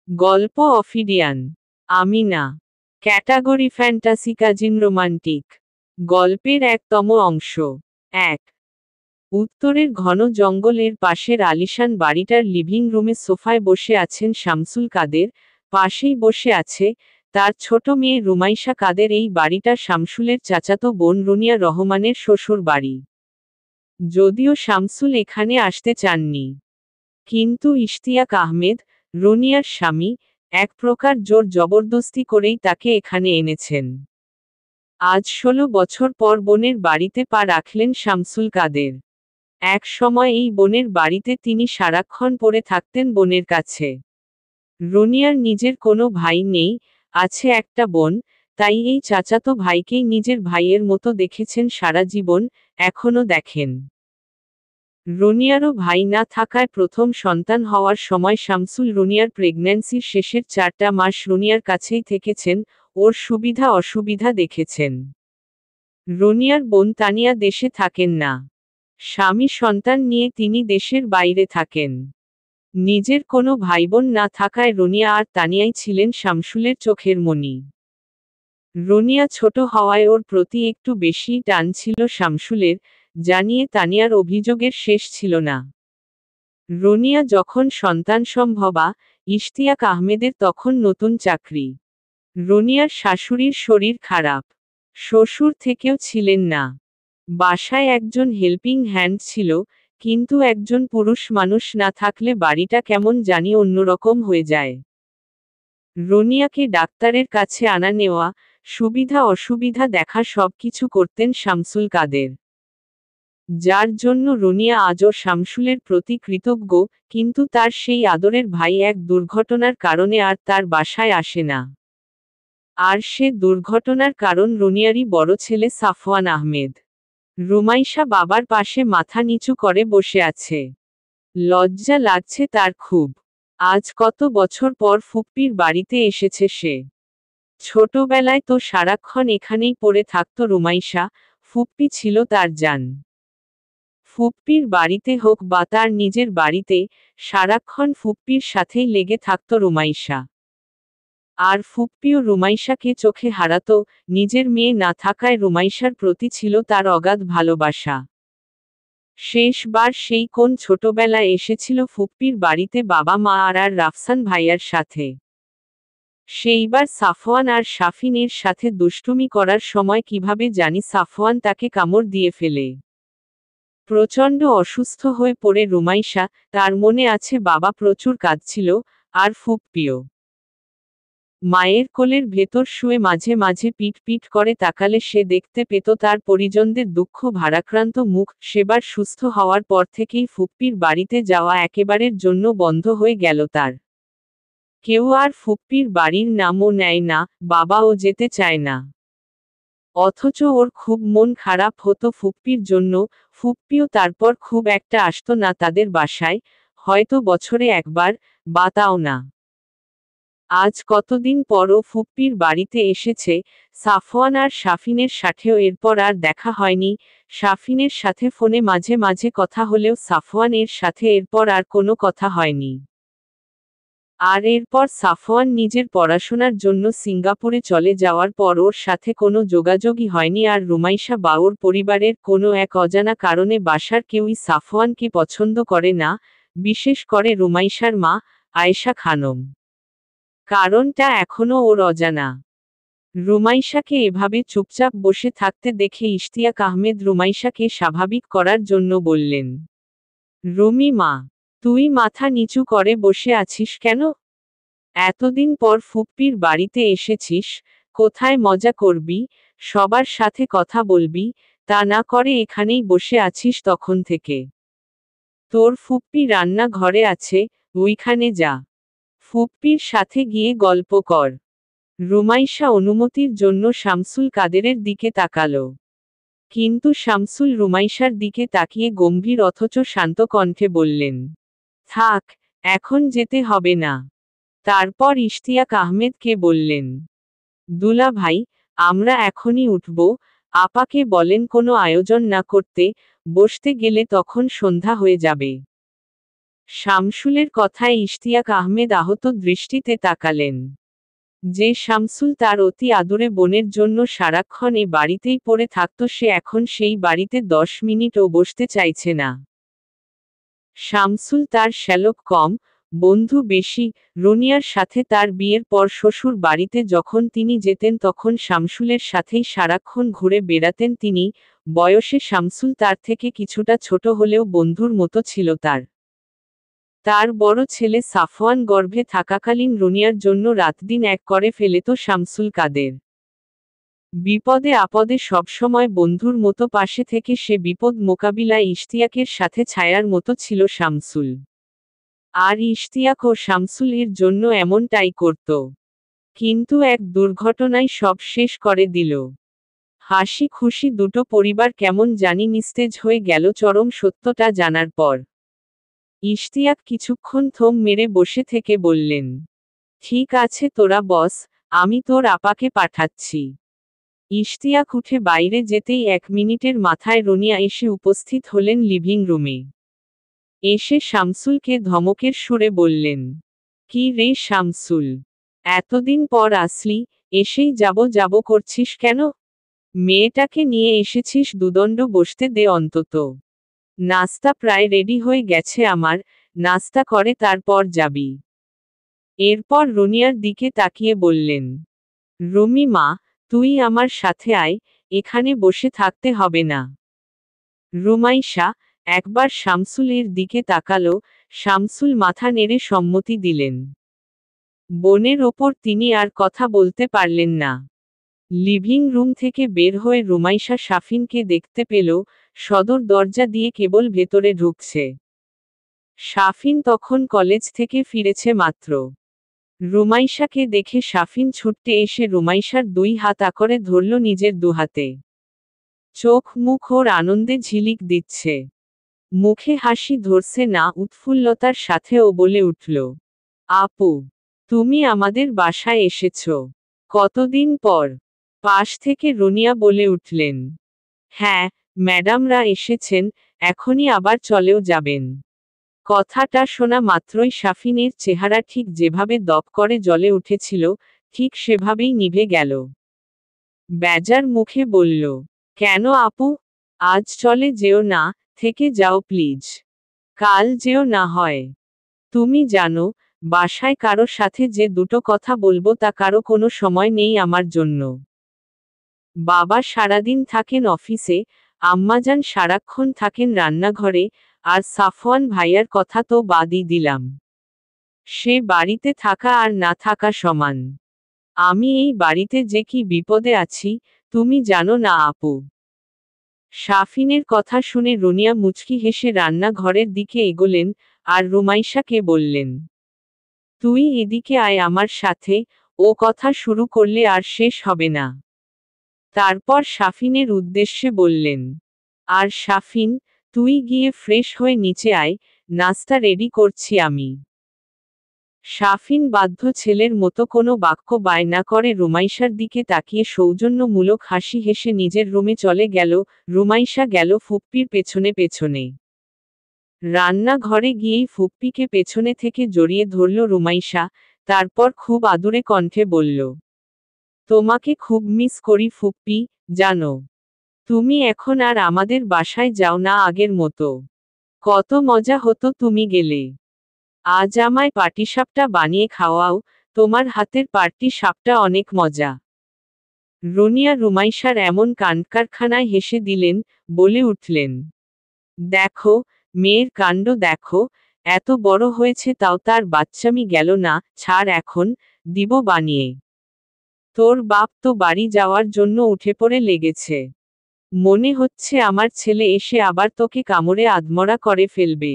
গল্প Ophidian. Amina. Category fantasy cousin romantic. গল্পের ১তম অংশ। ১। উত্তরের ঘন জঙ্গলের পাশের আলিশান বাড়িটার লিভিং রুমে সোফায় বসে আছেন শামসুল কাদের, পাশেই বসে আছে তার ছোট মেয়ে রুমাইশা কাদের। এই বাড়িটা শামসুলের চাচাতো বোন রুনিয়া রহমানের শ্বশুর বাড়ি। যদিও শামসুল এখানে আসতে চাননি, কিন্তু ইশতিয়াক আহমেদ, রুনিয়ার স্বামী, এক প্রকার জোর জবরদস্তি করেই তাকে এখানে এনেছেন। আজ ১৬ বছর পর বোনের বাড়িতে পা রাখলেন শামসুল কাদের। এক সময় এই বোনের বাড়িতে তিনি সারাক্ষণ পড়ে থাকতেন বোনের কাছে। রুনিয়ার নিজের কোনো ভাই নেই, আছে একটা বোন, তাই এই চাচাতো ভাইকেই নিজের ভাইয়ের মতো দেখেছেন সারা জীবন, এখনো দেখেন। রুনিয়ারও ভাই না থাকায় প্রথম সন্তান হওয়ার সময় শামসুল রুনিয়ার প্রেগন্যান্সির শেষের ৪টা মাস রুনিয়ার কাছেই থেকেছেন, ওর সুবিধা অসুবিধা দেখেছেন। রুনিয়ার বোন তানিয়া দেশে থাকেন না। স্বামী সন্তান নিয়ে তিনি দেশের বাইরে থাকেন। নিজের কোনো ভাইবোন না থাকায় রুনিয়া আর তানিয়াই ছিলেন শামসুলের চোখের মণি। রুনিয়া ছোট হওয়ায় ওর প্রতি একটু বেশিই টান ছিল শামসুলের, জানিয়ে তানিয়ার অভিযোগের শেষ ছিল না। রুনিয়া যখন সন্তানসম্ভবা, ইশতিয়াক আহমেদের তখন নতুন চাকরি। রুনিয়ার শাশুড়ির শরীর খারাপ, শ্বশুর থেকেও ছিলেন না। বাসায় একজন হেল্পিং হ্যান্ড ছিল, কিন্তু একজন পুরুষ মানুষ না থাকলে বাড়িটা কেমন জানি অন্যরকম হয়ে যায়। রুনিয়াকে ডাক্তারের কাছে আনা নেওয়া, সুবিধা অসুবিধা দেখা সবকিছু করতেন শামসুল কাদের। যার জন্য রুনিয়া আজও শামসুলের প্রতি কৃতজ্ঞ, কিন্তু তার সেই আদরের ভাই এক দুর্ঘটনার কারণে আর তার বাসায় আসে না। আর সে দুর্ঘটনার কারণ রুনিয়ারই বড় ছেলে সাফওয়ান আহমেদ। রুমাইশা বাবার পাশে মাথা নিচু করে বসে আছে। লজ্জা লাগছে তার খুব। আজ কত বছর পর ফুপ্পির বাড়িতে এসেছে সে। ছোটবেলায় তো সারাক্ষণ এখানেই পড়ে থাকত রুমাইশা, ফুপ্পি ছিল তার জান। ফুপ্পির বাড়িতে হোক বা তার নিজের বাড়িতে, সারাক্ষণ ফুপ্পির সাথেই লেগে থাকত রুমাইশা। আর ফুপ্পিও রুমাইশাকে চোখে হারাত, নিজের মেয়ে না থাকায় রুমাইশার প্রতি ছিল তার অগাধ ভালোবাসা। শেষবার সেই কোন ছোটবেলায় এসেছিল ফুপ্পির বাড়িতে বাবা মা আর রাফসান ভাইয়ার সাথে। সেইবার সাফওয়ান আর শাফিনের সাথে দুষ্টুমি করার সময় কিভাবে জানি সাফওয়ান তাকে কামড় দিয়ে ফেলে। প্রচণ্ড অসুস্থ হয়ে পড়ে রুমাইশা, তার মনে আছে বাবা প্রচুর কাঁদছিল, আর ফুপ্পিও। মায়ের কোলের ভেতর শুয়ে মাঝে মাঝে পিট পিট করে তাকালে সে দেখতে পেত তার পরিজনদের দুঃখ ভারাক্রান্ত মুখ। সেবার সুস্থ হওয়ার পর থেকেই ফুপ্পির বাড়িতে যাওয়া একেবারের জন্য বন্ধ হয়ে গেল তার। কেউ আর ফুপ্পির বাড়ির নামও নেয় না, বাবাও যেতে চায় না। অথচ ওর খুব মন খারাপ হতো ফুপ্পির জন্য, ফুপ্পিও তারপর খুব একটা আসতো না তাদের বাসায়, হয়তো বছরে একবার, বা তাও না। আজ কতদিন পরও ফুপ্পির বাড়িতে এসেছে, সাফওয়ান আর শাফিনের সাথেও এরপর আর দেখা হয়নি। শাফিনের সাথে ফোনে মাঝে মাঝে কথা হলেও সাফওয়ান এর সাথে এরপর আর কোনো কথা হয়নি। আর এরপর সাফওয়ান নিজের পড়াশোনার জন্য সিঙ্গাপুরে চলে যাওয়ার পর ওর সাথে কোনো যোগাযোগই হয়নি। আর রুমাইশা বা ওর পরিবারের কোনো এক অজানা কারণে বাসার কেউই সাফওয়ানকে পছন্দ করে না, বিশেষ করে রুমাইশার মা, আয়েশা খানম। কারণটা এখনো ওর অজানা। রুমাইশাকে এভাবে চুপচাপ বসে থাকতে দেখে ইশতিয়াক আহমেদ রুমাইশাকে স্বাভাবিক করার জন্য বললেন, রুমি মা, তুই মাথা নিচু করে বসে আছিস কেন? এতদিন পর ফুপ্পির বাড়িতে এসেছিস, কোথায় মজা করবি, সবার সাথে কথা বলবি, তা না করে এখানেই বসে আছিস তখন থেকে। তোর ফুপ্পি রান্না ঘরে আছে, ওইখানে যা। ফুপ্পির সাথে গিয়ে গল্প কর। রুমাইশা অনুমতির জন্য শামসুল কাদেরের দিকে তাকালো। কিন্তু শামসুল রুমাইশার দিকে তাকিয়ে গম্ভীর অথচ শান্ত কণ্ঠে বললেন, থাক, এখন যেতে হবে না। তারপর ইশতিয়াক আহমেদকে বললেন, দুলা ভাই, আমরা এখনই উঠব, আপাকে বলেন কোনো আয়োজন না করতে, বসতে গেলে তখন সন্ধ্যা হয়ে যাবে। শামসুলের কথায় ইশতিয়াক আহমেদ আহত দৃষ্টিতে তাকালেন। যে শামসুল তার অতি আদুরে বোনের জন্য সারাক্ষণ এ বাড়িতেই পড়ে থাকত, সে এখন সেই বাড়িতে 10 মিনিটও বসতে চাইছে না। শামসুল তার শ্যালক কম, বন্ধু বেশি। রুনিয়ার সাথে তার বিয়ের পর শ্বশুর বাড়িতে যখন তিনি যেতেন তখন শামসুলের সাথেই সারাক্ষণ ঘুরে বেড়াতেন তিনি। বয়সে শামসুল তার থেকে কিছুটা ছোট হলেও বন্ধুর মতো ছিল তার। তার বড় ছেলে সাফওয়ান গর্ভে থাকাকালীন রুনিয়ার জন্য রাতদিন এক করে ফেলত শামসুল কাদের। বিপদে আপদে সবসময় বন্ধুর মতো পাশে থেকে সে বিপদ মোকাবিলায় ইশতিয়াকের সাথে ছায়ার মতো ছিল শামসুল। আর ইশতিয়াক ও শামসুল এর জন্য এমনটাই করত। কিন্তু এক দুর্ঘটনায় সব শেষ করে দিল। হাসি খুশি দুটো পরিবার কেমন জানি নিস্তেজ হয়ে গেল চরম সত্যটা জানার পর। ইশতিয়াক কিছুক্ষণ থম মেরে বসে থেকে বললেন, ঠিক আছে তোরা বস, আমি তোর আপাকে পাঠাচ্ছি। ইশতিয়াক উঠে বাইরে যেতেই 1 মিনিটের মাথায় রুনিয়া এসে উপস্থিত হলেন লিভিং রুমে। এসে শামসুলকে ধমকের সুরে বললেন, কি রে শামসুল, এতদিন পর আসলি, এসেই যাব করছিস কেন? মেয়েটাকে নিয়ে এসেছিস দুদণ্ড বসতে দে অন্তত। নাস্তা প্রায় রেডি হয়ে গেছে আমার, নাস্তা করে তারপর যাবি। এরপর রুনিয়ার দিকে তাকিয়ে বললেন, রুমি মা, তুই আমার সাথে আয়, এখানে বসে থাকতে হবে না। রুমাইশা একবার শামসুলের দিকে তাকালো, শামসুল মাথা নেড়ে সম্মতি দিলেন। বোনের ওপর তিনি আর কথা বলতে পারলেন না। লিভিং রুম থেকে বের হয়ে রুমাইশা শাফিনকে দেখতে পেল, সদর দরজা দিয়ে কেবল ভেতরে ঢুকছে। শাফিন তখন কলেজ থেকে ফিরেছে মাত্র। রুমাইশাকে দেখে শাফিন ছুটতে এসে রুমাইশার 2 হাত আঁকড়ে ধরল নিজের 2 হাতে। চোখ মুখ ওর আনন্দে ঝিলিক দিচ্ছে। মুখে হাসি ধরছে না উৎফুল্লতার সাথে ও বলে উঠল, আপু, তুমি আমাদের বাসায় এসেছ? কতদিন পর? পাশ থেকে রুনিয়া বলে উঠলেন, হ্যাঁ, ম্যাডামরা এসেছেন, এখনই আবার চলেও যাবেন। কথাটা শোনা মাত্রই শাফিনের চেহারা ঠিক যেভাবে দপ করে জ্বলে উঠেছিল, ঠিক সেভাবেই নিভে গেল। বেজার মুখে বলল, কেন আপু? আজ চলে যেও না, থেকে যাও প্লিজ। কাল যেও না হয়। তুমি জানো, বাসায় কারো সাথে যে দুটো কথা বলবো তা কারো কোনো সময় নেই আমার জন্য। বাবা সারাদিন থাকেন অফিসে, আম্মাজান সারাক্ষণ থাকেন রান্নাঘরে, আর সাফওয়ান ভাইয়ার কথা তো বাদই দিলাম। সে বাড়িতে থাকা আর না থাকা সমান। আমি এই বাড়িতে যে কি বিপদে আছি, তুমি জানো না আপু। শাফিনের কথা শুনে রুনিয়া মুচকি হেসে রান্নাঘরের দিকে এগোলেন, আর রুমাইশাকে বললেন, তুই এদিকে আয় আমার সাথে, ও কথা শুরু করলে আর শেষ হবে না। তারপর শাফিনের উদ্দেশ্যে বললেন, আর শাফিন, তুই গিয়ে ফ্রেশ হয়ে নিচে আয়, নাস্তা রেডি করছি আমি। শাফিন বাধ্য ছেলের মতো কোনো বাক্য বায় না করে রুমাইশার দিকে তাকিয়ে সৌজন্যমূলক হাসি হেসে নিজের রুমে চলে গেল। রুমাইশা গেল ফুপ্পির পেছনে পেছনে। রান্নাঘরে গিয়েই ফুপ্পিকে পেছনে থেকে জড়িয়ে ধরল রুমাইশা, তারপর খুব আদুরে কণ্ঠে বলল, তোমাকে খুব মিস করি ফুপ্পি, জানো। তুমি এখন আর আমাদের বাসায় যাও না আগের মতো। কত মজা হতো তুমি গেলে। আজ আমায় পাটিসাপটা বানিয়ে খাওয়াও, তোমার হাতের পাটিসাপটা অনেক মজা। রুনিয়া রুমাইশার এমন কাণ্ডকারখানায় হেসে দিলেন, বলে উঠলেন, দেখো, মেয়ের কাণ্ড দেখো, এত বড় হয়েছে তাও তার বাচ্চামি গেল না, ছাড় এখন, দিব বানিয়ে। তোর বাপ তো বাড়ি যাওয়ার জন্য উঠে পড়ে লেগেছে। মনে হচ্ছে আমার ছেলে এসে আবার তোকে কামড়ে আধমরা করে ফেলবে।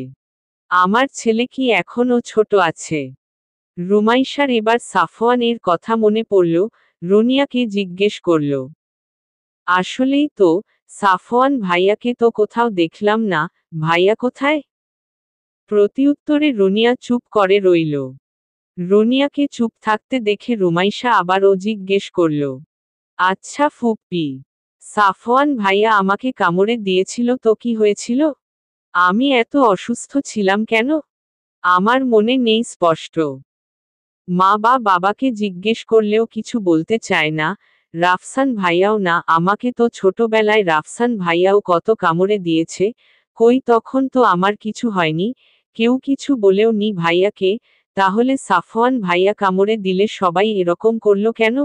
আমার ছেলে কি এখনও ছোট আছে? রুমাইশার এবার সাফওয়ানের কথা মনে পড়ল, রুনিয়াকে জিজ্ঞেস করল, আসলেই তো, সাফওয়ান ভাইয়াকে তো কোথাও দেখলাম না, ভাইয়া কোথায়? প্রতিউত্তরে রুনিয়া চুপ করে রইল। রুনিয়াকে চুপ থাকতে দেখে রুমাইশা আবারও জিজ্ঞেস করল, আচ্ছা ফুপ্পি, সাফওয়ান ভাইয়া আমাকে কামড়ে দিয়েছিল তো কি হয়েছিল? আমি এত অসুস্থ ছিলাম কেন? আমার মনে নেই স্পষ্ট। মা বা বাবাকে জিজ্ঞেস করলেও কিছু বলতে চায় না, রাফসান ভাইয়াও না, আমাকে তো ছোটবেলায় রাফসান ভাইয়াও কত কামড়ে দিয়েছে, কই তখন তো আমার কিছু হয়নি, কেউ কিছু বলেও নি ভাইয়াকে, তাহলে সাফওয়ান ভাইয়া কামড়ে দিলে সবাই এরকম করলো কেন?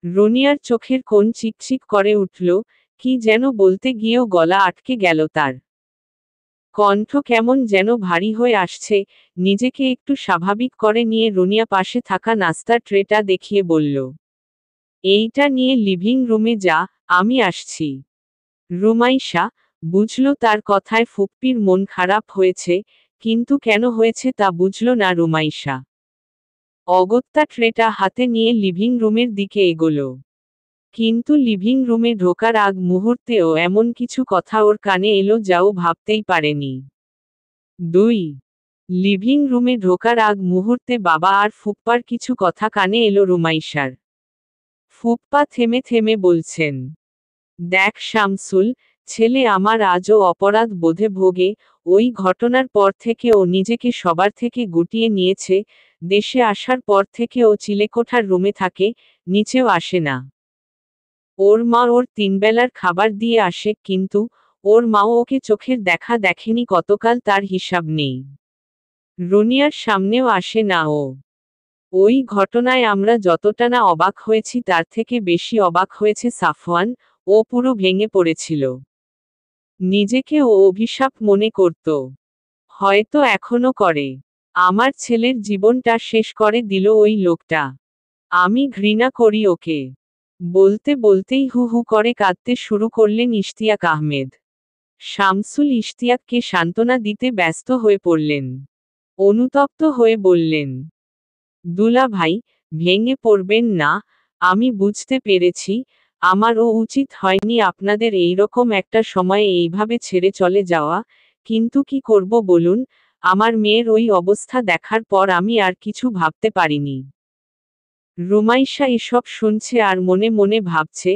রনিয়ার চোখের কোণ চিকচিক করে উঠল, কি যেন বলতে গিয়েও গলা আটকে গেল তার। কণ্ঠ কেমন যেন ভারী হয়ে আসছে, নিজেকে একটু স্বাভাবিক করে নিয়ে রুনিয়া পাশে থাকা নাস্তার ট্রেটা দেখিয়ে বলল, এইটা নিয়ে লিভিং রুমে যা, আমি আসছি। রুমাইশা বুঝল তার কথায় ফুপ্পির মন খারাপ হয়েছে, কিন্তু কেন হয়েছে তা বুঝল না রুমাইশা। অগত্যা ট্রেটা হাতে নিয়ে লিভিং রুমের দিকে এগোলো। কিন্তু লিভিং রুমে ঢোকার আগ মুহূর্তেও এমন কিছু কথা ওর কানে এলো যা ও ভাবতেই পারেনি। 2. লিভিং রুমে ঢোকার আগ মুহূর্তে বাবা আর ফুপ্পার কিছু কথা কানে এলো রুমাইশার। ফুপ্পা থেমে থেমে বলছেন, দেখ শামসুল, ছেলে আমার আজও অপরাধ বোধে ভোগে, ওই ঘটনার পর থেকে ও নিজেকে সবার থেকে গুটিয়ে নিয়েছে, দেশে আসার পর থেকে ও চিলেকোঠার রুমে থাকে, নিচেও আসে না। ওর মা ওর 3 বেলার খাবার দিয়ে আসে, কিন্তু ওর মাও ওকে চোখের দেখা দেখেনি কতকাল তার হিসাব নেই। রুনিয়ার সামনেও আসে না ও। ওই ঘটনায় আমরা যতটা না অবাক হয়েছি তার থেকে বেশি অবাক হয়েছে সাফওয়ান, ও পুরো ভেঙে পড়েছিল। নিজেকে ও অভিশাপ মনে করত। হয়তো এখনো করে। আমার ছেলের জীবনটা শেষ করে দিল ওই লোকটা। আমি ঘৃণা করি ওকে। বলতে বলতেই হু হু করে কাঁদতে শুরু করলেন ইশতিয়াক আহমেদ। শামসুল ইশতিয়াককে সান্ত্বনা দিতে ব্যস্ত হয়ে পড়লেন। অনুতপ্ত হয়ে বললেন, দুলা ভাই, ভেঙে পড়বেন না, আমি বুঝতে পেরেছি, আমারও উচিত হয়নি আপনাদের এইরকম একটা সময়ে এইভাবে ছেড়ে চলে যাওয়া, কিন্তু কি করব বলুন, আমার মেয়ের ওই অবস্থা দেখার পর আমি আর কিছু ভাবতে পারিনি। রুমাইশা এসব শুনছে আর মনে মনে ভাবছে,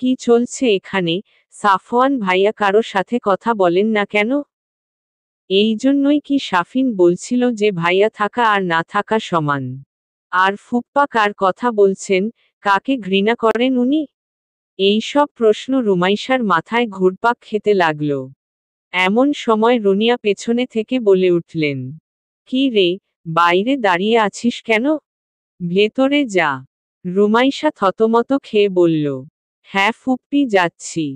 কি চলছে এখানে, সাফওয়ান ভাইয়া কারো সাথে কথা বলেন না কেন? এই জন্যই কি শাফিন বলছিল যে ভাইয়া থাকা আর না থাকা সমান? আর ফুপ্পা কার কথা বলছেন, কাকে ঘৃণা করেন উনি? এই সব প্রশ্ন রুমাইশার মাথায় ঘুরপাক খেতে লাগল। এমন সময় রুনিয়া পেছনে থেকে বলে উঠলেন, কি রে, বাইরে দাঁড়িয়ে আছিস কেন? ভেতরে যা। রুমাইশা থতমত খেয়ে বলল, হ্যাঁ ফুপ্পি, যাচ্ছি।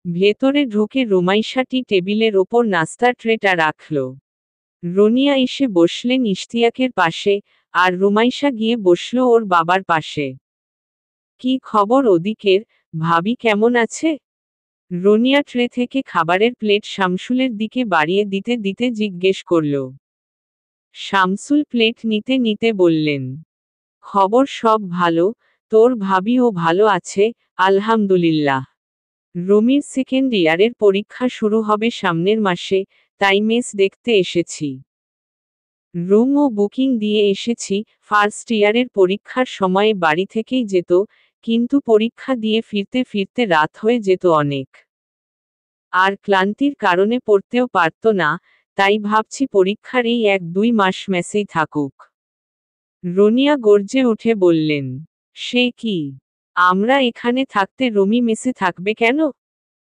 ভেতরে ঢুকে রুমাইশাটি টেবিলের ওপর নাস্তার ট্রেটা রাখল। রুনিয়া এসে বসলেন ইশতিয়াকের পাশে, আর রুমাইশা গিয়ে বসল ওর বাবার পাশে। কি খবর ওদিকের, ভাবি কেমন আছে? রুনিয়া ট্রে থেকে খাবারের প্লেট শামসুলের দিকে বাড়িয়ে দিতে দিতে জিজ্ঞেস করল। শামসুল প্লেট নিতে নিতে বললেন, খবর সব ভালো, তোর ভাবিও ভালো আছে, আলহামদুলিল্লাহ। রুমির সেকেন্ড ইয়ারের পরীক্ষা শুরু হবে সামনের মাসে, তাই মেস দেখতে এসেছি। রুমও বুকিং দিয়ে এসেছি, ফার্স্ট ইয়ারের পরীক্ষার সময়ে বাড়ি থেকেই যেত, কিন্তু পরীক্ষা দিয়ে ফিরতে ফিরতে রাত হয়ে যেত অনেক। আর ক্লান্তির কারণে পড়তেও পারত না, তাই ভাবছি পরীক্ষার এই 1-2 মাস মেসেই থাকুক। রুনিয়া গর্জে উঠে বললেন, সে কি? আমরা এখানে থাকতে রুমি মেসে থাকবে কেন?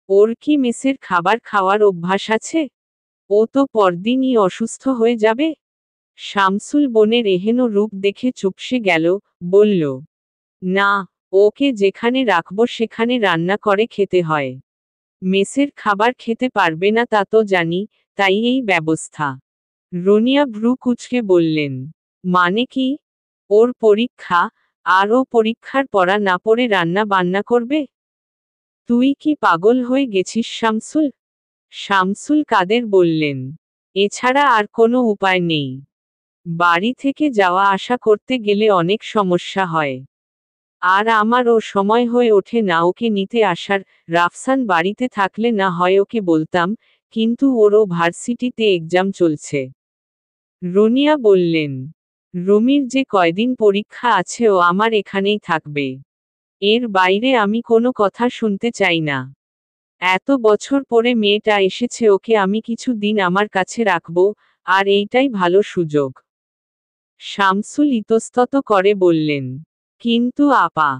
ওর কি মেসের খাবার খাওয়ার অভ্যাস আছে? ও তো পরদিনই অসুস্থ হয়ে যাবে। শামসুল বোনের এহেন রূপ দেখে চুপসে গেল, বলল, না, ওকে যেখানে রাখবো সেখানে রান্না করে খেতে হয়। মেসের খাবার খেতে পারবে না তা তো জানি, তাই এই ব্যবস্থা। রুনিয়া ভ্রু কুঁচকে বললেন, মানে কি? ওর পরীক্ষা, আর ও পরীক্ষার পড়া না পড়ে রান্না বান্না করবে? তুই কি পাগল হয়ে গেছিস শামসুল? শামসুল কাদের বললেন, এছাড়া আর কোনো উপায় নেই। বাড়ি থেকে যাওয়া আসা করতে গেলে অনেক সমস্যা হয়। আর আমারও সময় হয়ে ওঠে না ওকে নিতে আসার, রাফসান বাড়িতে থাকলে না হয় ওকে বলতাম, কিন্তু ওরও ভার্সিটিতে এক্সাম চলছে। রুনিয়া বললেন, রুমির যে কয়দিন পরীক্ষা আছে ও আমার এখানেই থাকবে। এর বাইরে আমি কোনো কথা শুনতে চাই না। এত বছর পরে মেয়েটা এসেছে, ওকে আমি কিছু দিন আমার কাছে রাখবো, আর এইটাই ভালো সুযোগ। শামসুল ইতস্তত করে বললেন, কিন্তু আপা।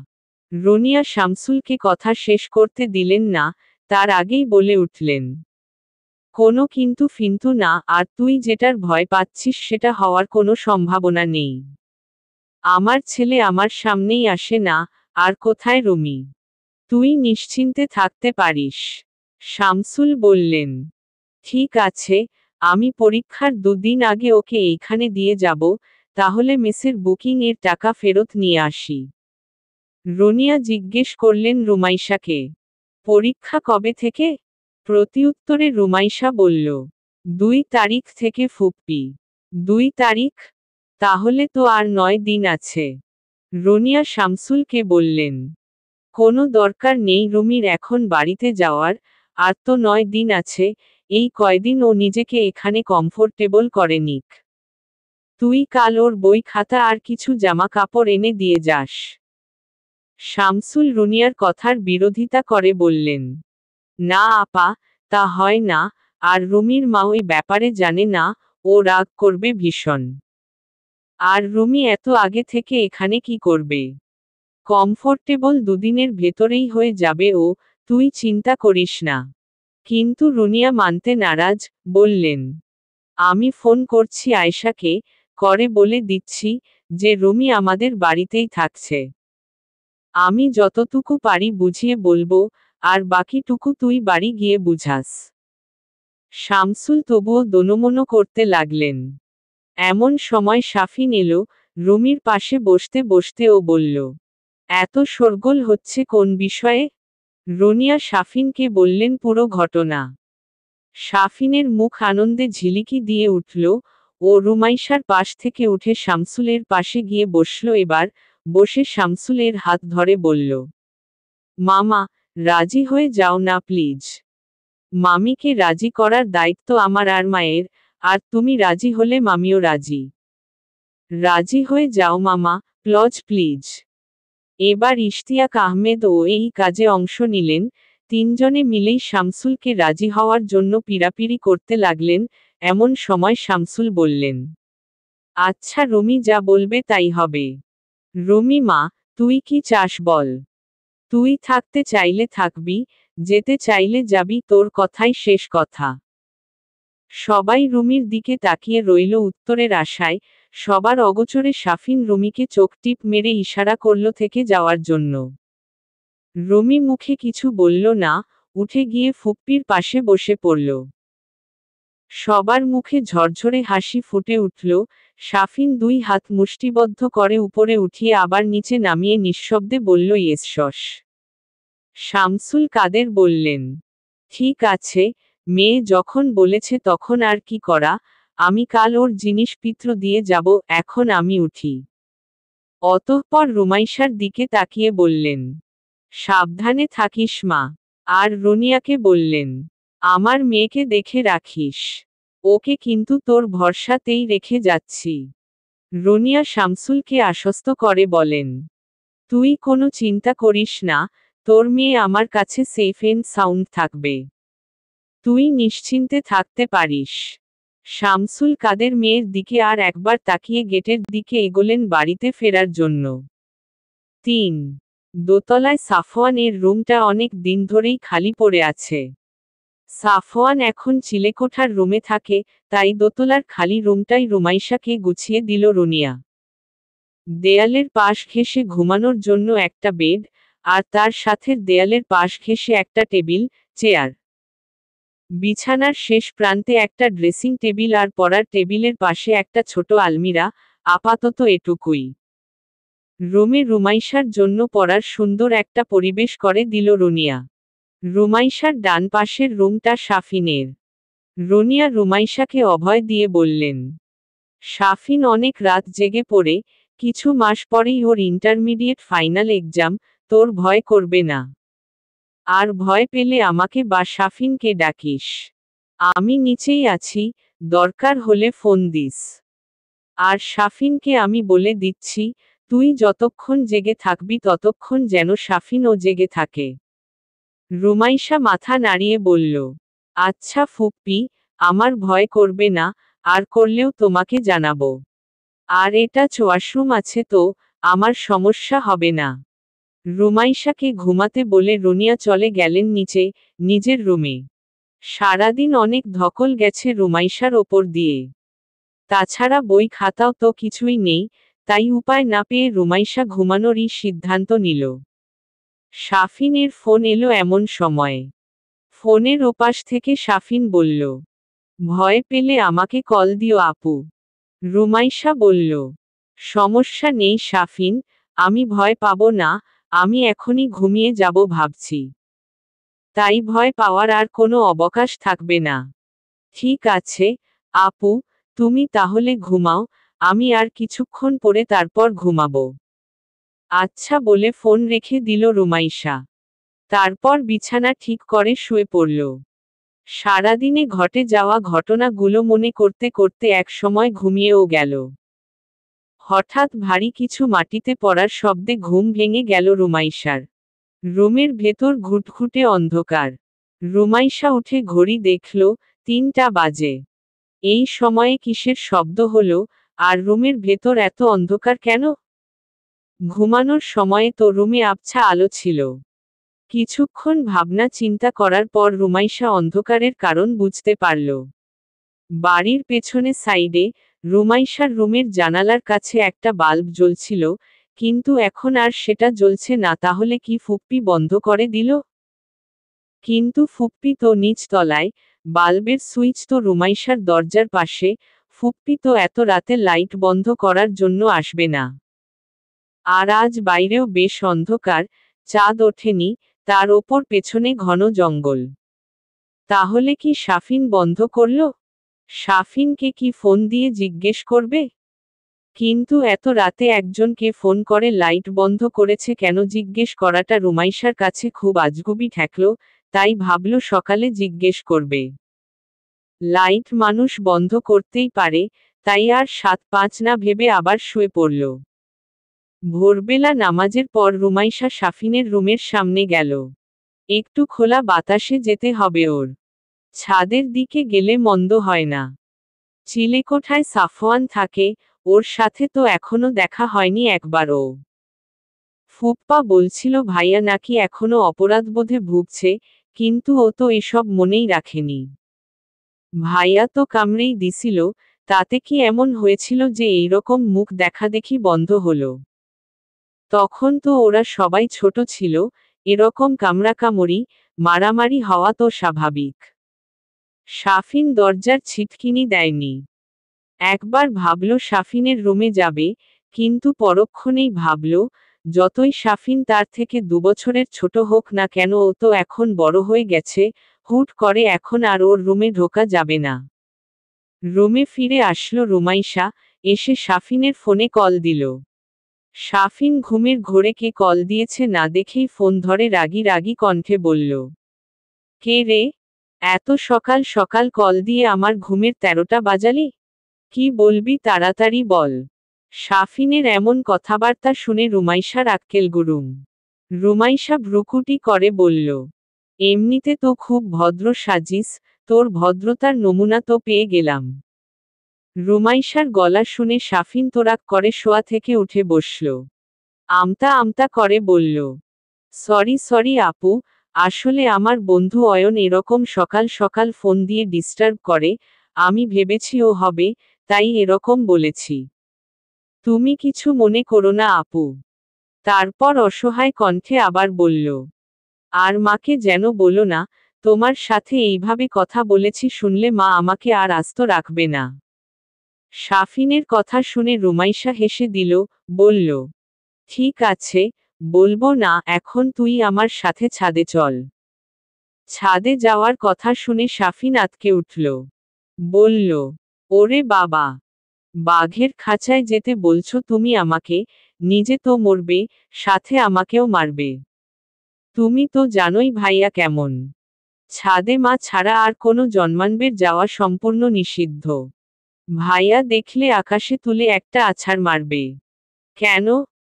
রনিয়া শামসুলকে কথা শেষ করতে দিলেন না, তার আগেই বলে উঠলেন, কোনো কিন্তু ফিন্তু না, আর তুই যেটার ভয় পাচ্ছিস সেটা হওয়ার কোনো সম্ভাবনা নেই। আমার ছেলে আমার সামনেই আসে না, আর কোথায় রুমি? তুই নিশ্চিন্তে থাকতে পারিস। শামসুল বললেন, ঠিক আছে, আমি পরীক্ষার 2 দিন আগে ওকে এইখানে দিয়ে যাব, তাহলে মেসের বুকিং এর টাকা ফেরত নিয়ে আসি। রনিয়া জিজ্ঞেস করলেন রুমাইশাকে, পরীক্ষা কবে থেকে? প্রতিউত্তরে রুমাইশা বলল, 2 তারিখ থেকে ফুপ্পি। 2 তারিখ? তাহলে তো আর 9 দিন আছে। রনিয়া শামসুলকে বললেন, কোনো দরকার নেই রুমির এখন বাড়িতে যাওয়ার, আর তো 9 দিন আছে, এই কয়দিন ও নিজেকে এখানে কমফোর্টেবল করে নিক। তুই কাল ওর বই খাতা আর কিছু জামা কাপড় এনে দিয়ে যাস। শামসুল রুনিয়ার কথার বিরোধিতা করে বললেন, না আপা, তা হয় না, আর রুমির মা ওই ব্যাপারে জানে না, ও রাগ করবে ভীষণ। আর রুমি এত আগে থেকে এখানে কি করবে? কমফোর্টেবল 2 দিনের ভেতরেই হয়ে যাবে ও, তুই চিন্তা করিস না। কিন্তু রুনিয়া মানতে নারাজ, বললেন, আমি ফোন করছি আয়েশাকে, করে বলে দিচ্ছি, যে রুমি আমাদের বাড়িতেই থাকছে। আমি যতটুকু পারি বুঝিয়ে বলবো, আর বাকিটুকু তুই বাড়ি গিয়ে বুঝাস। শামসুল তবুও দোনোমনো করতে লাগলেন। এমন সময় শাফিন এলো, রুমির পাশে বসতে বসতে ও বলল, এত শোরগোল হচ্ছে কোন বিষয়ে? রনিয়া শাফিনকে বললেন পুরো ঘটনা। শাফিনের মুখ আনন্দে ঝিলিকি দিয়ে উঠল, ও রুমাইশার পাশ থেকে উঠে শামসুলের পাশে গিয়ে বসল। এবার বসে শামসুলের হাত ধরে বলল, মামা, রাজি হয়ে যাও না প্লিজ। মামিকে রাজি করার দায়িত্ব আমার আর মায়ের, আর তুমি রাজি হলে মামিও রাজি। রাজি হয়ে যাও মামা, প্লিজ। এবার ইশতিয়াক আহমেদ ও এই কাজে অংশ নিলেন। 3জনে মিলেই শামসুলকে রাজি হওয়ার জন্য পিড়াপিড়ি করতে লাগলেন। এমন সময় শামসুল বললেন, আচ্ছা রুমি যা বলবে তাই হবে। রুমি মা, তুই কি চাস বল? তুই থাকতে চাইলে থাকবি, যেতে চাইলে যাবি, তোর কথাই শেষ কথা। সবাই রুমির দিকে তাকিয়ে রইল উত্তরের আশায়। সবার অগোচরে শাফিন রুমিকে চোখ টিপ মেরে ইশারা করল থেকে যাওয়ার জন্য। রুমি মুখে কিছু বলল না, উঠে গিয়ে ফুপ্পির পাশে বসে পড়ল। সবার মুখে ঝরঝরে হাসি ফুটে উঠল। শাফিন 2 হাত মুষ্টিবদ্ধ করে উপরে উঠিয়ে আবার নিচে নামিয়ে নিঃশব্দে বলল, ইয়েস। শামসুল কাদের বললেন, ঠিক আছে, মেয়ে যখন বলেছে তখন আর কি করা, আমি কাল ওর জিনিসপত্র দিয়ে যাব, এখন আমি উঠি। অতঃপর রুমাইশার দিকে তাকিয়ে বললেন, সাবধানে থাকিস মা। আর রনিয়াকে বললেন, আমার মেয়েকে দেখে রাখিস। ওকে কিন্তু তোর ভরসাতেই রেখে যাচ্ছি। রনিয়া শামসুলকে আশ্বস্ত করে বলেন, তুই কোনো চিন্তা করিস না, তোর মেয়ে আমার কাছে সেফ এন্ড সাউন্ড থাকবে। তুই নিশ্চিন্তে থাকতে পারিস। শামসুল কাদের মেয়ের দিকে আর একবার তাকিয়ে গেটের দিকে এগোলেন বাড়িতে ফেরার জন্য। 3 দোতলায় সাফওয়ানের রুমটা অনেক দিন ধরেই খালি পড়ে আছে। সাফওয়ান এখন চিলেকোঠার রুমে থাকে, তাই দোতলার খালি রুমটাই রুমাইশাকে গুছিয়ে দিল রুনিয়া। দেয়ালের পাশ ঘেঁষে ঘুমানোর জন্য একটা বেড, আর তার সাথে দেয়ালের পাশ ঘেঁষে একটা টেবিল, চেয়ার। বিছানার শেষ প্রান্তে একটা ড্রেসিং টেবিল আর পড়ার টেবিলের পাশে একটা ছোট আলমিরা, আপাতত এটুকুই। রুমে রুমাইশার জন্য পড়ার সুন্দর একটা পরিবেশ করে দিল রুনিয়া। রুমাইশার ডান পাশের রুমটা শাফিনের। রুনিয়া রুমাইশাকে অভয় দিয়ে বললেন, শাফিন অনেক রাত জেগে পড়ে, কিছু মাস পরেই ওর ইন্টারমিডিয়েট ফাইনাল এক্সাম, তোর ভয় করবে না। আর ভয় পেলে আমাকে বা শাফিনকে ডাকিস। আমি নিচেই আছি, দরকার হলে ফোন দিস। আর শাফিনকে আমি বলে দিচ্ছি, তুই যতক্ষণ জেগে থাকবি ততক্ষণ যেন শাফিনও জেগে থাকে। রুমাইশা মাথা নাড়িয়ে বলল, আচ্ছা ফুপ্পি, আমার ভয় করবে না, আর করলেও তোমাকে জানাবো। আর এটা ওয়াশরুম আছে তো, আমার সমস্যা হবে না। রুমাইশাকে ঘুমাতে বলে রুনিয়া চলে গেলেন নিচে, নিজের রুমে। সারাদিন অনেক ধকল গেছে রুমাইশার ওপর দিয়ে। তাছাড়া বই খাতাও তো কিছুই নেই, তাই উপায় না পেয়ে রুমাইশা ঘুমানোরই সিদ্ধান্ত নিল। শাফিনের ফোন এলো এমন সময়ে। ফোনের ওপাশ থেকে শাফিন বলল, ভয় পেলে আমাকে কল দিও আপু। রুমাইশা বলল, সমস্যা নেই শাফিন, আমি ভয় পাবো না, আমি এখনই ঘুমিয়ে যাব ভাবছি। তাই ভয় পাওয়ার আর কোনো অবকাশ থাকবে না। ঠিক আছে আপু, তুমি তাহলে ঘুমাও, আমি আর কিছুক্ষণ পরে তারপর ঘুমাবো। আচ্ছা বলে ফোন রেখে দিল রুমাইশা। তারপর বিছানা ঠিক করে শুয়ে পড়ল। সারাদিনে ঘটে যাওয়া ঘটনাগুলো মনে করতে করতে এক সময় ঘুমিয়েও গেল। হঠাৎ ভারী কিছু মাটিতে পড়ার শব্দে ঘুম ভেঙে গেল রুমাইশার। রুমের ভেতর ঘুটঘুটে অন্ধকার। রুমাইশা উঠে ঘড়ি দেখল, 3টা বাজে। এই সময়ে কিসের শব্দ হলো, আর রুমের ভেতর এত অন্ধকার কেন? ঘুমানোর সময়ে তো রুমে আবছা আলো ছিল। কিছুক্ষণ ভাবনা চিন্তা করার পর রুমাইশা অন্ধকারের কারণ বুঝতে পারল। বাড়ির পেছনে সাইডে, রুমাইশার রুমের জানালার কাছে একটা বাল্ব জ্বলছিল, কিন্তু এখন আর সেটা জ্বলছে না। তাহলে কি ফুপ্পি বন্ধ করে দিল? কিন্তু ফুপ্পি তো নিচ তলায়, বাল্বের সুইচ তো রুমাইশার দরজার পাশে, ফুপ্পি তো এত রাতে লাইট বন্ধ করার জন্য আসবে না। আর আজ বাইরেও বেশ অন্ধকার, চাঁদ ওঠেনি, তার ওপর পেছনে ঘন জঙ্গল। তাহলে কি শাফিন বন্ধ করল? শাফিনকে কি ফোন দিয়ে জিজ্ঞেস করবে? কিন্তু এত রাতে একজনকে ফোন করে লাইট বন্ধ করেছে কেন জিজ্ঞেস করাটা রুমাইশার কাছে খুব আজগুবি ঠেকল, তাই ভাবল সকালে জিজ্ঞেস করবে। লাইট মানুষ বন্ধ করতেই পারে, তাই আর 7-5 না ভেবে আবার শুয়ে পড়ল। ভোরবেলা নামাজের পর রুমাইশা শাফিনের রুমের সামনে গেল। একটু খোলা বাতাসে যেতে হবে ওর। ছাদের দিকে গেলে মন্দ হয় না। চিলেকোঠায় সাফওয়ান থাকে, ওর সাথে তো এখনো দেখা হয়নি একবারও। ফুপ্পা বলছিল ভাইয়া নাকি এখনো অপরাধবোধে ভুগছে, কিন্তু ও তো এসব মনেই রাখেনি। ভাইয়া তো কামড়েই দিছিল, তাতে কি এমন হয়েছিল যে এইরকম মুখ দেখাদেখি বন্ধ হলো? তখন তো ওরা সবাই ছোট ছিল, এরকম কামড়াকামড়ি, মারামারি হওয়া তো স্বাভাবিক। শাফিন দরজার ছিটকিনি দেয়নি। একবার ভাবল শাফিনের রুমে যাবে, কিন্তু পরক্ষণেই ভাবল, যতই শাফিন তার থেকে 2 বছরের ছোট হোক না কেন ও তো এখন বড় হয়ে গেছে, হুট করে এখন আর ওর রুমে ঢোকা যাবে না। রুমে ফিরে আসলো রুমাইশা, এসে শাফিনের ফোনে কল দিল। শাফিন ঘুমের ঘোরে কে কল দিয়েছে না দেখেই ফোন ধরে রাগী রাগী কণ্ঠে বলল, কে রে? এত সকাল সকাল কল দিয়ে আমার ঘুমের 13টা বাজালি? কি বলবি তাড়াতাড়ি বল। শাফিনের এমন কথাবার্তা শুনে রুমাইশার আক্কেল গুরুম। রুমাইশা ভ্রুকুটি করে বলল, এমনিতে তো খুব ভদ্র সাজিস, তোর ভদ্রতার নমুনা তো পেয়ে গেলাম। রুমাইশার গলা শুনে শাফিন তোরাক করে শোয়া থেকে উঠে বসল। আমতা আমতা করে বলল, সরি আপু, আসলে আমার বন্ধু অয়ন এরকম সকাল সকাল ফোন দিয়ে ডিস্টার্ব করে, আমি ভেবেছি ও হবে, তাই এরকম বলেছি। তুমি কিছু মনে করো না আপু। তারপর অসহায় কণ্ঠে আবার বলল, আর মাকে যেন বলো না, তোমার সাথে এইভাবে কথা বলেছি শুনলে মা আমাকে আর আস্ত রাখবে না। শাফিনের কথা শুনে রুমাইশা হেসে দিল, বলল, ঠিক আছে, বলবো না। এখন তুই আমার সাথে ছাদে চল। ছাদে যাওয়ার কথা শুনে শাফিন আঁতকে উঠল। বলল, ওরে বাবা, বাঘের খাঁচায় যেতে বলছো তুমি আমাকে? নিজে তো মরবে, সাথে আমাকেও মারবে। তুমি তো জানোই ভাইয়া কেমন। ছাদে মা ছাড়া আর কোনো জন্মানবের যাওয়া সম্পূর্ণ নিষিদ্ধ। ভাইয়া দেখলে আকাশে তুলে একটা আছাড় মারবে। কেন?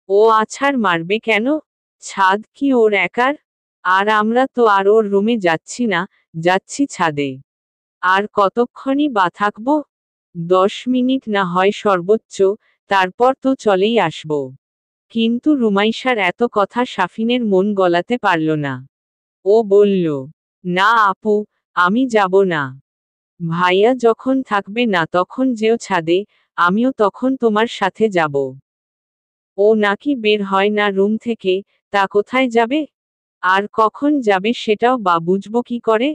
ও আছাড় মারবে কেন? ছাদ কি ওর একার? আর আমরা তো আর ওর রুমে যাচ্ছি না, যাচ্ছি ছাদে। আর কতক্ষণই বা থাকবো? 10 মিনিট না হয় সর্বোচ্চ, তারপর তো চলেই আসব। কিন্তু রুমাইশার এত কথা সাফিনের মন গলাতে পারল না। ও বলল, না আপু, আমি যাব না। ভাইয়া যখন থাকবে না তখন যেও ছাদে, আমিও তখন তোমার সাথে যাব। ও নাকি বের হয় না রুম থেকে, তা কোথায় যাবে? আর কখন যাবে সেটাও বা বুঝবো কি করে?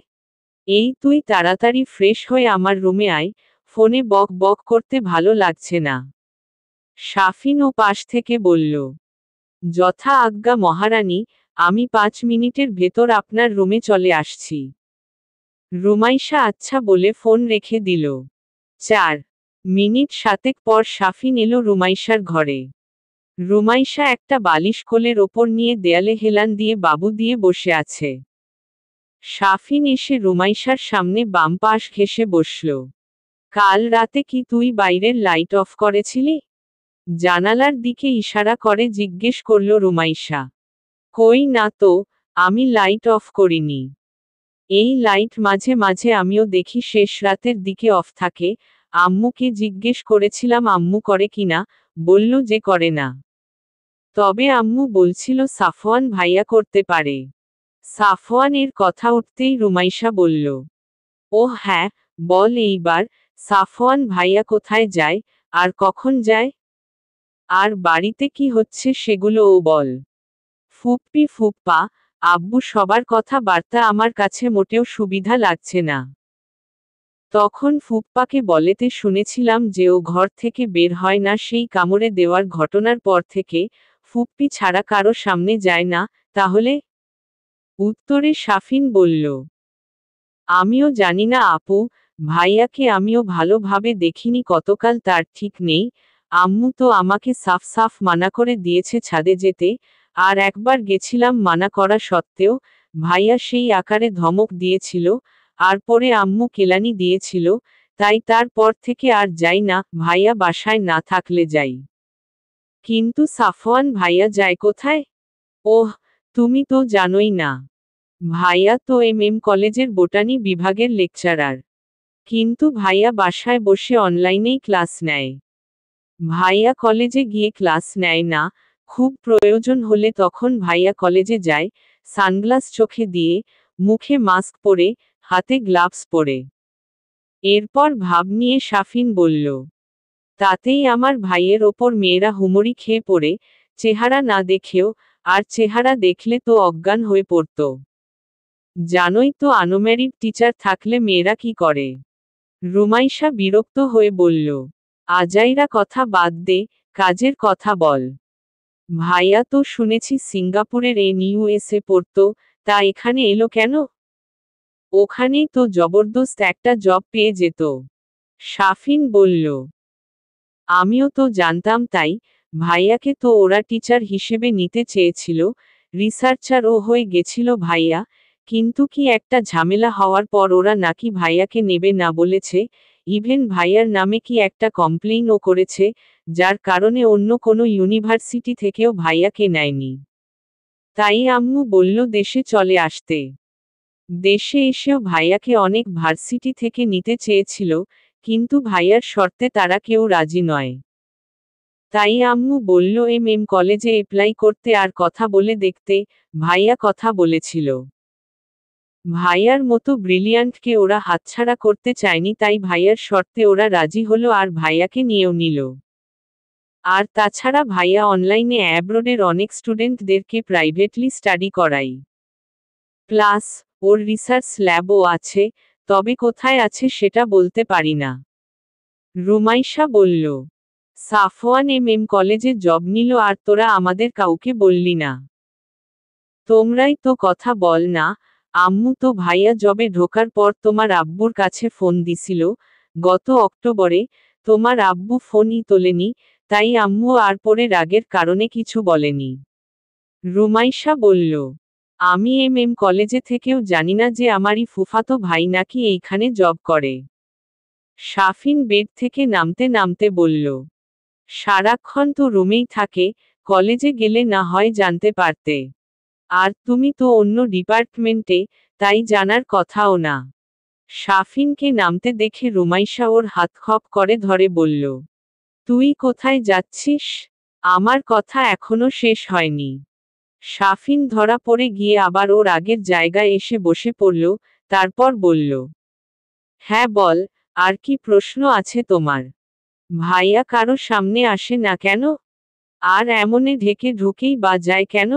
এই তুই তাড়াতাড়ি ফ্রেশ হয়ে আমার রুমে আয়, ফোনে বক বক করতে ভালো লাগছে না। সাফিন ও পাশ থেকে বলল, যথা আজ্ঞা মহারানী, আমি 5 মিনিটের ভেতর আপনার রুমে চলে আসছি। রুমাইশা আচ্ছা বলে ফোন রেখে দিল। 4 মিনিট 7 পর সাফিন এলো রুমাইশার ঘরে। রুমাইশা একটা বালিশ কোলের ওপর নিয়ে দেয়ালে হেলান দিয়ে বাবু দিয়ে বসে আছে। সাফিন এসে রুমাইশার সামনে বাম পাশ ঘেঁষে বসল। কাল রাতে কি তুই বাইরের লাইট অফ করেছিলি? জানালার দিকে ইশারা করে জিজ্ঞেস করল রুমাইশা। কই না তো, আমি লাইট অফ করিনি। এই লাইট মাঝে মাঝে আমিও দেখি শেষ রাতের দিকে অফ থাকে, আম্মুকে জিজ্ঞেস করেছিলাম আম্মু করে কিনা, বলল যে করে না। তবে আম্মু বলছিল সাফওয়ান ভাইয়া করতে পারে। সাফওয়ান এর কথা উঠতেই রুমাইশা বলল, ও হ্যাঁ, বল এইবার, সাফওয়ান ভাইয়া কোথায় যায়, আর কখন যায়? আর বাড়িতে কি হচ্ছে সেগুলোও বল। ফুপ্পি ফুপ্পা, আব্বু সবার কথা বার্তা আমার কাছে মোটেও সুবিধা লাগছে না। তখন ফুপ্পাকে বলেতে শুনেছিলাম যে ও ঘর থেকে বের হয় না সেই কামড়ে দেওয়ার ঘটনার পর থেকে, ফুপ্পি ছাড়া কারো সামনে যায় না, তাহলে? উত্তরে সাফিন বলল, আমিও জানি না আপু, ভাইয়াকে আমিও ভালোভাবে দেখিনি কতকাল তার ঠিক নেই, আম্মু তো আমাকে সাফ সাফ মানা করে দিয়েছে ছাদে যেতে, আর একবার গেছিলাম মানা করা সত্ত্বেও, ভাইয়া সেই আকারে ধমক দিয়েছিল, আর পরে আম্মু কেলানি দিয়েছিল, তাই তারপর থেকে আর যাই না, ভাইয়া বাসায় না থাকলে যাই। কিন্তু সাফওয়ান ভাইয়া যায় কোথায়? ওহ, তুমি তো জানোই না। ভাইয়া তো কলেজের বোটানি বিভাগের লেকচারার। কিন্তু ভাইয়া বাসায় বসে অনলাইনেই ক্লাস নেয়। ভাইয়া কলেজে গিয়ে ক্লাস নেয় না, খুব প্রয়োজন হলে তখন ভাইয়া কলেজে যায়, সানগ্লাস চোখে দিয়ে, মুখে মাস্ক পরে, হাতে গ্লাভস পরে। এরপর ভাব নিয়ে সাফিন বলল, তাতেই আমার ভাইয়ের ওপর মেয়েরা হুমড়ি খেয়ে পড়ে, চেহারা না দেখেও, আর চেহারা দেখলে তো অজ্ঞান হয়ে পড়ত। জানোই তো আনম্যারিড টিচার থাকলে মেয়েরা কি করে। রুমাইশা বিরক্ত হয়ে বলল, আজাইরা কথা বাদ দে, কাজের কথা বল। ভাইয়া তো শুনেছি সিঙ্গাপুরের NUS-এ পড়তো, তা এখানে এলো কেন? ওখানেই তো জবরদস্ত একটা জব পেয়ে যেত। সাফিন বলল, আমিও তো জানতাম তাই, ভাইয়াকে তো ওরা টিচার হিসেবে নিতে চেয়েছিল, রিসার্চারও হয়ে গেছিল ভাইয়া, কিন্তু কি একটা ঝামেলা হওয়ার পর ওরা নাকি ভাইয়াকে নেবে না বলেছে, ইভেন ভাইয়ার নামে কি একটা কমপ্লেইনও করেছে, যার কারণে অন্য কোনো ইউনিভার্সিটি থেকেও ভাইয়াকে নেয়নি। তাই আম্মু বলল দেশে চলে আসতে। দেশে এসেও ভাইয়াকে অনেক ভার্সিটি থেকে নিতে চেয়েছিল, কিন্তু ভাইয়ার শর্তে তারা কেউ রাজি নয়। তাই আম্মু বলল কলেজে এপ্লাই করতে আর কথা বলে দেখতে, ভাইয়া কথা বলেছিল। ভাইয়ার মতো ব্রিলিয়ান্টকে ওরা হাতছাড়া করতে চায়নি, তাই ভাইয়ার শর্তে ওরা রাজি হলো আর ভাইয়াকে নিয়েও নিল। আর তাছাড়া ভাইয়া অনলাইনে অ্যাব্রোডের অনেক স্টুডেন্টদেরকে প্রাইভেটলি স্টাডি করাই। প্লাস, ওর রিসার্চ ল্যাবও আছে, তবে কোথায় আছে সেটা বলতে পারি না। রুমাইশা বলল, সাফওয়ান কলেজে জব নিল আর তোরা আমাদের কাউকে বললি না। তোমরাই তো কথা বল না, আম্মু তো ভাইয়া জবে ঢোকার পর তোমার আব্বুর কাছে ফোন দিছিল, গত অক্টোবরে, তোমার আব্বু ফোনই তোলেনি, তাই আম্মু আর পরে রাগের কারণে কিছু বলেনি। রুমাইশা বলল, আমি কলেজে থেকেও জানি না যে আমারই ফুফাতো ভাই নাকি এইখানে জব করে। সাফিন বেড থেকে নামতে নামতে বলল, সারাক্ষণ তো রুমেই থাকে, কলেজে গেলে না হয় জানতে পারতে। আর তুমি তো অন্য ডিপার্টমেন্টে, তাই জানার কথাও না। শাফিনকে নামতে দেখে রুমাইশা ওর হাত খপ করে ধরে বলল, তুই কোথায় যাচ্ছিস? আমার কথা এখনো শেষ হয়নি। শাফিন ধরা পড়ে গিয়ে আবার ওর আগের জায়গায় এসে বসে পড়ল, তারপর বলল, হ্যাঁ বল, আর কি প্রশ্ন আছে তোমার? ভাইয়া কারো সামনে আসে না কেন? আর এমনে ঢেকে ঢুকেই বা যায় কেন?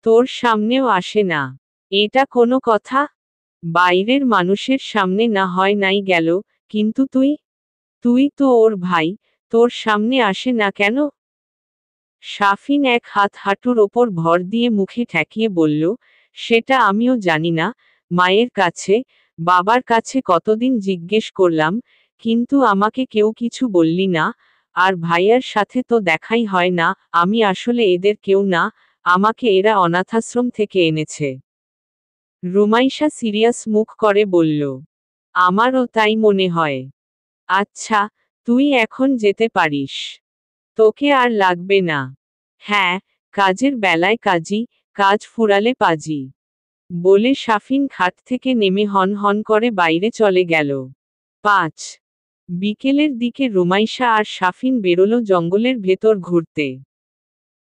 তোর সামনেও আসে না। এটা কোনো কথা? বাইরের মানুষের সামনে না হয় নাই গেল, কিন্তু তুই তো ওর ভাই, তোর সামনে আসে না কেন? শাফিন এক হাত হাঁটুর ওপর ভর দিয়ে মুখে ঠেকিয়ে বলল, সেটা আমিও জানি না, মায়ের কাছে, বাবার কাছে কতদিন জিজ্ঞেস করলাম, কিন্তু আমাকে কেউ কিছু বললি না, আর ভাইয়ার সাথে তো দেখাই হয় না, আমি আসলে এদের কেউ না, আমাকে এরা অনাথাশ্রম থেকে এনেছে। রুমাইশা সিরিয়াস মুখ করে বলল, আমারও তাই মনে হয়। আচ্ছা, তুই এখন যেতে পারিস। তোকে আর লাগবে না। হ্যাঁ, কাজের বেলায় কাজী, কাজ ফুরালে পাজি। বলে শাফিন খাট থেকে নেমে হন হন করে বাইরে চলে গেল। ৫ বিকেলের দিকে রুমাইশা আর শাফিন বেরোলো জঙ্গলের ভেতর ঘুরতে।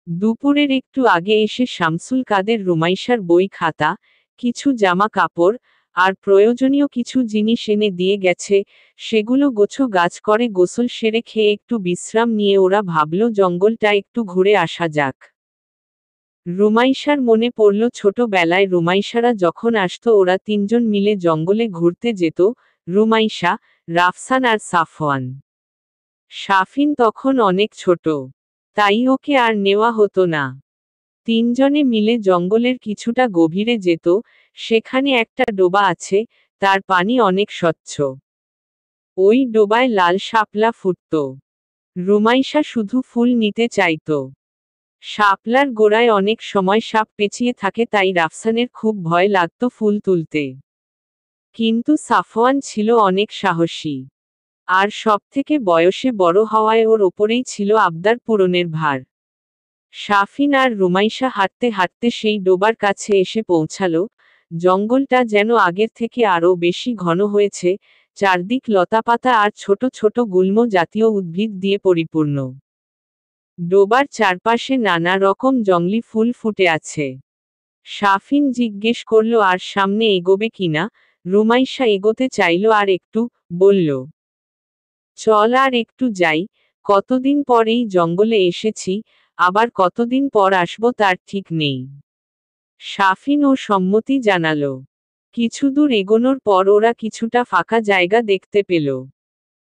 দুপুরের একটু আগে এসে শামসুল কাদের রুমাইশার বই খাতা, কিছু জামা কাপড়, আর প্রয়োজনীয় কিছু জিনিস এনে দিয়ে গেছে, সেগুলো গোছো গাছ করে গোসল সেরে খেয়ে একটু বিশ্রাম নিয়ে ওরা ভাবল জঙ্গলটা একটু ঘুরে আসা যাক। রুমাইশার মনে পড়ল ছোটবেলায় রুমাইশারা যখন আসতো ওরা তিনজন মিলে জঙ্গলে ঘুরতে যেত, রুমাইশা, রাফসান আর সাফওয়ান। শাফিন তখন অনেক ছোট, তাই ওকে আর নেওয়া হতো না। তিনজনে মিলে জঙ্গলের কিছুটা গভীরে যেত, সেখানে একটা ডোবা আছে, তার পানি অনেক স্বচ্ছ। ওই ডোবায় লাল শাপলা ফুটত। রুমাইশা শুধু ফুল নিতে চাইত। শাপলার গোড়ায় অনেক সময় সাপ পেঁচিয়ে থাকে, তাই রাফসানের খুব ভয় লাগত ফুল তুলতে। কিন্তু সাফওয়ান ছিল অনেক সাহসী। আর সবথেকে বয়সে বড় হওয়ায় ওর ওপরেই ছিল আবদার পূরণের ভার। শাফিন আর রুমাইশা হাঁটতে হাঁটতে সেই ডোবার কাছে এসে পৌঁছালো। জঙ্গলটা যেন আগের থেকে আরও বেশি ঘন হয়েছে, চারদিক লতাপাতা আর ছোট ছোট গুল্ম জাতীয় উদ্ভিদ দিয়ে পরিপূর্ণ। ডোবার চারপাশে নানা রকম জংলি ফুল ফুটে আছে। শাফিন জিজ্ঞেস করল আর সামনে এগোবে কিনা, রুমাইশা এগোতে চাইল আর একটু, বলল, চল আর একটু যাই, কতদিন পর এই জঙ্গলে এসেছি, আবার কতদিন পর আসবো তার ঠিক নেই। শাফিন ও সম্মতি জানালো। কিছুদূর এগোনোর পর ওরা কিছুটা ফাঁকা জায়গা দেখতে পেল।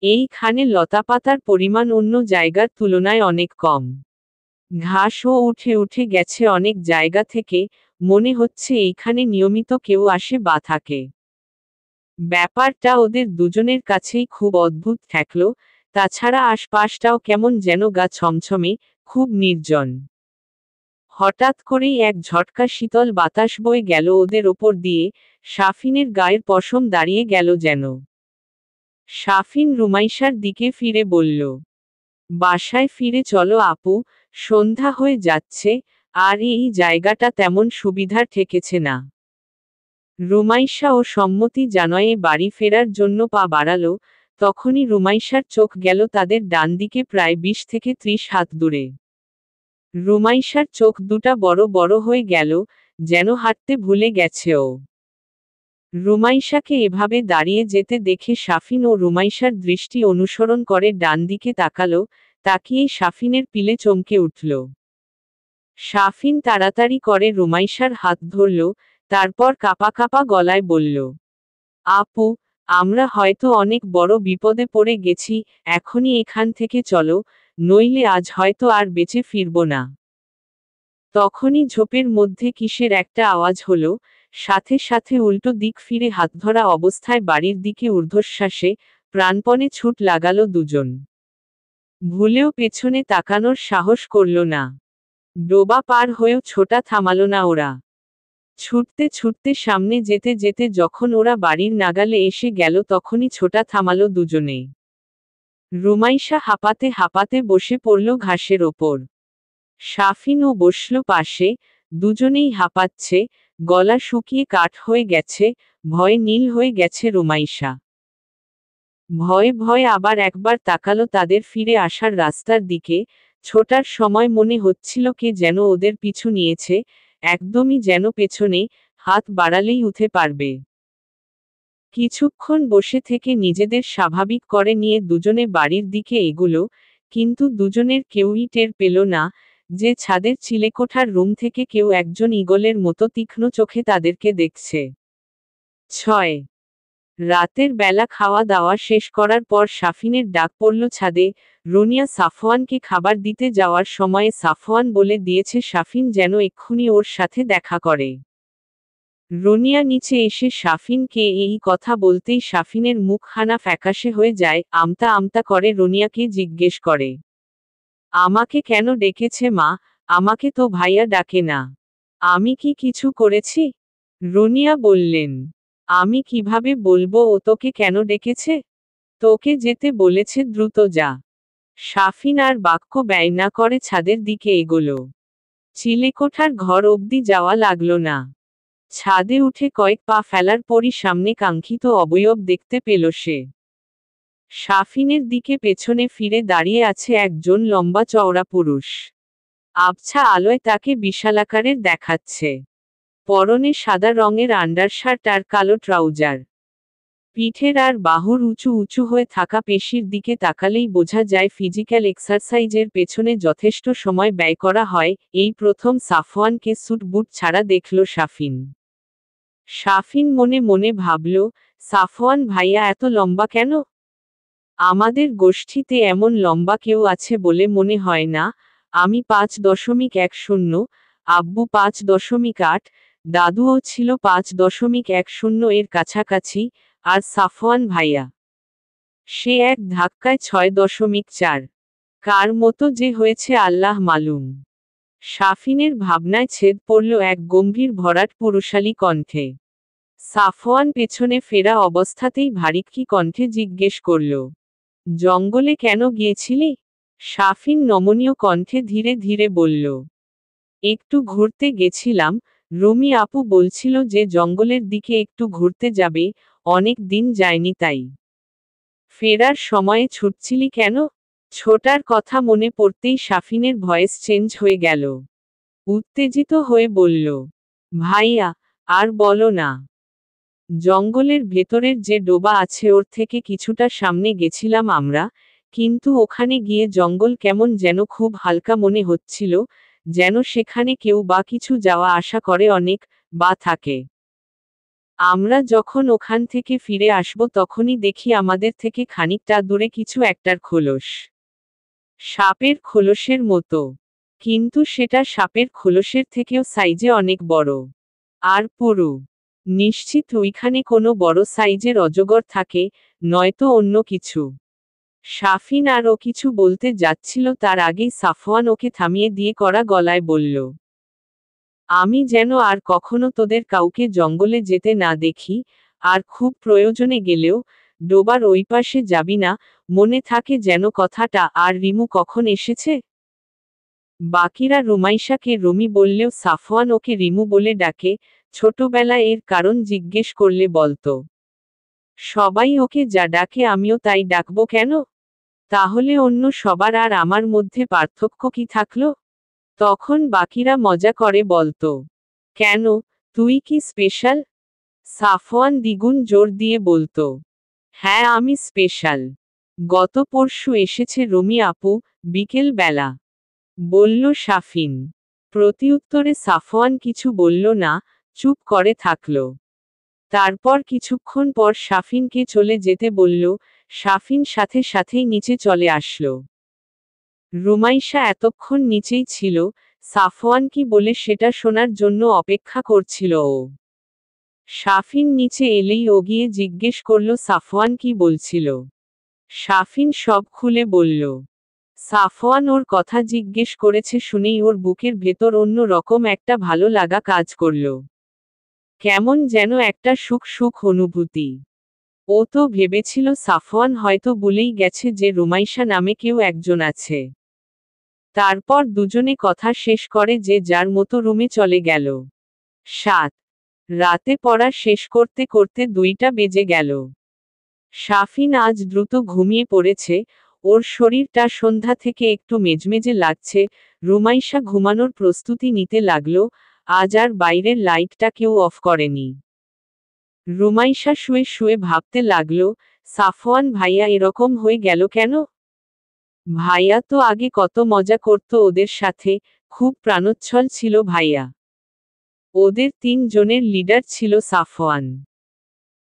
এইখানে লতাপাতার পরিমাণ অন্য জায়গার তুলনায় অনেক কম। ঘাসও উঠে উঠে গেছে অনেক জায়গা থেকে, মনে হচ্ছে এইখানে নিয়মিত কেউ আসে বা থাকে। ব্যাপারটা ওদের দুজনের কাছেই খুব অদ্ভুত ঠেকল, তাছাড়া আশপাশটাও কেমন যেন গা ছমছমে, খুব নির্জন। হঠাৎ করেই এক ঝটকা শীতল বাতাস বয়ে গেল ওদের ওপর দিয়ে, শাফিনের গায়ের পশম দাঁড়িয়ে গেল যেন। শাফিন রুমাইশার দিকে ফিরে বলল, বাসায় ফিরে চলো আপু, সন্ধ্যা হয়ে যাচ্ছে, আর এই জায়গাটা তেমন সুবিধার ঠেকেছে না। রুমাইশা ও সম্মতি জানায়ে বাড়ি ফেরার জন্য পা বাড়ালো, তখনই রুমাইশার চোখ গেল তাদের ডান দিকে প্রায় ২০ থেকে ৩০ হাত দূরে। রুমাইশার চোখ দুটা বড় বড় হয়ে গেল, যেন হাঁটতে ভুলে গেছে ও। রুমাইশাকে এভাবে দাঁড়িয়ে যেতে দেখে শাফিন ও রুমাইশার দৃষ্টি অনুসরণ করে ডান দিকে তাকালো, তাকিয়েই শাফিনের পিলে চমকে উঠল। শাফিন তাড়াতাড়ি করে রুমাইশার হাত ধরল, তারপর কাঁপা কাঁপা গলায় বলল, আপু, আমরা হয়তো অনেক বড় বিপদে পড়ে গেছি, এখনই এখান থেকে চলো, নইলে আজ হয়তো আর বেঁচে ফিরব না। তখনই ঝোপের মধ্যে কিসের একটা আওয়াজ হলো, সাথে সাথে উল্টো দিক ফিরে হাতধরা অবস্থায় বাড়ির দিকে ঊর্ধ্বশ্বাসে, প্রাণপণে ছুট লাগালো দুজন। ভুলেও পেছনে তাকানোর সাহস করল না। ডোবা পার হয়েও ছোটা থামালো না ওরা। ছুটতে ছুটতে সামনে যেতে যেতে যখন ওরা বাড়ির নাগালে এসে গেল তখনই ছোটা থামালো দুজনে। রুমাইশা হাঁপাতে হাঁপাতে বসে পড়ল ঘাসের ওপর। শাফিনও বসল পাশে, দুজনেই হাঁপাচ্ছে, গলা শুকিয়ে কাঠ হয়ে গেছে, ভয়ে নীল হয়ে গেছে রুমাইশা। ভয়ে ভয়ে আবার একবার তাকালো তাদের ফিরে আসার রাস্তার দিকে, ছোটার সময় মনে হচ্ছিল কে যেন ওদের পিছু নিয়েছে, একদমই যেন পেছনে, হাত বাড়ালেই উঠে পারবে। কিছুক্ষণ বসে থেকে নিজেদের স্বাভাবিক করে নিয়ে দুজনে বাড়ির দিকে এগুলো, কিন্তু দুজনের কেউই টের পেল না যে ছাদের চিলেকোঠার রুম থেকে কেউ একজন ঈগলের মতো তীক্ষ্ণ চোখে তাদেরকে দেখছে। 6 রাতের বেলা খাওয়া দাওয়া শেষ করার পর সাফিনের ডাক পড়ল ছাদে। রুনিয়া সাফওয়ানকে খাবার দিতে যাওয়ার সময়ে সাফওয়ান বলে দিয়েছে সাফিন যেন এক্ষুনি ওর সাথে দেখা করে। রুনিয়া নিচে এসে সাফিনকে এই কথা বলতেই সাফিনের মুখখানা ফ্যাকাশে হয়ে যায়, আমতা আমতা করে রুনিয়াকে জিজ্ঞেস করে, আমাকে কেন ডেকেছে মা? আমাকে তো ভাইয়া ডাকে না। আমি কি কিছু করেছি? রুনিয়া বললেন, আমি কিভাবে বলবো ও তোকে কেন ডেকেছে? তোকে যেতে বলেছে, দ্রুত যা। সাফিন আর বাক্য ব্যয় না করে ছাদের দিকে এগোলো। চিলেকোঠার ঘর অবধি যাওয়া লাগলো না। ছাদে উঠে কয়েক পা ফেলার পরই সামনে কাঙ্ক্ষিত অবয়ব দেখতে পেল সে। সাফিনের দিকে পেছনে ফিরে দাঁড়িয়ে আছে একজন লম্বা চওড়া পুরুষ। আবছা আলোয় তাকে বিশালাকারের দেখাচ্ছে। পরনে সাদা রঙের আন্ডারশার্ট আর কালো ট্রাউজার। পিঠের আর বাহুর উঁচু উঁচু হয়ে থাকা পেশির দিকে তাকালেই বোঝা যায় ফিজিক্যাল এক্সারসাইজের পেছনে যথেষ্ট সময় ব্যয় করা হয়। এই প্রথম সাফওয়ানকে স্যুট বুট ছাড়া দেখল সাফিন। সাফিন মনে মনে ভাবল, সাফওয়ান ভাইয়া এত লম্বা কেন? আমাদের গোষ্ঠীতে এমন লম্বা কেউ আছে বলে মনে হয় না। আমি 5.10, আব্বু 5.8, দাদুও ছিল 5.10 এর কাছাকাছি, আর সাফওয়ান ভাইয়া, সে এক ধাক্কায় 6.4। কার মতো যে হয়েছে আল্লাহ মালুম। সাফিনের ভাবনায় ছেদ পড়ল এক গম্ভীর ভরাট পুরুষালী কণ্ঠে। সাফওয়ান পেছনে ফেরা অবস্থাতেই ভারিক্কি কণ্ঠে জিজ্ঞেস করল, জঙ্গলে কেন গিয়েছিলি? সাফিন নমনীয় কণ্ঠে ধীরে ধীরে বলল, একটু ঘুরতে গেছিলাম। রুমি আপু বলছিল যে জঙ্গলের দিকে একটু ঘুরতে যাবে, অনেক দিন যায়নি তাই। ফেরার সময়ে ছুটছিলি কেন? ছোটার কথা মনে পড়তেই সাফিনের ভয়েস চেঞ্জ হয়ে গেল। উত্তেজিত হয়ে বলল, ভাইয়া, আর বলো না। জঙ্গলের ভেতরের যে ডোবা আছে ওর থেকে কিছুটা সামনে গেছিলাম আমরা, কিন্তু ওখানে গিয়ে জঙ্গল কেমন যেন খুব হালকা মনে হচ্ছিল, যেন সেখানে কেউ বা কিছু যাওয়া আসা করে অনেক, বা থাকে। আমরা যখন ওখান থেকে ফিরে আসব তখনই দেখি আমাদের থেকে খানিকটা দূরে কিছু একটার খোলস। সাপের খোলসের মতো। কিন্তু সেটা সাপের খোলসের থেকেও সাইজে অনেক বড়। আর পুরু। নিশ্চিত ওইখানে কোনো বড় সাইজের অজগর থাকে, নয়তো অন্য কিছু। সাফিন আর ও কিছু বলতে যাচ্ছিল তার আগেই সাফওয়ান ওকে থামিয়ে দিয়ে কড়া গলায় বলল, আমি যেন আর কখনো তোদের কাউকে জঙ্গলে যেতে না দেখি, আর খুব প্রয়োজনে গেলেও ডোবার ওই পাশে যাবি না, মনে থাকে যেন কথাটা। আর রিমু কখন এসেছে? বাকিরা রুমাইশাকে রুমি বললেও সাফওয়ান ওকে রিমু বলে ডাকে। ছোটবেলায় এর কারণ জিজ্ঞেস করলে বলতো, সবাই ওকে যা ডাকে আমিও তাই ডাকবো কেন? তাহলে অন্য সবার আর আমার মধ্যে পার্থক্য কি থাকলো? তখন বাকিরা মজা করে বলতো, কেন, তুই কি স্পেশাল? সাফওয়ান দ্বিগুণ জোর দিয়ে বলতো, হ্যাঁ আমি স্পেশাল। গত পরশু এসেছে রুমি আপু, বিকেল বেলা, বলল সাফিন। প্রতিউত্তরে সাফওয়ান কিছু বলল না, চুপ করে থাকল। তারপর কিছুক্ষণ পর সাফিনকে চলে যেতে বলল। সাফিন সাথে সাথেই নিচে চলে আসলো। রুমাইশা এতক্ষণ নিচেই ছিল, সাফওয়ান কি বলে সেটা শোনার জন্য অপেক্ষা করছিল ও। সাফিন নিচে এলেই ও গিয়ে জিজ্ঞেস করল সাফওয়ান কি বলছিল। সাফিন সব খুলে বলল। সাফওয়ান ওর কথা জিজ্ঞেস করেছে শুনেই ওর বুকের ভেতর অন্য রকম একটা ভালো লাগা কাজ করল। কেমন যেন একটা সুখ সুখ অনুভূতি। ও তো ভেবেছিল সাফওয়ান হয়তো বলেই গেছে যে রুমাইশা নামে কেউ একজন আছে। তারপর দুজনে কথা শেষ করে যে যার মতো রুমে চলে গেল। 7 রাতে পড়া শেষ করতে করতে 2টা বেজে গেল। শাফিন আজ দ্রুত ঘুমিয়ে পড়েছে, ওর শরীরটা সন্ধ্যা থেকে একটু মেজমেজে লাগছে। রুমাইশা ঘুমানোর প্রস্তুতি নিতে লাগলো, আজ আর বাইরের লাইটটা কেউ অফ করেনি। রুমাইশা শুয়ে শুয়ে ভাবতে লাগলো, সাফওয়ান ভাইয়া এরকম হয়ে গেল কেন? ভাইয়া তো আগে কত মজা করত ওদের সাথে, খুব প্রাণোচ্ছল ছিল ভাইয়া। ওদের 3 জনের লিডার ছিল সাফওয়ান।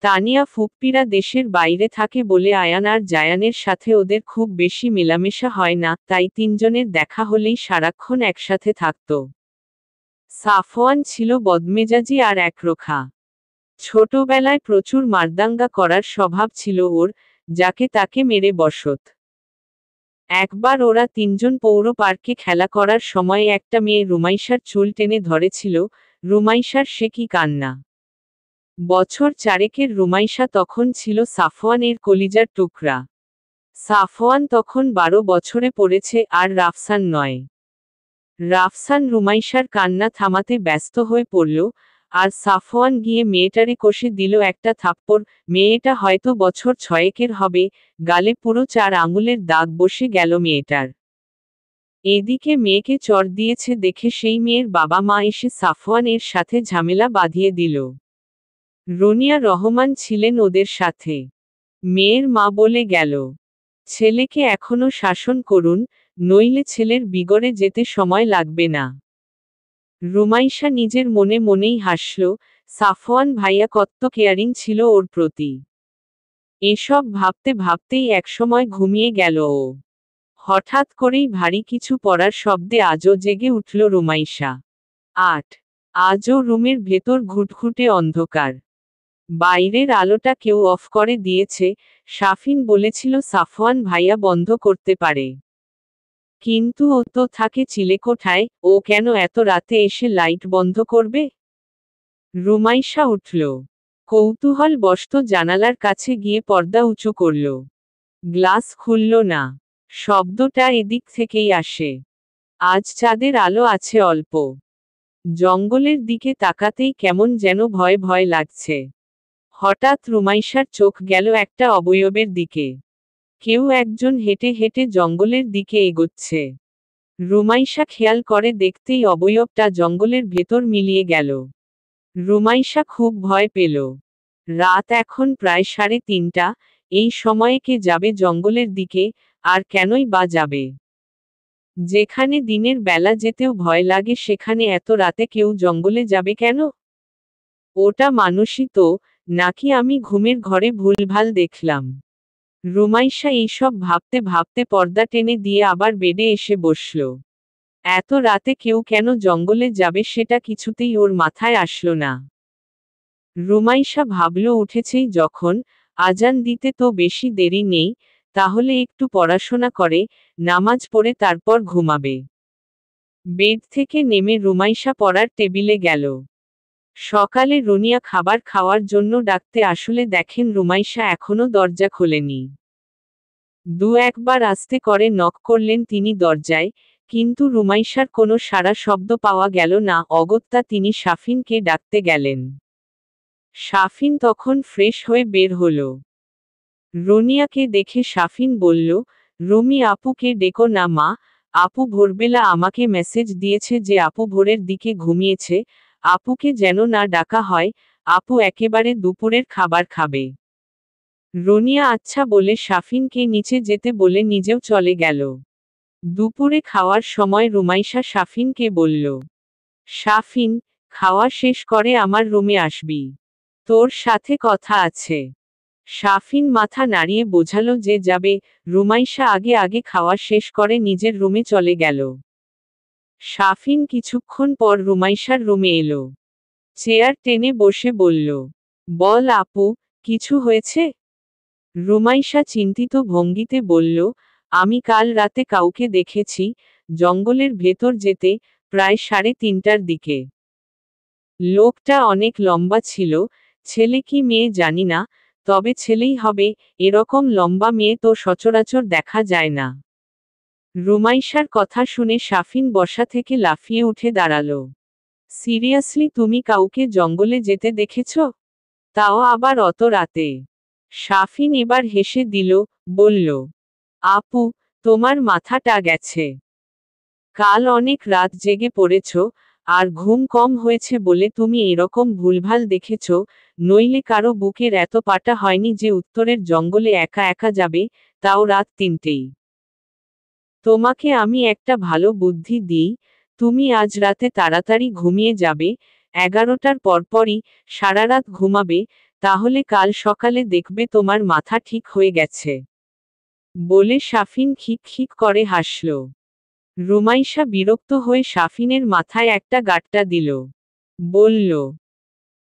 তানিয়া ফুপ্পিরা দেশের বাইরে থাকে বলে আয়ান আর জায়ানের সাথে ওদের খুব বেশি মেলামেশা হয় না, তাই 3 জনের দেখা হলেই সারাক্ষণ একসাথে থাকত। সাফওয়ান ছিল বদমেজাজি আর একরোখা। ছোটবেলায় প্রচুর মারদাঙ্গা করার স্বভাব ছিল ওর, যাকে তাকে মেরে বসত। একবার ওরা 3 জন পৌর পার্কে খেলা করার সময় একটা মেয়ে রুমাইশার চুল টেনে ধরেছিল। রুমাইশার সে কি কান্না! বছর 4-এর রুমাইশা তখন ছিল সাফওয়ানের কলিজার টুকরা। সাফওয়ান তখন 12 বছরে পড়েছে আর রাফসান নয়। রাফসান রুমাইশার কান্না থামাতে ব্যস্ত হয়ে পড়ল, আর সাফওয়ান গিয়ে মেয়েটারে কষে দিল একটা থাপ্পড়। মেয়েটা হয়তো বছর 6-এর হবে, গালে পুরো 4 আঙুলের দাগ বসে গেল মেয়েটার। এদিকে মেয়েকে চড় দিয়েছে দেখে সেই মেয়ের বাবা মা এসে সাফওয়ানের সাথে ঝামেলা বাঁধিয়ে দিল। রনিয়া রহমান ছিলেন ওদের সাথে। মেয়ের মা বলে গেল, ছেলেকে এখনো শাসন করুন, নইলে ছেলের বিগড়ে যেতে সময় লাগবে না। রুমাইশা নিজের মনে মনেই হাসল, সাফওয়ান ভাইয়া কত কেয়ারিং ছিল ওর প্রতি। এসব ভাবতে ভাবতেই একসময় ঘুমিয়ে গেল ও। হঠাৎ করেই ভারী কিছু পড়ার শব্দে আজও জেগে উঠল রুমাইশা। 8 আজও রুমের ভেতর ঘুটঘুটে অন্ধকার। বাইরের আলোটা কেউ অফ করে দিয়েছে। শাফিন বলেছিল সাফওয়ান ভাইয়া বন্ধ করতে পারে, কিন্তু ও তো থাকে চিলেকোঠায়, ও কেন এত রাতে এসে লাইট বন্ধ করবে? রুমাইশা উঠল, কৌতূহল বশত জানালার কাছে গিয়ে পর্দা উঁচু করল। গ্লাস খুলল না, শব্দটা এদিক থেকেই আসে। আজ চাঁদের আলো আছে অল্প। জঙ্গলের দিকে তাকাতেই কেমন যেন ভয় ভয় লাগছে। হঠাৎ রুমাইশার চোখ গেল একটা অবয়বের দিকে। কেউ একজন হেঁটে হেঁটে জঙ্গলের দিকে এগোচ্ছে। রুমাইশা খেয়াল করে দেখতেই অবয়বটা জঙ্গলের ভেতর মিলিয়ে গেল। রুমাইশা খুব ভয় পেল। রাত এখন প্রায় 3:30, এই সময়ে কে যাবে জঙ্গলের দিকে, আর কেনই বা যাবে? যেখানে দিনের বেলা যেতেও ভয় লাগে সেখানে এত রাতে কেউ জঙ্গলে যাবে কেন? ওটা মানুষই তো, নাকি আমি ঘুমের ঘরে ভুলভাল দেখলাম? রুমাইশা এইসব ভাবতে ভাবতে পর্দা টেনে দিয়ে আবার বেডে এসে বসল। এত রাতে কেউ কেন জঙ্গলে যাবে সেটা কিছুতেই ওর মাথায় আসলো না। রুমাইশা ভাবল উঠেছেই যখন, আজান দিতে তো বেশি দেরি নেই, তাহলে একটু পড়াশোনা করে, নামাজ পড়ে তারপর ঘুমাবে। বেড থেকে নেমে রুমাইশা পড়ার টেবিলে গেল। সকালে রনিয়া খাবার খাওয়ার জন্য ডাকতে আসলে দেখেন রুমাইশা এখনো দরজা খোলেনি। 2-1 বার আস্তে করে নক করলেন তিনি দরজায়, কিন্তু রুমাইশার কোনো সাড়া শব্দ পাওয়া গেল না। অগত্যা তিনি শাফিনকে ডাকতে গেলেন। শাফিন তখন ফ্রেশ হয়ে বের হলো। রনিয়াকে দেখে শাফিন বলল, রুমি আপুকে ডেকো না মা, আপু ভোরবেলা আমাকে মেসেজ দিয়েছে যে আপু ভোরের দিকে ঘুমিয়েছে, আপুকে যেন না ডাকা হয়, আপু একেবারে দুপুরের খাবার খাবে। রনিয়া আচ্ছা বলে শাফিনকে নিচে যেতে বলে নিজেও চলে গেল। দুপুরে খাওয়ার সময় রুমাইশা শাফিনকে বলল, শাফিন, খাওয়া শেষ করে আমার রুমে আসবি, তোর সাথে কথা আছে। শাফিন মাথা নাড়িয়ে বোঝালো যে যাবে। রুমাইশা আগে আগে খাওয়া শেষ করে নিজের রুমে চলে গেল। শাফিন কিছুক্ষণ পর রুমাইশার রুমে এলো। চেয়ার টেনে বসে বলল, বল আপু, কিছু হয়েছে? রুমাইশা চিন্তিত ভঙ্গিতে বলল, আমি কাল রাতে কাউকে দেখেছি, জঙ্গলের ভেতর যেতে, প্রায় 3:30টার দিকে। লোকটা অনেক লম্বা ছিল, ছেলে কি মেয়ে জানি না, তবে ছেলেই হবে, এরকম লম্বা মেয়ে তো সচরাচর দেখা যায় না। রুমাইশার কথা শুনে সাফিন বসা থেকে লাফিয়ে উঠে দাঁড়ালো। সিরিয়াসলি তুমি কাউকে জঙ্গলে যেতে দেখেছ? তাও আবার অত রাতে? সাফিন এবার হেসে দিল, বলল, আপু, তোমার মাথাটা গেছে। কাল অনেক রাত জেগে পড়েছ, আর ঘুম কম হয়েছে বলে তুমি এরকম ভুলভাল দেখেছ, নইলে কারো বুকের এত পাটা হয়নি যে উত্তরের জঙ্গলে একা একা যাবে, তাও রাত 3টেই। তোমাকে আমি একটা ভালো বুদ্ধি দিই, তুমি আজ রাতে তাড়াতাড়ি ঘুমিয়ে যাবে, 11টার পরপরই সারারাত ঘুমাবে, তাহলে কাল সকালে দেখবে তোমার মাথা ঠিক হয়ে গেছে। বলে সাফিন খিক খিক করে হাসল। রুমাইশা বিরক্ত হয়ে সাফিনের মাথায় একটা গাঁটটা দিল। বলল,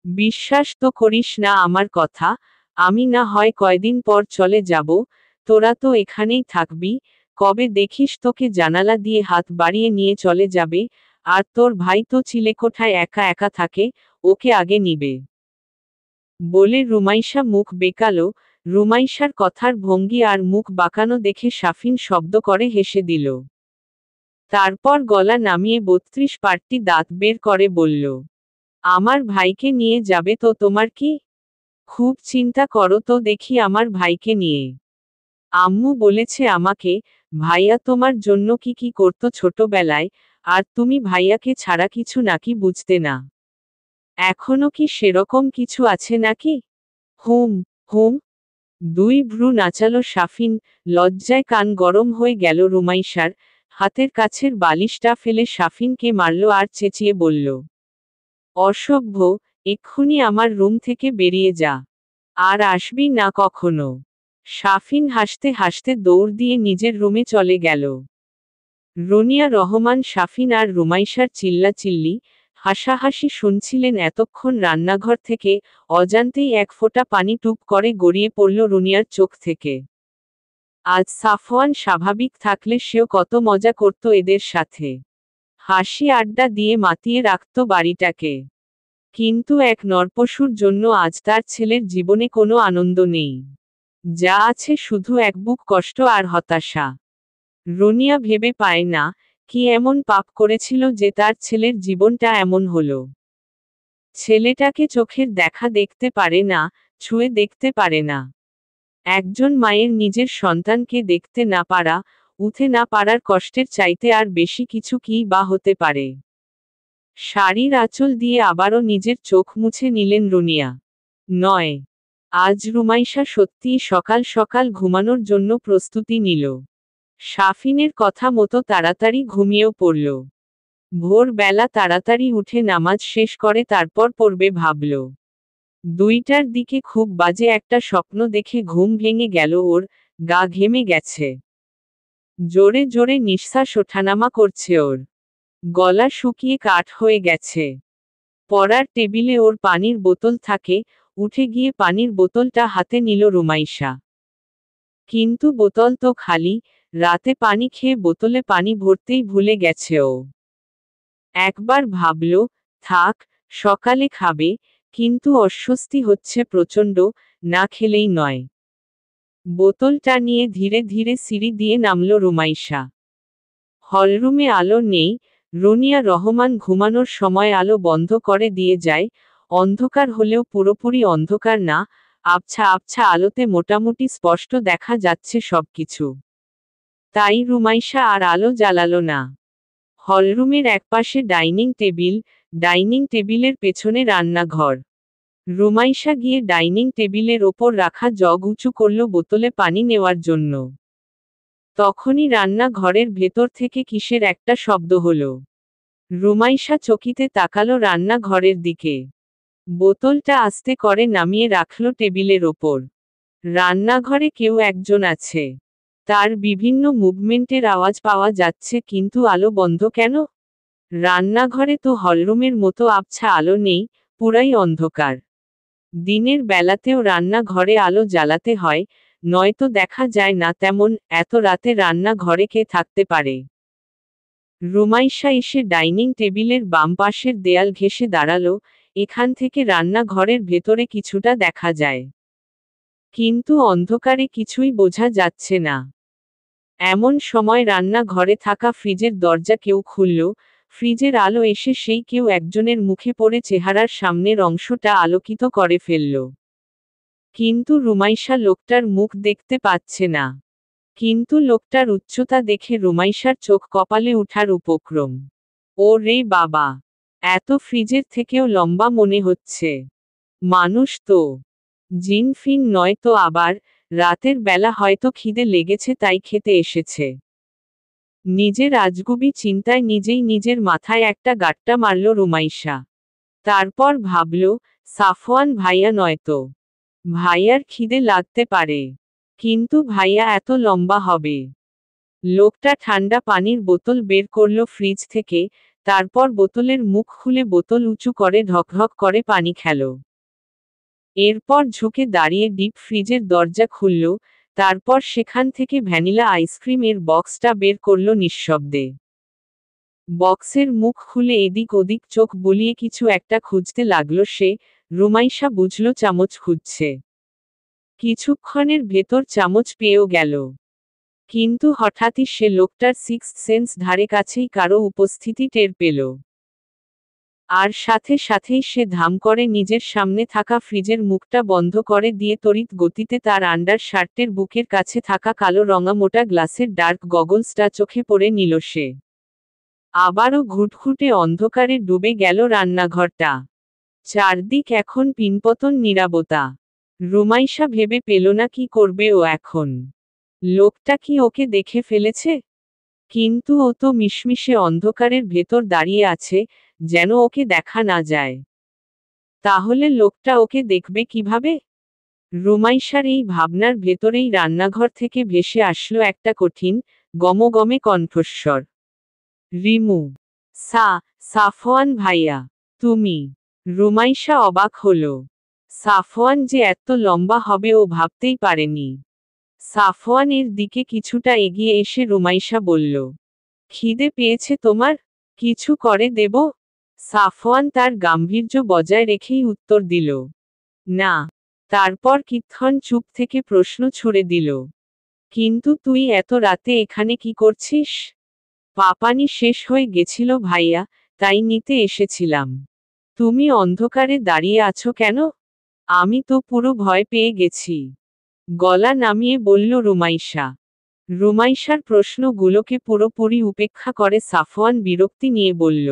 বিশ্বাস তো করিস না আমার কথা, আমি না হয় কয়দিন পর চলে যাব, তোরা তো এখানেই থাকবি, কবে দেখিস তোকে জানালা দিয়ে হাত বাড়িয়ে নিয়ে চলে যাবে, আর তোর ভাই তো চিলেকোঠায় একা একা থাকে, ওকে আগে নিবে। বলে রুমাইশা মুখ বেঁকালো। রুমাইশার কথার ভঙ্গি আর মুখ বাঁকানো দেখে সাফিন শব্দ করে হেসে দিল। তারপর গলা নামিয়ে 32 পার্টি দাঁত বের করে বলল, আমার ভাইকে নিয়ে যাবে তো তোমার কি? খুব চিন্তা করো তো দেখি আমার ভাইকে নিয়ে। আম্মু বলেছে আমাকে, ভাইয়া তোমার জন্য কি কি করতো ছোটবেলায়, আর তুমি ভাইয়াকে ছাড়া কিছু নাকি বুঝতে না। এখনো কি সেরকম কিছু আছে নাকি? হুম, হুম। দুই ভ্রু নাচালো সাফিন। লজ্জায় কান গরম হয়ে গেল রুমাইশার। হাতের কাছের বালিশটা ফেলে সাফিনকে মারল আর চেঁচিয়ে বলল, অসভ্য, এক্ষুনি আমার রুম থেকে বেরিয়ে যা, আর আসবি না কখনো। সাফিন হাসতে হাসতে দৌড় দিয়ে নিজের রুমে চলে গেল। রনিয়া রহমান সাফিন আর রুমাইশার চিল্লাচিল্লি, হাসাহাসি শুনছিলেন এতক্ষণ রান্নাঘর থেকে। অজান্তেই এক ফোঁটা পানি টুপ করে গড়িয়ে পড়ল রুনিয়ার চোখ থেকে। আজ সাফওয়ান স্বাভাবিক থাকলে সেও কত মজা করত এদের সাথে। হাসি আড্ডা দিয়ে মাতিয়ে রাখত বাড়িটাকে। কিন্তু এক নরপশুর জন্য আজ তার ছেলের জীবনে কোনো আনন্দ নেই। যা আছে শুধু এক বুক কষ্ট আর হতাশা। রনিয়া ভেবে পায় না, কি এমন পাপ করেছিল যে তার ছেলের জীবনটা এমন হলো। ছেলেটাকে চোখের দেখা দেখতে পারে না, ছুঁয়ে দেখতে পারে না। একজন মায়ের নিজের সন্তানকে দেখতে না পারা, উঠে না পারার কষ্টের চাইতে আর বেশি কিছু কী বা হতে পারে। শাড়ির আঁচল দিয়ে আবারও নিজের চোখ মুছে নিলেন রুনিয়া। নয়, আজ রুমাইশা সত্যিই সকাল সকাল ঘুমানোর জন্য প্রস্তুতি নিল। সাফিনের কথা মতো তাড়াতাড়ি ঘুমিয়েও পড়ল। ভোরবেলা তাড়াতাড়ি উঠে নামাজ শেষ করে তারপর পড়বে ভাবল। 2টার দিকে খুব বাজে একটা স্বপ্ন দেখে ঘুম ভেঙে গেল ওর, গা ঘেমে গেছে। জোরে জোরে নিঃশ্বাস ওঠানামা করছে ওর। গলা শুকিয়ে কাঠ হয়ে গেছে। পড়ার টেবিলে ওর পানির বোতল থাকে, উঠে গিয়ে পানির বোতলটা হাতে নিল রুমাইশা। কিন্তু বোতল তো খালি, রাতে পানি খেয়ে বোতলে পানি ভরতেই ভুলে গেছে ও। একবার ভাবল, থাক, সকালে খাবে, কিন্তু অস্বস্তি হচ্ছে প্রচণ্ড, না খেলেই নয়। বোতলটা নিয়ে ধীরে ধীরে সিঁড়ি দিয়ে নামল রুমাইশা। হলরুমে আলো নেই। রনিয়া রহমান ঘুমানোর সময় আলো বন্ধ করে দিয়ে যায়। অন্ধকার হলেও পুরোপুরি অন্ধকার না, আবছা আবছা আলোতে মোটামুটি স্পষ্ট দেখা যাচ্ছে সবকিছু। তাই রুমাইশা আর আলো জ্বালালো না। হলরুমের একপাশে ডাইনিং টেবিল, ডাইনিং টেবিলের পেছনে রান্নাঘর। রুমাইশা গিয়ে ডাইনিং টেবিলের ওপর রাখা জগ উঁচু করল বোতলে পানি নেওয়ার জন্য। তখনই রান্নাঘরের ভেতর থেকে কিসের একটা শব্দ হলো। রুমাইশা চকিতে তাকালো রান্নাঘরের দিকে। বোতলটা আস্তে করে নামিয়ে রাখল টেবিলের ওপর। রান্নাঘরে কেউ একজন আছে। তার বিভিন্ন মুভমেন্টের আওয়াজ পাওয়া যাচ্ছে, কিন্তু আলো বন্ধ কেন? রান্নাঘরে তো হলরুমের মতো আবছা আলো নেই, পুরাই অন্ধকার। দিনের বেলাতেও রান্নাঘরে আলো জ্বালাতে হয়, নয়তো দেখা যায় না তেমন। এত রাতে রান্নাঘরে কে থাকতে পারে? রুমাইশা এসে ডাইনিং টেবিলের বাম পাশের দেয়াল ঘেঁষে দাঁড়ালো। এখান থেকে রান্নাঘরের ভেতরে কিছুটা দেখা যায়, কিন্তু অন্ধকারে কিছুই বোঝা যাচ্ছে না। এমন সময় রান্নাঘরে থাকা ফ্রিজের দরজা কেউ খুলল, ফ্রিজের আলো এসে সেই কেউ একজনের মুখে পড়ে চেহারার সামনের অংশটা আলোকিত করে ফেলল। কিন্তু রুমাইশা লোকটার মুখ দেখতে পাচ্ছে না। কিন্তু লোকটার উচ্চতা দেখে রুমাইশার চোখ কপালে উঠার উপক্রম। ও রে বাবা! এত ফ্রিজের থেকেও লম্বা মনে হচ্ছে। মানুষ তো জিন ফিন নয় তো আবার, রাতের বেলা হয়তো খিদে লেগেছে তাই খেতে এসেছে। নিজের আজগুবি চিন্তায় নিজেই নিজের মাথায় একটা গাঁট্টা মারল রুমাইশা। তারপর ভাবল, সাফওয়ান ভাইয়া নয়তো। ভাইয়ার খিদে লাগতে পারে। কিন্তু ভাইয়া এত লম্বা হবে? লোকটা ঠান্ডা পানির বোতল বের করল ফ্রিজ থেকে, তারপর বোতলের মুখ খুলে বোতল উঁচু করে ঢকঢক করে পানি খেল। এরপর ঝুঁকে দাঁড়িয়ে ডিপ ফ্রিজের দরজা খুলল, তারপর সেখান থেকে ভ্যানিলা আইসক্রিমের বক্সটা বের করল নিঃশব্দে। বক্সের মুখ খুলে এদিক ওদিক চোখ বুলিয়ে কিছু একটা খুঁজতে লাগল সে, রুমাইশা বুঝল চামচ খুঁজছে। কিছুক্ষণের ভেতর চামচ পেয়েও গেল। কিন্তু হঠাৎই সে লোকটার সিক্সথ সেন্স ধারে কাছেই কারো উপস্থিতি টের পেল। আর সাথে সাথেই সে ধাম করে নিজের সামনে থাকা ফ্রিজের মুখটা বন্ধ করে দিয়ে তড়িৎ গতিতে তার আন্ডার শার্টের বুকের কাছে থাকা কালো রঙা মোটা গ্লাসের ডার্ক গগলসটা চোখে পড়ে নিল সে। আবারও ঘুটঘুটে অন্ধকারে ডুবে গেল রান্নাঘরটা। চারদিক এখন পিনপতন নীরবতা। রুমাইশা ভেবে পেল না কি করবে ও এখন। লোকটা কি ওকে দেখে ফেলেছে? কিন্তু ও তো মিশমিশে অন্ধকারের ভেতর দাঁড়িয়ে আছে, যেন ওকে দেখা না যায়। তাহলে লোকটা ওকে দেখবে কিভাবে? রুমাইশার এই ভাবনার ভেতরেই রান্নাঘর থেকে ভেসে আসলো একটা কঠিন, গমগমে কণ্ঠস্বর। রিমু। সাফওয়ান ভাইয়া। তুমি? রুমাইশা অবাক হলো। সাফওয়ান যে এত লম্বা হবে ও ভাবতেই পারেনি। সাফওয়ানের দিকে কিছুটা এগিয়ে এসে রুমাইশা বলল, খিদে পেয়েছে তোমার? কিছু করে দেব? সাফওয়ান তার গাম্ভীর্য বজায় রেখেই উত্তর দিল, না। তারপর কিক্ষণ চুপ থেকে প্রশ্ন ছুড়ে দিল, কিন্তু তুই এত রাতে এখানে কি করছিস? পাপানি শেষ হয়ে গেছিল ভাইয়া, তাই নিতে এসেছিলাম। তুমি অন্ধকারে দাঁড়িয়ে আছো কেন? আমি তো পুরো ভয় পেয়ে গেছি। গলা নামিয়ে বলল রুমাইশা। রুমাইশার প্রশ্নগুলোকে পুরোপুরি উপেক্ষা করে সাফওয়ান বিরক্তি নিয়ে বলল,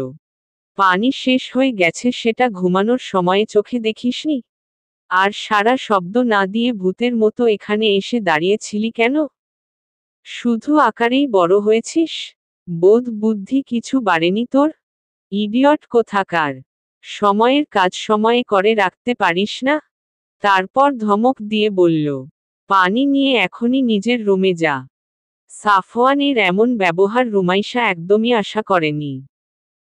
পানি শেষ হয়ে গেছে সেটা ঘুমানোর সময়ে চোখে দেখিসনি? আর সারা শব্দ না দিয়ে ভূতের মতো এখানে এসে দাঁড়িয়েছিলি কেন? শুধু আকারেই বড় হয়েছিস? বোধ বুদ্ধি কিছু বাড়েনি তোর? ইডিয়ট কোথাকার! সময়ের কাজ সময়ে করে রাখতে পারিস না? তারপর ধমক দিয়ে বলল, পানি নিয়ে এখনই নিজের রুমে যা। সাফওয়ানের এমন ব্যবহার রুমাইশা একদমই আশা করেনি।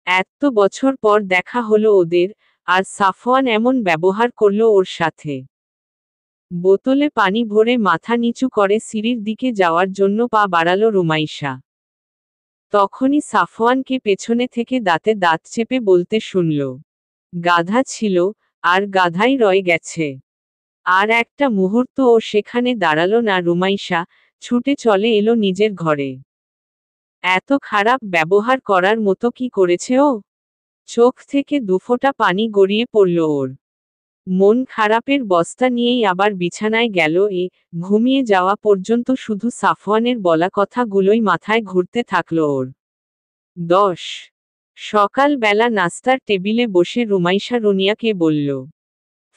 এত বছর পর দেখা হলো ওদের, আর সাফওয়ান এমন ব্যবহার করল ওর সাথে। বোতলে পানি ভরে মাথা নিচু করে সিঁড়ির দিকে যাওয়ার জন্য পা বাড়ালো রুমাইশা। তখনই সাফওয়ানকে পেছনে থেকে দাঁতে দাঁত চেপে বলতে শুনল, গাধা ছিল, আর গাধাই রয়ে গেছে। আর একটা মুহূর্ত ও সেখানে দাঁড়ালো না। রুমাইশা ছুটে চলে এলো নিজের ঘরে। এত খারাপ ব্যবহার করার মতো কি করেছে ও? চোখ থেকে দুফোঁটা পানি গড়িয়ে পড়ল ওর। মন খারাপের বস্তা নিয়েই আবার বিছানায় গেল। ঘুমিয়ে যাওয়া পর্যন্ত শুধু সাফওয়ানের বলা কথাগুলোই মাথায় ঘুরতে থাকল ওর। 10 সকাল বেলা নাস্তার টেবিলে বসে রুমাইশা রুনিয়াকে বলল,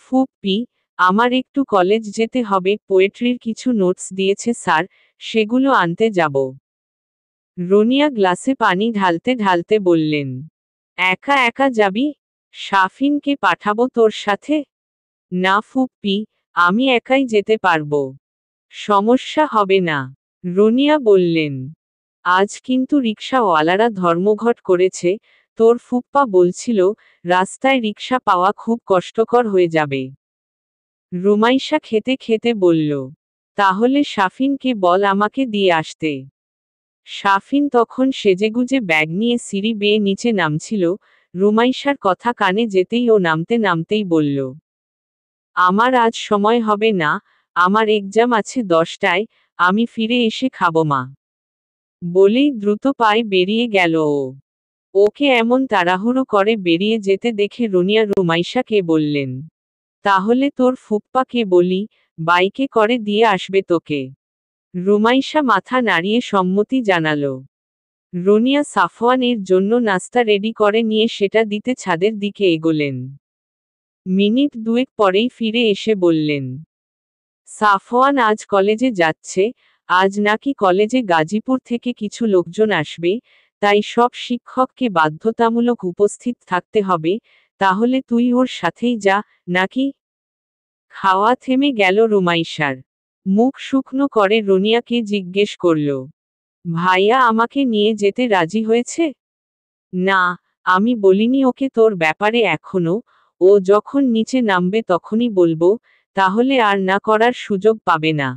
ফুপ্পি, আমার একটু কলেজ যেতে হবে, পোয়েট্রির কিছু নোটস দিয়েছে স্যার, সেগুলো আনতে যাব। রুনিয়া গ্লাসে পানি ঢালতে ঢালতে বললেন, একা একা যাবি? শাফিনকে পাঠাবো তোর সাথে? না ফুপ্পি, আমি একাই যেতে পারবো। সমস্যা হবে না। রুনিয়া বললেন, আজ কিন্তু রিকশাওয়ালারা ধর্মঘট করেছে, তোর ফুপ্পা বলছিল, রাস্তায় রিকশা পাওয়া খুব কষ্টকর হয়ে যাবে। রুমাইশা খেতে খেতে বলল, তাহলে শাফিনকে বল আমাকে দিয়ে আসতে। শাফিন তখন সেজেগুজে ব্যাগ নিয়ে সিঁড়ি বেয়ে নিচে নামছিল। রুমাইশার কথা কানে যেতেই ও নামতে নামতেই বলল, আমার আজ সময় হবে না, আমার এক্সাম আছে 10টায়, আমি ফিরে এসে খাবো মা। বলেই দ্রুত পায়ে বেরিয়ে গেল ও। ওকে এমন তাড়াহুড়ো করে বেরিয়ে যেতে দেখে রুনিয়া রুমাইশাকে বললেন, তাহলে তোর ফুপ্পাকে বলি, বাইকে করে দিয়ে আসবে তোকে। রুমাইশা মাথা নাড়িয়ে সম্মতি জানালো। রুনিয়া সাফওয়ানের জন্য নাস্তা রেডি করে নিয়ে সেটা দিতে ছাদের দিকে এগোলেন। মিনিট দুয়েক পরেই ফিরে এসে বললেন, সাফওয়ান আজ কলেজে যাচ্ছে, আজ নাকি কলেজে গাজীপুর থেকে কিছু লোকজন আসবে, তাই সব শিক্ষককে বাধ্যতামূলক উপস্থিত থাকতে হবে, তাহলে তুই ওর সাথেই যা, নাকি? খাওয়া থেমে গেল রুমাইশার। মুখ শুকনো করে রুনিয়াকে জিজ্ঞেস করল, ভাইয়া আমাকে নিয়ে যেতে রাজি হয়েছে? না, আমি বলিনি ওকে তোর ব্যাপারে এখনো, ও যখন নিচে নামবে তখনই বলবো, তাহলে আর না করার সুযোগ পাবে না।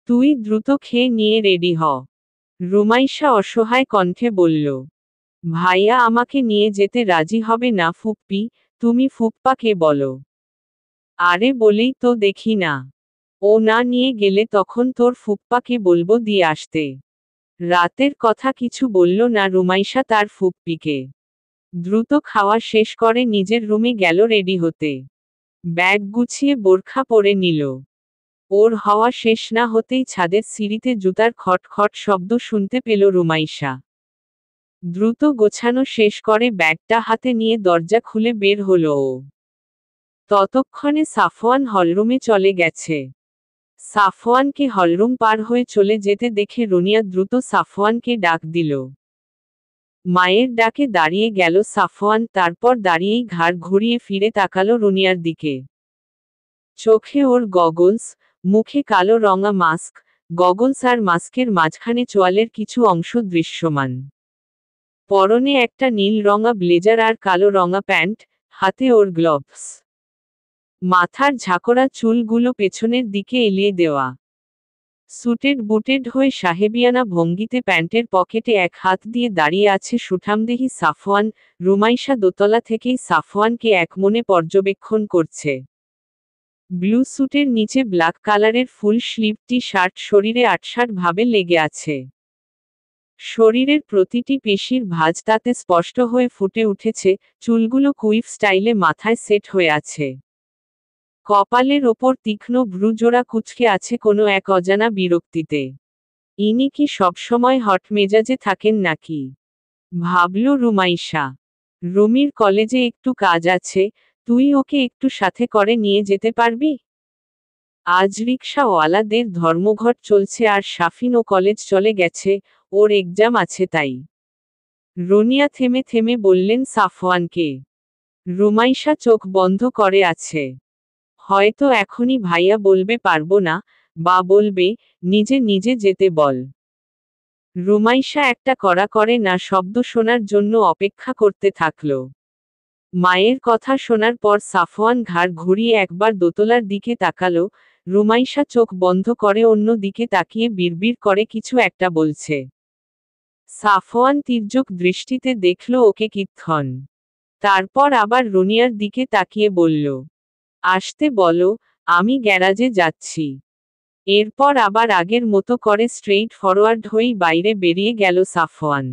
তুই দ্রুত খেয়ে নিয়ে রেডি হ। রুমাইশা অসহায় কণ্ঠে বলল, ভাইয়া আমাকে নিয়ে যেতে রাজি হবে না ফুপ্পি, তুমি ফুপ্পাকে বলো। আরে বলেই তো দেখি না, ও না নিয়ে গেলে তখন তোর ফুপ্পাকে বলবো দিয়ে আসতে। রাতের কথা কিছু বলল না রুমাইশা তার ফুপ্পিকে। দ্রুত খাওয়া শেষ করে নিজের রুমে গেল রেডি হতে। ব্যাগ গুছিয়ে বোরখা পরে নিল। ওর হওয়া শেষ না হতেই ছাদের সিঁড়িতে জুতার খটখট শব্দ শুনতে পেল রুমাইশা। দ্রুত গোছানো শেষ করে ব্যাগটা হাতে নিয়ে দরজা খুলে বের হলো ও। ততক্ষণে সাফওয়ান হলরুমে চলে গেছে। সাফওয়ানকে হলরুম পার হয়ে চলে যেতে দেখে রুনিয়া দ্রুত সাফওয়ানকে ডাক দিল। মায়ের ডাকে দাঁড়িয়ে গেল সাফওয়ান, তারপর দাঁড়িয়েই ঘাড় ঘুরিয়ে ফিরে তাকালো রুনিয়ার দিকে। চোখে ওর গগলস, মুখে কালো রঙা মাস্ক, গগলস আর মাস্কের মাঝখানে চোয়ালের কিছু অংশ দৃশ্যমান। পরনে একটা নীল রঙা ব্লেজার আর কালো রঙা প্যান্ট, হাতে ওর গ্লোভস। মাথার ঝাঁকড়া চুলগুলো পেছনের দিকে এলিয়ে দেওয়া। সুটেড বুটেড হয়ে সাহেবিয়ানা ভঙ্গিতে প্যান্টের পকেটে এক হাত দিয়ে দাঁড়িয়ে আছে সুঠামদেহী সাফওয়ান। রুমাইশা দোতলা থেকেই সাফওয়ানকে একমনে পর্যবেক্ষণ করছে। ব্লু স্যুটের নিচে ব্ল্যাক কালারের ফুল স্লিভ টি শার্ট শরীরে আটসাট ভাবে লেগে আছে। শরীরের প্রতিটি পেশির ভাঁজ তাতে স্পষ্ট হয়ে ফুটে উঠেছে, চুলগুলো কুইফ স্টাইলে মাথায় সেট হয়ে আছে। কপালের ওপর তীক্ষ্ণ ভ্রুজোড়া কুঁচকে আছে কোনো এক অজানা বিরক্তিতে। ইনি কি সবসময় হট মেজাজে থাকেন নাকি? ভাবল রুমাইশা। রুমির কলেজে একটু কাজ আছে, তুই ওকে একটু সাথে করে নিয়ে যেতে পারবি? আজ রিকশাওয়ালাদের ধর্মঘট চলছে আর শাফিনও কলেজ চলে গেছে, ওর এক্সাম আছে তাই। রুনিয়া থেমে থেমে বললেন সাফওয়ানকে। রুমাইশা চোখ বন্ধ করে আছে। হয়তো এখনই ভাইয়া বলবে পারবো না, বা বলবে, নিজে নিজে যেতে বল। রুমাইশা একটা কড়া করে না শব্দ শোনার জন্য অপেক্ষা করতে থাকল। মায়ের কথা শোনার পর সাফওয়ান ঘাড় ঘুরিয়ে একবার দোতলার দিকে তাকালো। রুমাইশা চোখ বন্ধ করে অন্য দিকে তাকিয়ে বিড়বিড় করে কিছু একটা বলছে। সাফওয়ান তির্যক দৃষ্টিতে দেখল ওকে কিতক্ষণ। তারপর আবার রুনিয়ার দিকে তাকিয়ে বলল, আসতে বলো, আমি গ্যারাজে যাচ্ছি। এরপর আবার আগের মতো করে স্ট্রেইট ফরওয়ার্ড হয়েই বাইরে বেরিয়ে গেল সাফওয়ান।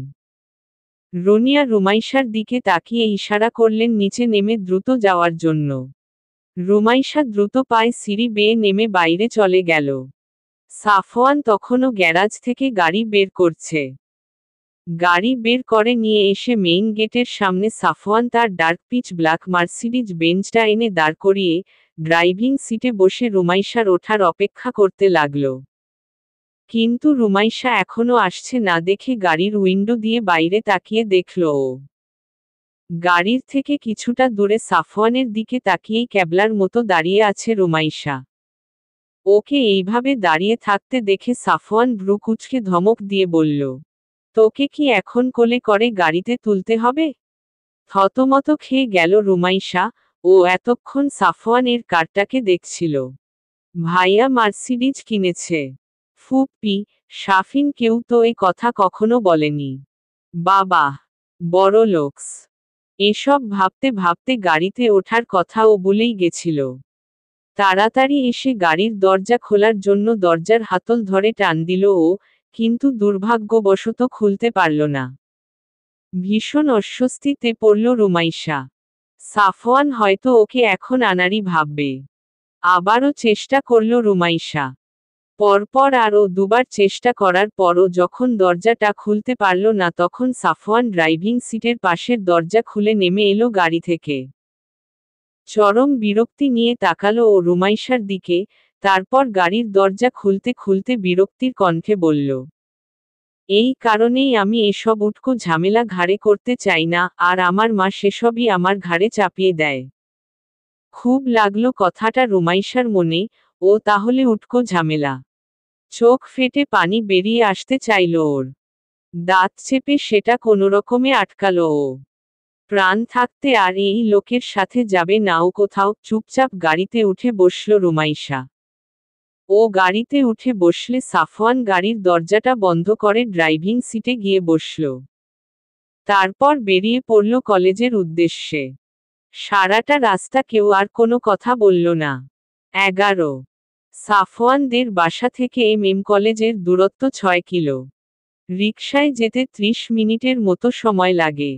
রুনিয়া রুমাইশার দিকে তাকিয়ে ইশারা করলেন নিচে নেমে দ্রুত যাওয়ার জন্য। রুমাইশা দ্রুত পায়ে সিঁড়ি বেয়ে নেমে বাইরে চলে গেল। সাফওয়ান তখনও গ্যারাজ থেকে গাড়ি বের করছে। গাড়ি বের করে নিয়ে এসে মেইন গেটের সামনে সাফওয়ান তার ডার্ক পিচ ব্ল্যাক মার্সিডিজ বেঞ্চটা এনে দাঁড় করিয়ে ড্রাইভিং সিটে বসে রুমাইশার ওঠার অপেক্ষা করতে লাগল। কিন্তু রুমাইশা এখনো আসছে না দেখে গাড়ির উইন্ডো দিয়ে বাইরে তাকিয়ে দেখল ও। গাড়ির থেকে কিছুটা দূরে সাফওয়ানের দিকে তাকিয়েই ক্যাবলার মতো দাঁড়িয়ে আছে রুমাইশা। ওকে এইভাবে দাঁড়িয়ে থাকতে দেখে সাফওয়ান ভ্রু কুঁচকে ধমক দিয়ে বলল, তোকে কি এখন কোলে করে গাড়িতে তুলতে হবে? থতমত খেয়ে গেল রুমাইশা। ও এতক্ষণ সাফওয়ানের কারটাকে দেখছিল। ভাইয়া মার্সিডিজ কিনেছে। ফুপ্পি, শাফিন কেউ তো এ কথা কখনো বলেনি। বাবা, বড় লোকস। এসব ভাবতে ভাবতে গাড়িতে ওঠার কথা ও ভুলেই গেছিল। তাড়াতাড়ি এসে গাড়ির দরজা খোলার জন্য দরজার হাতল ধরে টান দিল ও। কিন্তু দুর্ভাগ্যবশত খুলতে পারল না। ভীষণ অস্বস্তিতে পড়ল রুমাইশা। সাফওয়ান হয়তো ওকে এখন আনাড়ি ভাববে। আবারও চেষ্টা করল রুমাইশা। পরপর আরও দুবার চেষ্টা করার পরও যখন দরজাটা খুলতে পারল না তখন সাফওয়ান ড্রাইভিং সিটের পাশের দরজা খুলে নেমে এলো গাড়ি থেকে। চরম বিরক্তি নিয়ে তাকালো ও রুমাইশার দিকে, তারপর গাড়ির দরজা খুলতে খুলতে বিরক্তির কণ্ঠে বলল, এই কারণেই আমি এসব উটকো ঝামেলা ঘাড়ে করতে চাই না, আর আমার মা সেসবই আমার ঘাড়ে চাপিয়ে দেয়। খুব লাগলো কথাটা রুমাইশার মনে। ও তাহলে উটকো ঝামেলা? চোখ ফেটে পানি বেরিয়ে আসতে চাইল ওর। দাঁত চেপে সেটা কোনোরকমে আটকালো ও। প্রাণ থাকতে আর এই লোকের সাথে যাবে না ও কোথাও। চুপচাপ গাড়িতে উঠে বসল রুমাইশা। ও গাড়িতে উঠে বসলে সাফওয়ান গাড়ির দরজাটা বন্ধ করে ড্রাইভিং সিটে গিয়ে বসল। তারপর বেরিয়ে পড়ল কলেজের উদ্দেশ্যে। সারাটা রাস্তা কেউ আর কোনো কথা বলল না। 11 সাফওয়ানদের বাসা থেকে কলেজের দূরত্ব 6 কিলো। রিকশায় যেতে 30 মিনিটের মতো সময় লাগে।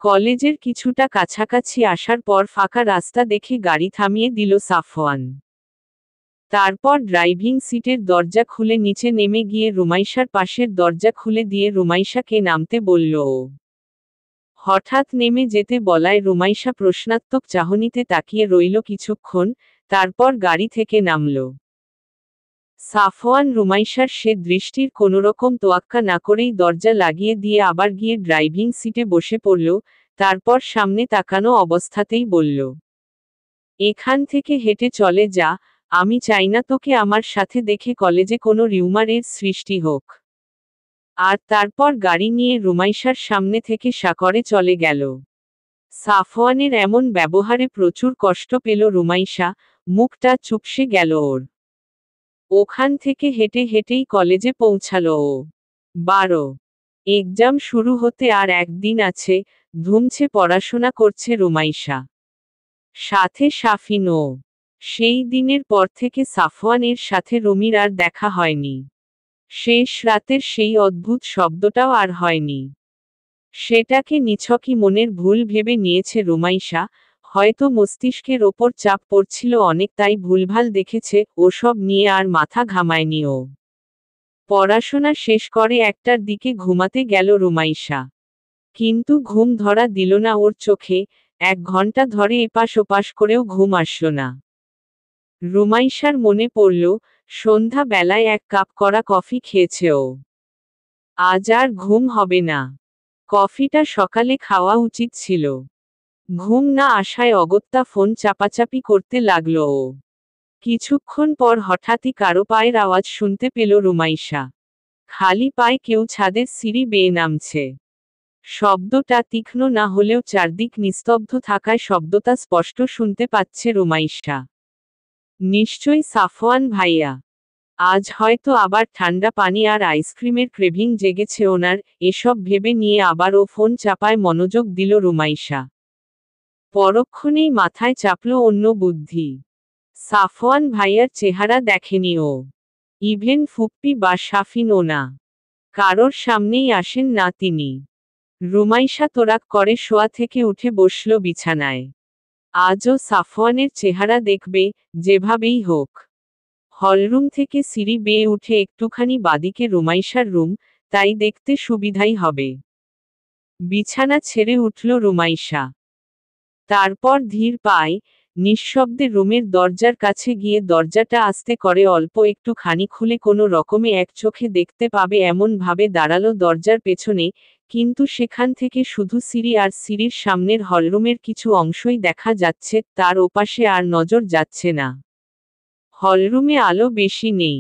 কলেজের কিছুটা কাছাকাছি আসার পর ফাঁকা রাস্তা দেখে গাড়ি থামিয়ে দিল সাফওয়ান। তারপর ড্রাইভিং সিটের দরজা খুলে নিচে নেমে গিয়ে রুমাইশার পাশের দরজা খুলে দিয়ে রুমাইশাকে নামতে বলল ও। হঠাৎ নেমে যেতে বলায় রুমাইশা প্রশ্নাত্মক চাহনিতে তাকিয়ে রইল কিছুক্ষণ, তারপর গাড়ি থেকে নামল। সাফওয়ান রুমাইশার সে দৃষ্টির কোনোরকম তোয়াক্কা না করেই দরজা লাগিয়ে দিয়ে আবার গিয়ে ড্রাইভিং সিটে বসে পড়ল, তারপর সামনে তাকানো অবস্থাতেই বলল, এখান থেকে হেঁটে চলে যা, আমি চাই না তোকে আমার সাথে দেখে কলেজে কোনো রিউমারের সৃষ্টি হোক। আর তারপর গাড়ি নিয়ে রুমাইশার সামনে থেকে সাকরে চলে গেল। সাফওয়ানের এমন ব্যবহারে প্রচুর কষ্ট পেল রুমাইশা, মুখটা চুপসে গেল ওর। ওখান থেকে হেঁটে হেঁটেই কলেজে পৌঁছালো ও। 12 এক্সাম শুরু হতে আর একদিন আছে, ধুমছে পড়াশোনা করছে রুমাইশা। সাথে সাফিনও। সেই দিনের পর থেকে সাফওয়ানের সাথে রুমির আর দেখা হয়নি। শেষ রাতের সেই অদ্ভুত শব্দটাও আর হয়নি। সেটাকে নিছকই মনের ভুল ভেবে নিয়েছে রুমাইশা, হয়তো মস্তিষ্কের ওপর চাপ পড়ছিল অনেক তাই ভুলভাল দেখেছে, ওসব নিয়ে আর মাথা ঘামায়নি ও। পড়াশোনা শেষ করে 1টার দিকে ঘুমাতে গেল রুমাইশা। কিন্তু ঘুম ধরা দিল না ওর চোখে, 1 ঘন্টা ধরে এপাশ ওপাশ করেও ঘুম আসল না। রুমাইশার মনে পড়ল, সন্ধ্যা বেলায় 1 কাপ কড়া কফি খেয়েছে ও। আজ আর ঘুম হবে না। কফিটা সকালে খাওয়া উচিত ছিল। ঘুম না আসায় অগত্যা ফোন চাপাচাপি করতে লাগলো ও। কিছুক্ষণ পর হঠাৎই কারো পায়ের আওয়াজ শুনতে পেল রুমাইশা। খালি পায়ে কেউ ছাদের সিঁড়ি বেয়ে নামছে। শব্দটা তীক্ষ্ণ না হলেও চারদিক নিস্তব্ধ থাকায় শব্দটা স্পষ্ট শুনতে পাচ্ছে রুমাইশা। নিশ্চয়ই সাফওয়ান ভাইয়া। আজ হয়তো আবার ঠান্ডা পানি আর আইসক্রিমের ক্রেভিং জেগেছে ওনার, এসব ভেবে নিয়ে আবার ও ফোন চাপায় মনোযোগ দিল রুমাইশা। পরক্ষণেই মাথায় চাপল অন্য বুদ্ধি। সাফওয়ান ভাইয়ার চেহারা দেখেনি ও। ইভেন ফুপ্পি বা সাফিনও না। কারোর সামনেই আসেন না তিনি। রুমাইশা তোরাক করে শোয়া থেকে উঠে বসল বিছানায়। আজও সাফওয়ানের চেহারা দেখবে, যেভাবেই হোক। হলরুম থেকে সিঁড়ি বেয়ে উঠে একটুখানি বাদিকে রুমাইশার রুম, তাই দেখতে সুবিধাই হবে। বিছানা ছেড়ে উঠল রুমাইশা। তারপর ধীর পায়ে, নিঃশব্দে রুমের দরজার কাছে গিয়ে দরজাটা আস্তে করে অল্প একটুখানি খুলে কোনো রকমে এক চোখে দেখতে পাবে এমন ভাবে দাঁড়ালো দরজার পেছনে, কিন্তু সেখান থেকে শুধু সিঁড়ি আর সিঁড়ির সামনের হলরুমের কিছু অংশই দেখা যাচ্ছে, তার ওপাশে আর নজর যাচ্ছে না। হলরুমে আলো বেশি নেই।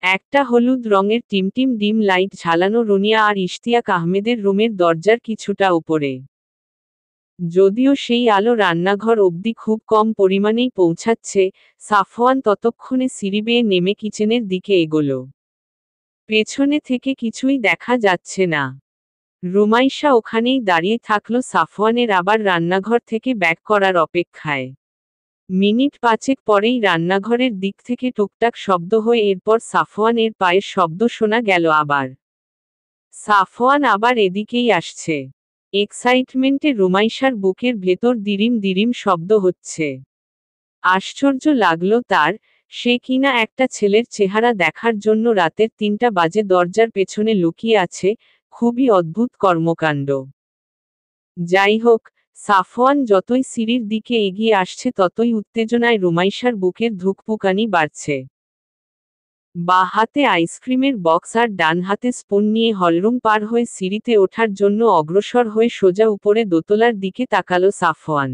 একটা হলুদ রঙের টিমটিম ডিম লাইট ঝালানো রুনিয়া আর ইশতিয়াক আহমেদের রুমের দরজার কিছুটা উপরে। যদিও সেই আলো রান্নাঘর অবধি খুব কম পরিমাণেই পৌঁছাচ্ছে, সাফওয়ান ততক্ষণে সিঁড়ি বেয়ে নেমে কিচেনের দিকে এগোলো। পেছনে থেকে কিছুই দেখা যাচ্ছে না। রুমাইশা ওখানেই দাঁড়িয়ে থাকলো সাফওয়ানের আবার রান্নাঘর থেকে ব্যাক করার অপেক্ষায়। মিনিট 5 পরেই রান্নাঘরের দিক থেকে টুকটাক শব্দ হয়ে এরপর সাফওয়ানের পায়ের শব্দ শোনা গেল আবার। সাফওয়ান আবার এদিকেই আসছে। এক্সাইটমেন্টে রুমাইশার বুকের ভেতর দিরিম দিরিম শব্দ হচ্ছে। আশ্চর্য লাগলো তার, সে কিনা একটা ছেলের চেহারা দেখার জন্য রাতের 3টা বাজে দরজার পেছনে লুকিয়ে আছে, খুবই অদ্ভুত কর্মকাণ্ড। যাই হোক, সাফওয়ান যতই সিঁড়ির দিকে এগিয়ে আসছে ততই উত্তেজনায় রুমাইশার বুকের ধুকপুকানি বাড়ছে। বাঁ হাতে আইসক্রিমের বক্স আর ডান হাতে স্পুন নিয়ে হলরুম পার হয়ে সিঁড়িতে ওঠার জন্য অগ্রসর হয়ে সোজা উপরে দোতলার দিকে তাকালো সাফওয়ান।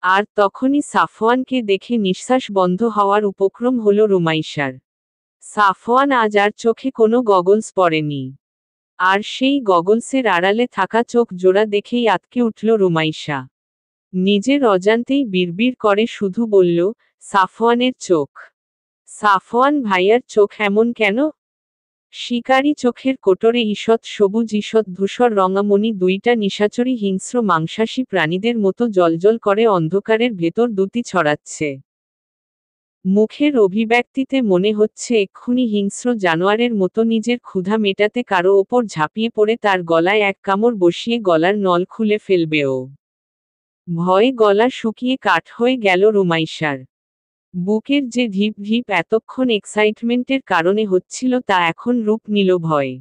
আর তখনই সাফওয়ানকে দেখে নিঃশ্বাস বন্ধ হওয়ার উপক্রম হলো রুমাইশার। সাফওয়ান আজ আর চোখে কোনো গগলস পরেনি। আর সেই গগলসের আড়ালে থাকা চোখ জোড়া দেখেই আঁতকে উঠল রুমাইশা। নিজের অজান্তেই বিড়বিড় করে শুধু বলল, সাফওয়ানের চোখ। সাফওয়ান ভাইয়ার চোখ এমন কেন? শিকারী চোখের কোটরে ঈষৎ সবুজ ঈষৎ ধূসর রঙামণি, দুইটা নিশাচরী হিংস্র মাংসাশী প্রাণীদের মতো জ্বলজ্বল করে অন্ধকারের ভেতর দ্যুতি ছড়াচ্ছে। মুখের অভিব্যক্তিতে মনে হচ্ছে এক্ষুনি হিংস্র জানোয়ারের মতো নিজের ক্ষুধা মেটাতে কারো ওপর ঝাঁপিয়ে পড়ে তার গলায় এক কামড় বসিয়ে গলার নল খুলে ফেলবে ও। ভয়ে গলা শুকিয়ে কাঠ হয়ে গেল রুমাইশার। বুকের যে ঢিপ ঢিপ এতক্ষণ এক্সাইটমেন্টের কারণে হচ্ছিল তা এখন রূপ নিল ভয়ে।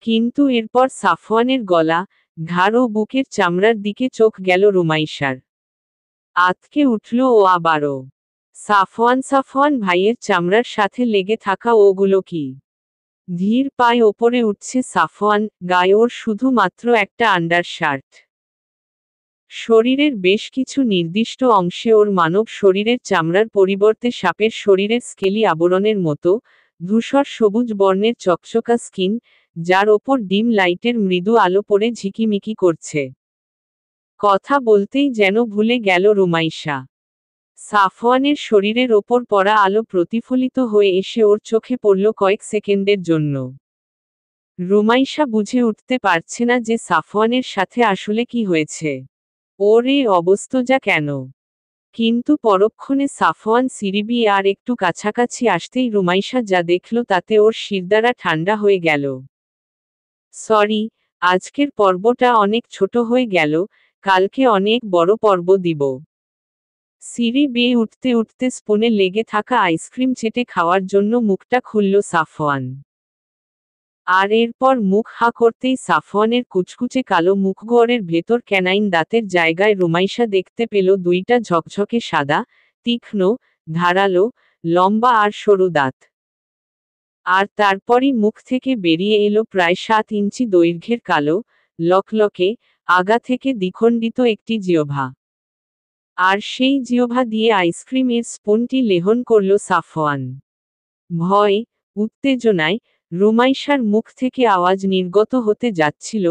কিন্তু এরপর সাফওয়ানের গলা, ঘাড় ও বুকের চামড়ার দিকে চোখ গেল রুমাইশার। আঁতকে উঠল ও আবারও। সাফওয়ান ভাইয়ের চামড়ার সাথে লেগে থাকা ওগুলো কি? ধীর পায়ে ওপরে উঠছে সাফওয়ান, গায়ে ওর শুধুমাত্র একটা আন্ডারশার্ট। শরীরের বেশ কিছু নির্দিষ্ট অংশে ওর মানব শরীরের চামড়ার পরিবর্তে সাপের শরীরের স্কেলি আবরণের মতো, ধূসর সবুজ বর্ণের চকচকা স্কিন, যার ওপর ডিম লাইটের মৃদু আলো পড়ে ঝিকিমিকি করছে। কথা বলতেই যেন ভুলে গেল রুমাইশা। সাফওয়ানের শরীরের ওপর পড়া আলো প্রতিফলিত হয়ে এসে ওর চোখে পড়ল কয়েক সেকেন্ডের জন্য। রুমাইশা বুঝে উঠতে পারছে না যে সাফওয়ানের সাথে আসলে কি হয়েছে। ওর এই অবস্থা কেন? কিন্তু পরক্ষণে সাফওয়ান সিঁড়ি আর একটু কাছাকাছি আসতেই রুমাইশা যা দেখল তাতে ওর শিরদাঁড়া ঠান্ডা হয়ে গেল। সরি, আজকের পর্বটা অনেক ছোট হয়ে গেল, কালকে অনেক বড় পর্ব দিব। সিঁড়ি বেয়ে উঠতে উঠতে স্পুনে লেগে থাকা আইসক্রিম চেটে খাওয়ার জন্য মুখটা খুলল সাফওয়ান। আর এরপর মুখ হা করতেই সাফওয়ানের কুচকুচে কালো মুখগহ্বরের ভেতর ক্যানাইন দাঁতের জায়গায় রুমাইশা দেখতে পেল দুইটা ঝকঝকে সাদা, তীক্ষ্ণ, ধারালো, লম্বা আর সরু দাঁত। আর তারপরই মুখ থেকে বেরিয়ে এলো প্রায় 7 ইঞ্চি দৈর্ঘ্যের কালো, লকলকে, আগা থেকে দ্বিখণ্ডিত একটি জিহ্বা। আর সেই জিহ্বা দিয়ে আইসক্রিমের স্পুনটি লেহন করল সাফওয়ান। ভয়, উত্তেজনায়, রুমাইশার মুখ থেকে আওয়াজ নির্গত হতে যাচ্ছিল,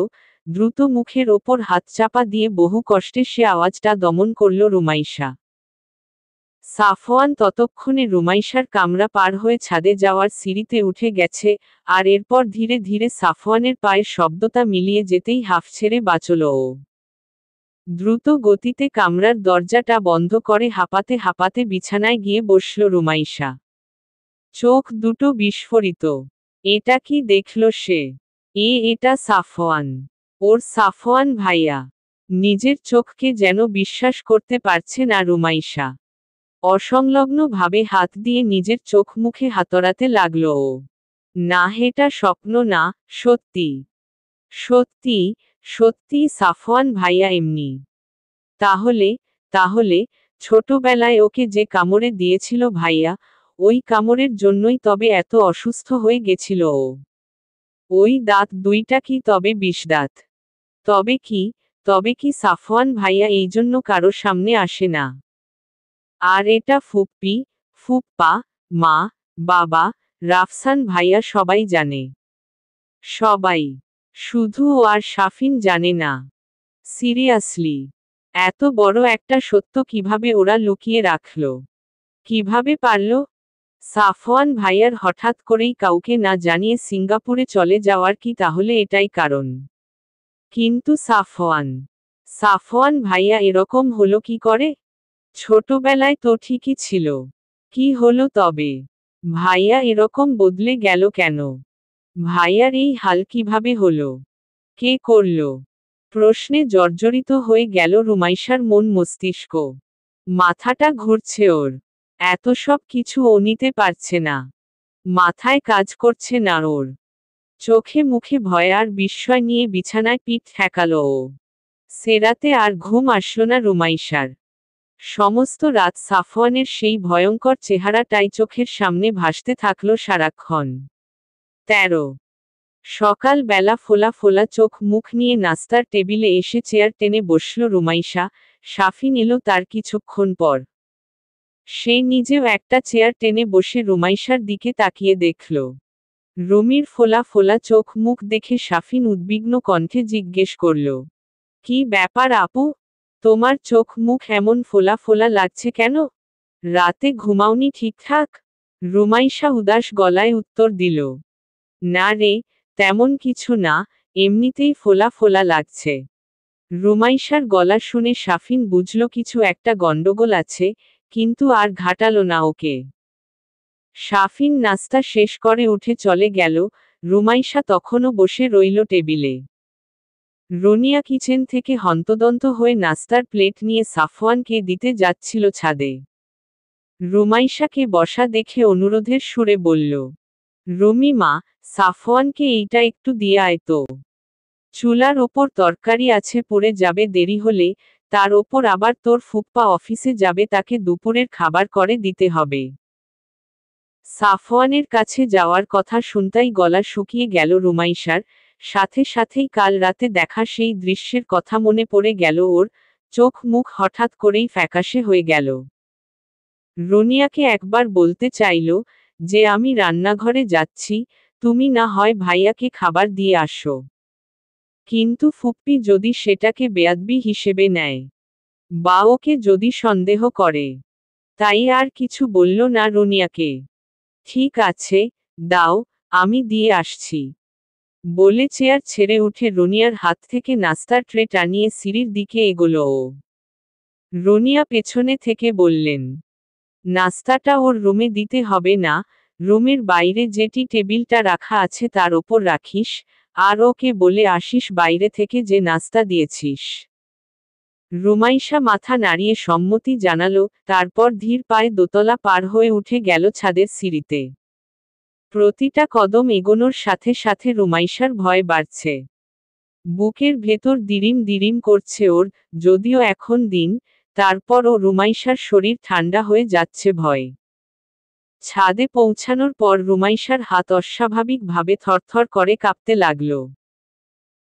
দ্রুত মুখের ওপর হাত চাপা দিয়ে বহু কষ্টে সে আওয়াজটা দমন করল রুমাইশা। সাফওয়ান ততক্ষণে রুমাইশার কামরা পার হয়ে ছাদে যাওয়ার সিঁড়িতে উঠে গেছে, আর এরপর ধীরে ধীরে সাফওয়ানের পায়ের শব্দটা মিলিয়ে যেতেই হাঁফ ছেড়ে বাঁচল ও। দ্রুত গতিতে কামরার দরজাটা বন্ধ করে হাঁপাতে হাঁপাতে বিছানায় গিয়ে বসল রুমাইশা। চোখ দুটো বিস্ফোরিত। এটা কি দেখল সে? এটা সাফওয়ান। ওর সাফওয়ান ভাইয়া। নিজের চোখকে যেন বিশ্বাস করতে পারছে না রুমাইশা। অসংলগ্ন ভাবে হাত দিয়ে নিজের চোখ মুখে হাতড়াতে লাগল ও। না, এটা স্বপ্ন না, সত্যি। সত্যি, সত্যি সাফওয়ান ভাইয়া এমনি। তাহলে ছোটবেলায় ওকে যে কামড়ে দিয়েছিল ভাইয়া, ওই কামড়ের জন্যই তবে এত অসুস্থ হয়ে গেছিল ও। ওই দাঁত দুইটা কি তবে বিষদাঁত? তবে কি সাফওয়ান ভাইয়া এই জন্য কারো সামনে আসে না? আর এটা ফুপ্পি, ফুপ্পা, মা, বাবা, রাফসান ভাইয়া সবাই জানে। সবাই। শুধু ও আর শাফিন জানে না। সিরিয়াসলি, এত বড় একটা সত্য কিভাবে ওরা লুকিয়ে রাখল? কিভাবে পারল? সাফওয়ান ভাইয়ার হঠাৎ করেই কাউকে না জানিয়ে সিঙ্গাপুরে চলে যাওয়ার কি তাহলে এটাই কারণ? কিন্তু সাফওয়ান ভাইয়া এরকম হলো কি করে? ছোটবেলায় তো ঠিকই ছিল। কি হলো তবে? ভাইয়া এরকম বদলে গেল কেন? ভাইয়ার এই হাল কিভাবে হলো? কে করল? প্রশ্নে জর্জরিত হয়ে গেল রুমাইশার মন মস্তিষ্ক। মাথাটা ঘুরছে ওর। এত সব কিছু ও নিতে পারছে না। মাথায় কাজ করছে না ওর। চোখে মুখে ভয় আর বিস্ময় নিয়ে বিছানায় পিঠ ঠেকালো ও। সে রাতে আর ঘুম আসলো না রুমাইশার। সমস্ত রাত সাফওয়ানের সেই ভয়ঙ্কর চেহারাটাই চোখের সামনে ভাসতে থাকলো সারাক্ষণ। 13 সকাল বেলা ফোলা ফোলা চোখ মুখ নিয়ে নাস্তার টেবিলে এসে চেয়ার টেনে বসল রুমাইশা। শাফিন এলো তার কিছুক্ষণ পর। সে নিজেও একটা চেয়ার টেনে বসে রুমাইশার দিকে তাকিয়ে দেখল। রুমির ফোলা ফোলা চোখ মুখ দেখে শাফিন উদ্বিগ্ন কণ্ঠে জিজ্ঞেস করল, কি ব্যাপার আপু? তোমার চোখ মুখ এমন ফোলা ফোলা লাগছে কেন? রাতে ঘুমাওনি ঠিকঠাক? রুমাইশা উদাস গলায় উত্তর দিল, না রে, তেমন কিছু না, এমনিতেই ফোলা ফোলা লাগছে। রুমাইশার গলা শুনে শাফিন বুঝল কিছু একটা গন্ডগোল আছে, কিন্তু আর ঘাটালো না ওকে। শাফিন নাস্তা শেষ করে উঠে চলে গেল। রুমাইশা তখনও বসে রইল টেবিলে। রনিয়া কিচেন থেকে হন্তদন্ত হয়ে নাস্তার প্লেট নিয়ে সাফওয়ানকে দিতে যাচ্ছিল ছাদে। রুমাইশাকে বসা দেখে অনুরোধের সুরে বলল, রুমি মা, সাফওয়ানকে এইটা একটু দিয়ে আয় তো। চুলার ওপর তরকারি আছে, পড়ে যাবে দেরি হলে, তার ওপর আবার তোর ফুপ্পা অফিসে যাবে, তাকে দুপুরের খাবার করে দিতে হবে। সাফওয়ানের কাছে যাওয়ার কথা শুনতেই গলা শুকিয়ে গেল রুমাইশার। সাথে সাথেই কাল রাতে দেখা সেই দৃশ্যের কথা মনে পড়ে গেল ওর। চোখ মুখ হঠাৎ করেই ফ্যাকাশে হয়ে গেল। রনিয়াকে একবার বলতে চাইল যে আমি রান্নাঘরে যাচ্ছি, তুমি না হয় ভাইয়াকে খাবার দিয়ে আসো। কিন্তু ফুপ্পি যদি সেটাকে বেয়াদবি হিসেবে নেয়, বা ওকে যদি সন্দেহ করে, তাই আর কিছু বলল না রনিয়াকে। ঠিক আছে, দাও, আমি দিয়ে আসছি বলে চেয়ার ছেড়ে উঠে রনিয়ার হাত থেকে নাস্তার ট্রে টানিয়ে সিঁড়ির দিকে এগোলো ও। রনিয়া পেছনে থেকে বললেন, নাস্তাটা ওর রুমে দিতে হবে না, রুমের বাইরে যেটি টেবিলটা রাখা আছে তার ওপর রাখিস, আর ওকে বলে আসিস বাইরে থেকে যে নাস্তা দিয়েছিস। রুমাইশা মাথা নাড়িয়ে সম্মতি জানালো, তারপর ধীর পায়ে দোতলা পার হয়ে উঠে গেল ছাদের সিঁড়িতে। প্রতিটা কদম এগোনোর সাথে সাথে রুমাইশার ভয় বাড়ছে। বুকের ভেতর দিরিম দিরিম করছে ওর, যদিও এখন দিন, তারপরও রুমাইশার শরীর ঠান্ডা হয়ে যাচ্ছে ভয়ে। ছাদে পৌঁছানোর পর রুমাইশার হাত অস্বাভাবিকভাবে থরথর করে কাঁপতে লাগল।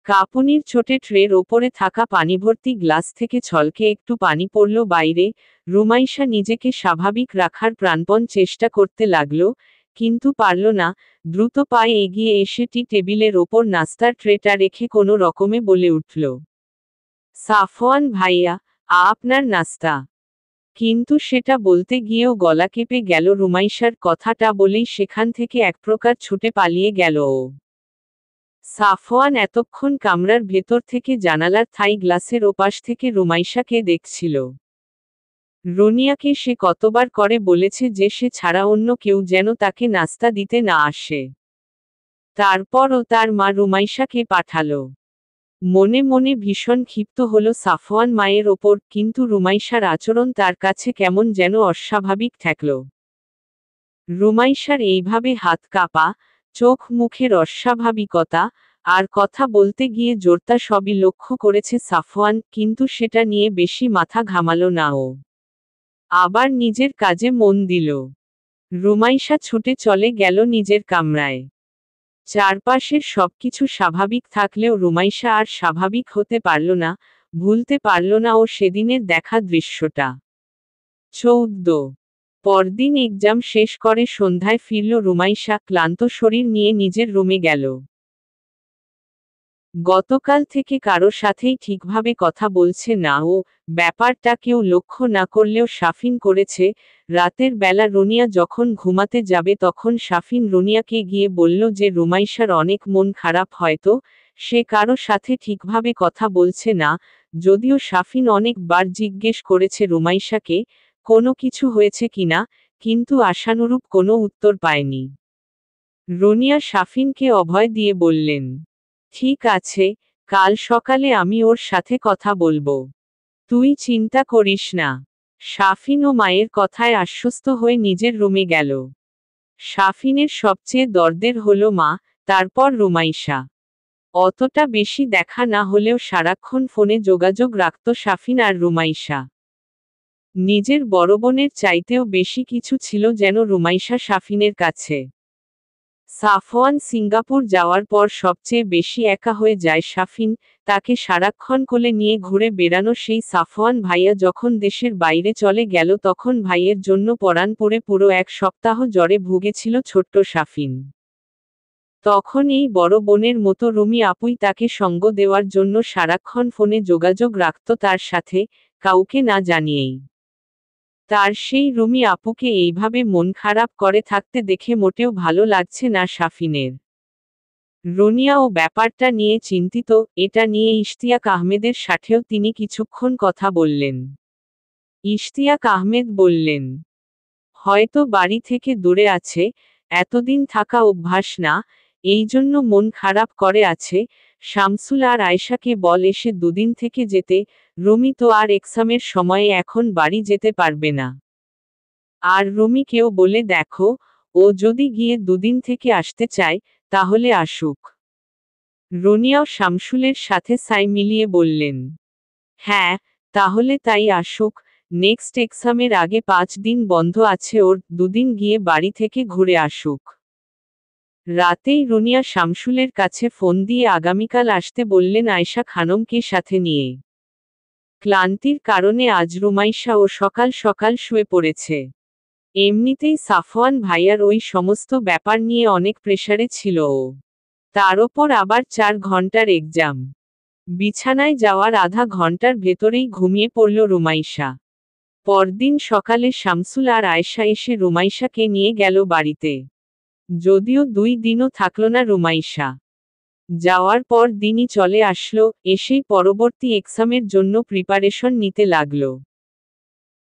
কাঁপুনির চোটে ট্রের ওপরে থাকা পানিভর্তি গ্লাস থেকে ছলকে একটু পানি পড়ল বাইরে। রুমাইশা নিজেকে স্বাভাবিক রাখার প্রাণপণ চেষ্টা করতে লাগল, কিন্তু পারল না। দ্রুত পায়ে এগিয়ে এসে টি টেবিলের ওপর নাস্তার ট্রেটা রেখে কোনো রকমে বলে উঠল, সাফওয়ান ভাইয়া, আপনার নাস্তা। কিন্তু সেটা বলতে গিয়েও গলা কেঁপে গেল রুমাইশার। কথাটা বলেই সেখান থেকে এক প্রকার ছুটে পালিয়ে গেল ও। সাফওয়ান এতক্ষণ কামরার ভেতর থেকে জানালার থাই গ্লাসের ওপাশ থেকে রুমাইশাকে দেখছিল। রনিয়াকে সে কতবার করে বলেছে যে সে ছাড়া অন্য কেউ যেন তাকে নাস্তা দিতে না আসে। তারপরও তার মা রুমাইশাকে পাঠালো। মনে মনে ভীষণ ক্ষিপ্ত হলো সাফওয়ান মায়ের ওপর, কিন্তু রুমাইশার আচরণ তার কাছে কেমন যেন অস্বাভাবিক ঠেকল। রুমাইশার এইভাবে হাত কাঁপা, চোখ মুখের অস্বাভাবিকতা, আর কথা বলতে গিয়ে জোরতা সবই লক্ষ্য করেছে সাফওয়ান, কিন্তু সেটা নিয়ে বেশি মাথা ঘামালো না ও। আবার নিজের কাজে মন দিল। রুমাইশা ছুটে চলে গেল নিজের কামরায়। চারপাশের সবকিছু স্বাভাবিক থাকলেও রুমাইশা আর স্বাভাবিক হতে পারল না, ভুলতে পারল না ও সেদিনের দেখা দৃশ্যটা। 14 পরদিন এক্সাম শেষ করে সন্ধ্যায় ফিরল রুমাইশা, ক্লান্ত শরীর নিয়ে নিজের রুমে গেল। গতকাল থেকে কারো সাথেই ঠিকভাবে কথা বলছে না ও। ব্যাপারটা কেউ লক্ষ্য না করলেও শাফিন করেছে। রাতের বেলা রনিয়া যখন ঘুমাতে যাবে তখন শাফিন রনিয়াকে গিয়ে বলল যে রুমাইশার অনেক মন খারাপ, হয়তো সে কারো সাথে ঠিকভাবে কথা বলছে না। যদিও শাফিন অনেকবার জিজ্ঞেস করেছে রুমাইশাকে কোনো কিছু হয়েছে কিনা, কিন্তু আশানুরূপ কোনো উত্তর পায়নি। রনিয়া শাফিনকে অভয় দিয়ে বললেন, ঠিক আছে, কাল সকালে আমি ওর সাথে কথা বলবো। তুই চিন্তা করিস না। শাফিন ও মায়ের কথায় আশ্বস্ত হয়ে নিজের রুমে গেল। শাফিনের সবচেয়ে দরদের হলো মা, তারপর রুমাইশা। অতটা বেশি দেখা না হলেও সারাক্ষণ ফোনে যোগাযোগ রাখত শাফিন আর রুমাইশা। নিজের বড় বোনের চাইতেও বেশি কিছু ছিল যেন রুমাইশা শাফিনের কাছে। সাফওয়ান সিঙ্গাপুর যাওয়ার পর সবচেয়ে বেশি একা হয়ে যায় শাফিন, তাকে সারাক্ষণ কোলে নিয়ে ঘুরে বেড়ানো সেই সাফওয়ান ভাইয়া যখন দেশের বাইরে চলে গেল তখন ভাইয়ের জন্য পরাণ পড়ে পুরো এক সপ্তাহ জ্বরে ভুগেছিল ছোট্ট শাফিন। তখন এই বড় বোনের মতো রুমি আপুই তাকে সঙ্গ দেওয়ার জন্য সারাক্ষণ ফোনে যোগাযোগ রাখত তার সাথে, কাউকে না জানিয়েই। তার সেই রুমি আপুকে এইভাবে মন খারাপ করে থাকতে দেখে মোটেও ভালো লাগছে না শাফিনের। রনিয়াও ব্যাপারটা নিয়ে চিন্তিত, এটা নিয়ে ইশতিয়াক আহমেদের সাথেও তিনি কিছুক্ষণ কথা বললেন। ইশতিয়াক আহমেদ বললেন, হয়তো বাড়ি থেকে দূরে আছে, এতদিন থাকা অভ্যাস না, এই জন্য মন খারাপ করে আছে। শামসুল আর আয়শাকে বল এসে দুদিন থেকে যেতে, রুমি তো আর এক্সামের সময়ে এখন বাড়ি যেতে পারবে না। আর রুমিকেও বলে দেখো, ও যদি গিয়ে দুদিন থেকে আসতে চায়, তাহলে আসুক। রনিয়াও শামসুলের সাথে সাই মিলিয়ে বললেন, হ্যাঁ, তাহলে তাই আসুক, নেক্সট এক্সামের আগে 5 দিন বন্ধ আছে ওর, দুদিন গিয়ে বাড়ি থেকে ঘুরে আসুক। রাতেই রনিয়া শামসুলের কাছে ফোন দিয়ে আগামীকাল আসতে বললেন আয়শা খানমকে সাথে নিয়ে। ক্লান্তির কারণে আজ রুমাইশা ও সকাল সকাল শুয়ে পড়েছে। এমনিতেই সাফওয়ান ভাইয়ার ওই সমস্ত ব্যাপার নিয়ে অনেক প্রেসারে ছিল ও। তার ওপর আবার 4 ঘন্টার এক্সাম। বিছানায় যাওয়ার আধা ঘন্টার ভেতরেই ঘুমিয়ে পড়ল রুমাইশা। পরদিন সকালে শামসুল আর আয়শা এসে রুমাইশাকে নিয়ে গেল বাড়িতে। যদিও 2 দিনও থাকল না রুমাইশা। যাওয়ার পর দিনই চলে আসলো, এসেই পরবর্তী এক্সামের জন্য প্রিপারেশন নিতে লাগল।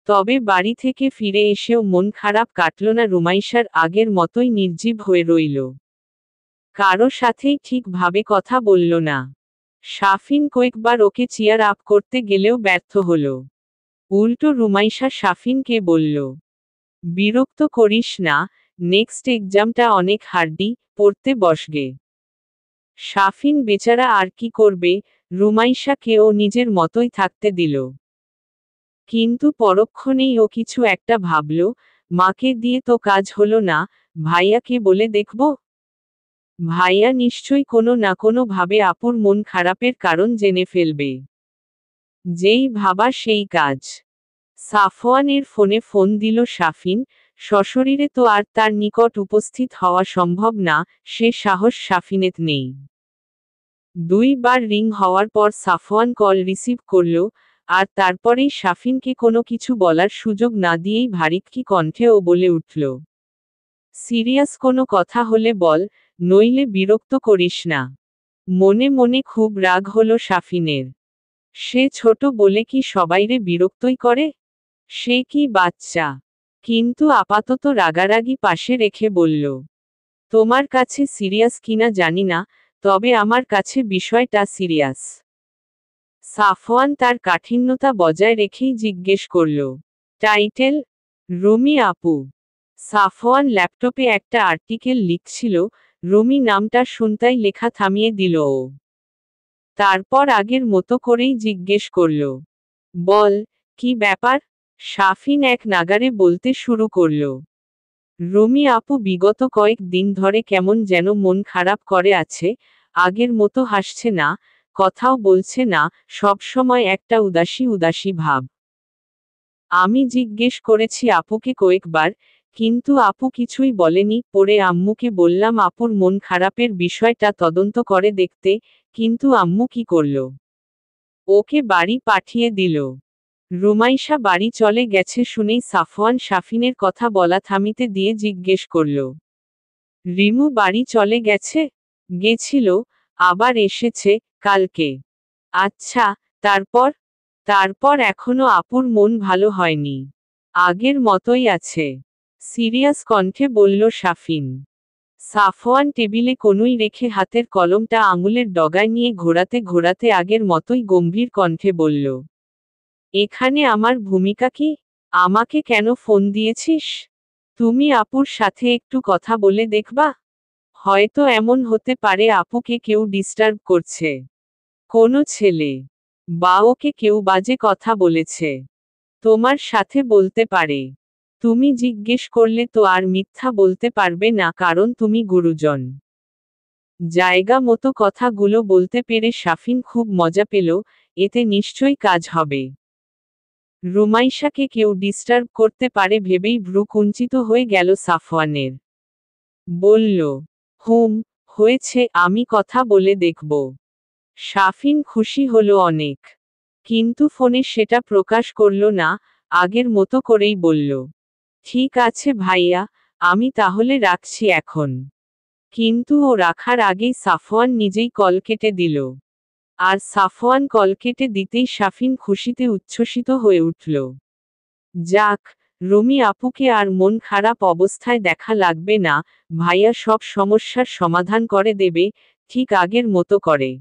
তবে বাড়ি থেকে ফিরে এসেও মন খারাপ কাটল না রুমাইশার, আগের মতোই নির্জীব হয়ে রইল। কারো সাথেই ঠিকভাবে কথা বলল না। শাফিন কয়েকবার ওকে চিয়ার আপ করতে গেলেও ব্যর্থ হল। উল্টো রুমাইশা শাফিনকে বলল, বিরক্ত করিস না, নেক্সট এক্সামটা অনেক হার্ডি, পড়তে বসগে। শাফিন বেচারা আর কি করবে, রুমাইশাকেও নিজের মতোই থাকতে দিল। কিন্তু পরক্ষণেই ও কিছু একটা ভাবল, মাকে দিয়ে তো কাজ হলো না, ভাইয়াকে বলে দেখব। ভাইয়া নিশ্চয়ই কোনো না কোনো ভাবে আপুর মন খারাপের কারণ জেনে ফেলবে। যেই ভাবা সেই কাজ। সাফওয়ানের ফোনে ফোন দিল শাফিন, সশরীরে তো আর তার নিকট উপস্থিত হওয়া সম্ভব না, সে সাহস শাফিনের নেই। 2 বার রিং হওয়ার পর সাফওয়ান কল রিসিভ করল, আর তারপরেই শাফিনকে কোনো কিছু বলার সুযোগ না দিয়েই ভারিক্কি কণ্ঠে ও বলে উঠল, সিরিয়াস কোনো কথা হলে বল, নইলে বিরক্ত করিস না। মনে মনে খুব রাগ হলো শাফিনের। সে ছোট বলে কি সবাইরে বিরক্তই করে? সে কি বাচ্চা? কিন্তু আপাতত রাগারাগি পাশে রেখে বলল, তোমার কাছে সিরিয়াস কিনা জানি না, তবে আমার কাছে বিষয়টা সিরিয়াস। সাফওয়ান তার কাঠিন্যতা বজায় রেখেই জিজ্ঞেস করল, টাইটেল? রুমি আপু। সাফওয়ান ল্যাপটপে একটা আর্টিকেল লিখছিল, রুমি নামটা শুনতাই লেখা থামিয়ে দিল ও। তারপর আগের মতো করেই জিজ্ঞেস করল, বল, কি ব্যাপার? শাফিন এক নাগারে বলতে শুরু করল, রুমি আপু বিগত কয়েক দিন ধরে কেমন যেন মন খারাপ করে আছে, আগের মতো হাসছে না, কথাও বলছে না, সব সময় একটা উদাসী উদাসী ভাব। আমি জিজ্ঞেস করেছি আপুকে কয়েকবার, কিন্তু আপু কিছুই বলেনি। পরে আম্মুকে বললাম আপুর মন খারাপের বিষয়টা তদন্ত করে দেখতে, কিন্তু আম্মু কি করল? ওকে বাড়ি পাঠিয়ে দিল। রুমাইশা বাড়ি চলে গেছে শুনেই সাফওয়ান শাফিনের কথা বলা থামিতে দিয়ে জিজ্ঞেস করল, রিমু বাড়ি চলে গেছে? গেছিল, আবার এসেছে, কালকে। আচ্ছা, তারপর তারপর এখনো আপুর মন ভালো হয়নি। আগের মতোই আছে, সিরিয়াস কণ্ঠে বলল শাফিন। সাফওয়ান টেবিলে কনুই রেখে হাতের কলমটা আঙুলের ডগায় নিয়ে ঘোরাতে ঘোরাতে আগের মতোই গম্ভীর কণ্ঠে বলল, এখানে আমার ভূমিকা কি? আমাকে কেন ফোন দিয়েছিস? তুমি আপুর সাথে একটু কথা বলে দেখবা? হয়তো এমন হতে পারে আপুকে কেউ ডিস্টার্ব করছে। কোনো ছেলে বা ওকে কেউ বাজে কথা বলেছে। তোমার সাথে বলতে পারে। তুমি জিজ্ঞেস করলে তো আর মিথ্যা বলতে পারবে না, কারণ তুমি গুরুজন। জায়গা মতো কথাগুলো বলতে পেরে শাফিন খুব মজা পেল, এতে নিশ্চয়ই কাজ হবে। রুমাইশাকে কেউ ডিস্টার্ব করতে পারে ভেবেই ভ্রু কুঞ্চিত হয়ে গেল সাফওয়ানের। বলল, হুম, হয়েছে, আমি কথা বলে দেখব। শাফিন খুশি হলো অনেক, কিন্তু ফোনে সেটা প্রকাশ করল না, আগের মতো করেই বলল, ঠিক আছে ভাইয়া, আমি তাহলে রাখছি এখন। কিন্তু ও রাখার আগেই সাফওয়ান নিজেই কল কেটে দিল। আর সাফওয়ান কল কেটে দিতেই শাফিন খুশিতে উচ্ছ্বসিত হয়ে উঠল। যাক, রুমি আপুকে আর মন খারাপ অবস্থায় দেখা লাগবে না, ভাইয়া সব সমস্যার সমাধান করে দেবে, ঠিক আগের মতো করে।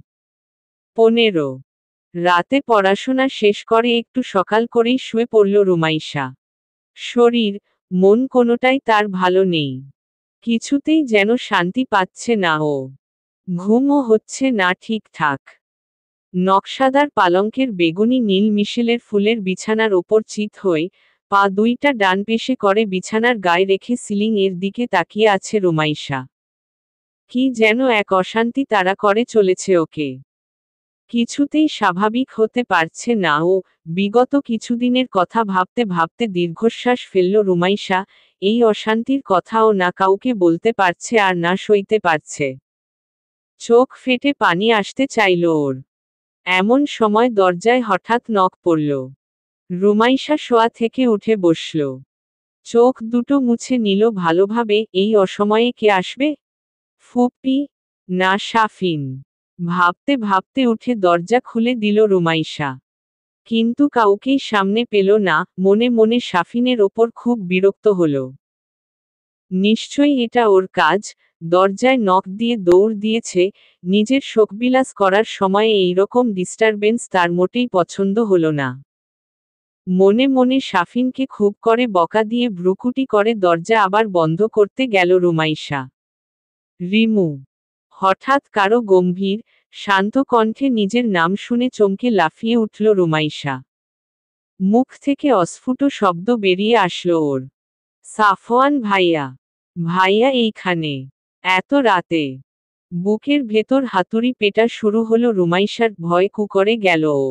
15 রাতে পড়াশোনা শেষ করে একটু সকাল করেই শুয়ে পড়ল রুমাইশা। শরীর, মন কোনোটাই তার ভালো নেই। কিছুতেই যেন শান্তি পাচ্ছে না ও। ঘুমও হচ্ছে না ঠিকঠাক। নকশাদার পালঙ্কের বেগুনি নীল মিশেলের ফুলের বিছানার ওপর চিত হয়ে, পা দুইটা ডান পেশে করে বিছানার গায়ে রেখে সিলিং এর দিকে তাকিয়ে আছে রুমাইশা। কি যেন এক অশান্তি তাড়া করে চলেছে ওকে। কিছুতেই স্বাভাবিক হতে পারছে না ও। বিগত কিছুদিনের কথা ভাবতে ভাবতে দীর্ঘশ্বাস ফেলল রুমাইশা, এই অশান্তির কথাও না কাউকে বলতে পারছে আর না সইতে পারছে। চোখ ফেটে পানি আসতে চাইল ওর। এমন সময় দরজায় হঠাৎ নক পড়ল। রুমাইশা শোয়া থেকে উঠে বসল। চোখ দুটো মুছে নিল ভালোভাবে, এই অসময়ে কে আসবে? ফুপি? না শাফিন। ভাবতে ভাবতে উঠে দরজা খুলে দিল রুমাইশা। কিন্তু কাউকেই সামনে পেল না, মনে মনে শাফিনের ওপর খুব বিরক্ত হল। নিশ্চয়ই এটা ওর কাজ, দরজায় নক দিয়ে দৌড় দিয়েছে, নিজের শোকবিলাস করার সময়ে এইরকম ডিস্টারবেন্স তার মোটেই পছন্দ হলো না। মনে মনে শাফিনকে খুব করে বকা দিয়ে ভ্রুকুটি করে দরজা আবার বন্ধ করতে গেল রুমাইশা। রিমু। হঠাৎ কারো গম্ভীর, শান্ত কণ্ঠে নিজের নাম শুনে চমকে লাফিয়ে উঠল রুমাইশা। মুখ থেকে অস্ফুট শব্দ বেরিয়ে আসলো ওর। সাফওয়ান ভাইয়া। ভাইয়া এইখানে? এত রাতে? বুকের ভেতর হাতুড়ি পেটা শুরু হলো রুমাইশার, ভয় কুকরে গেল ও।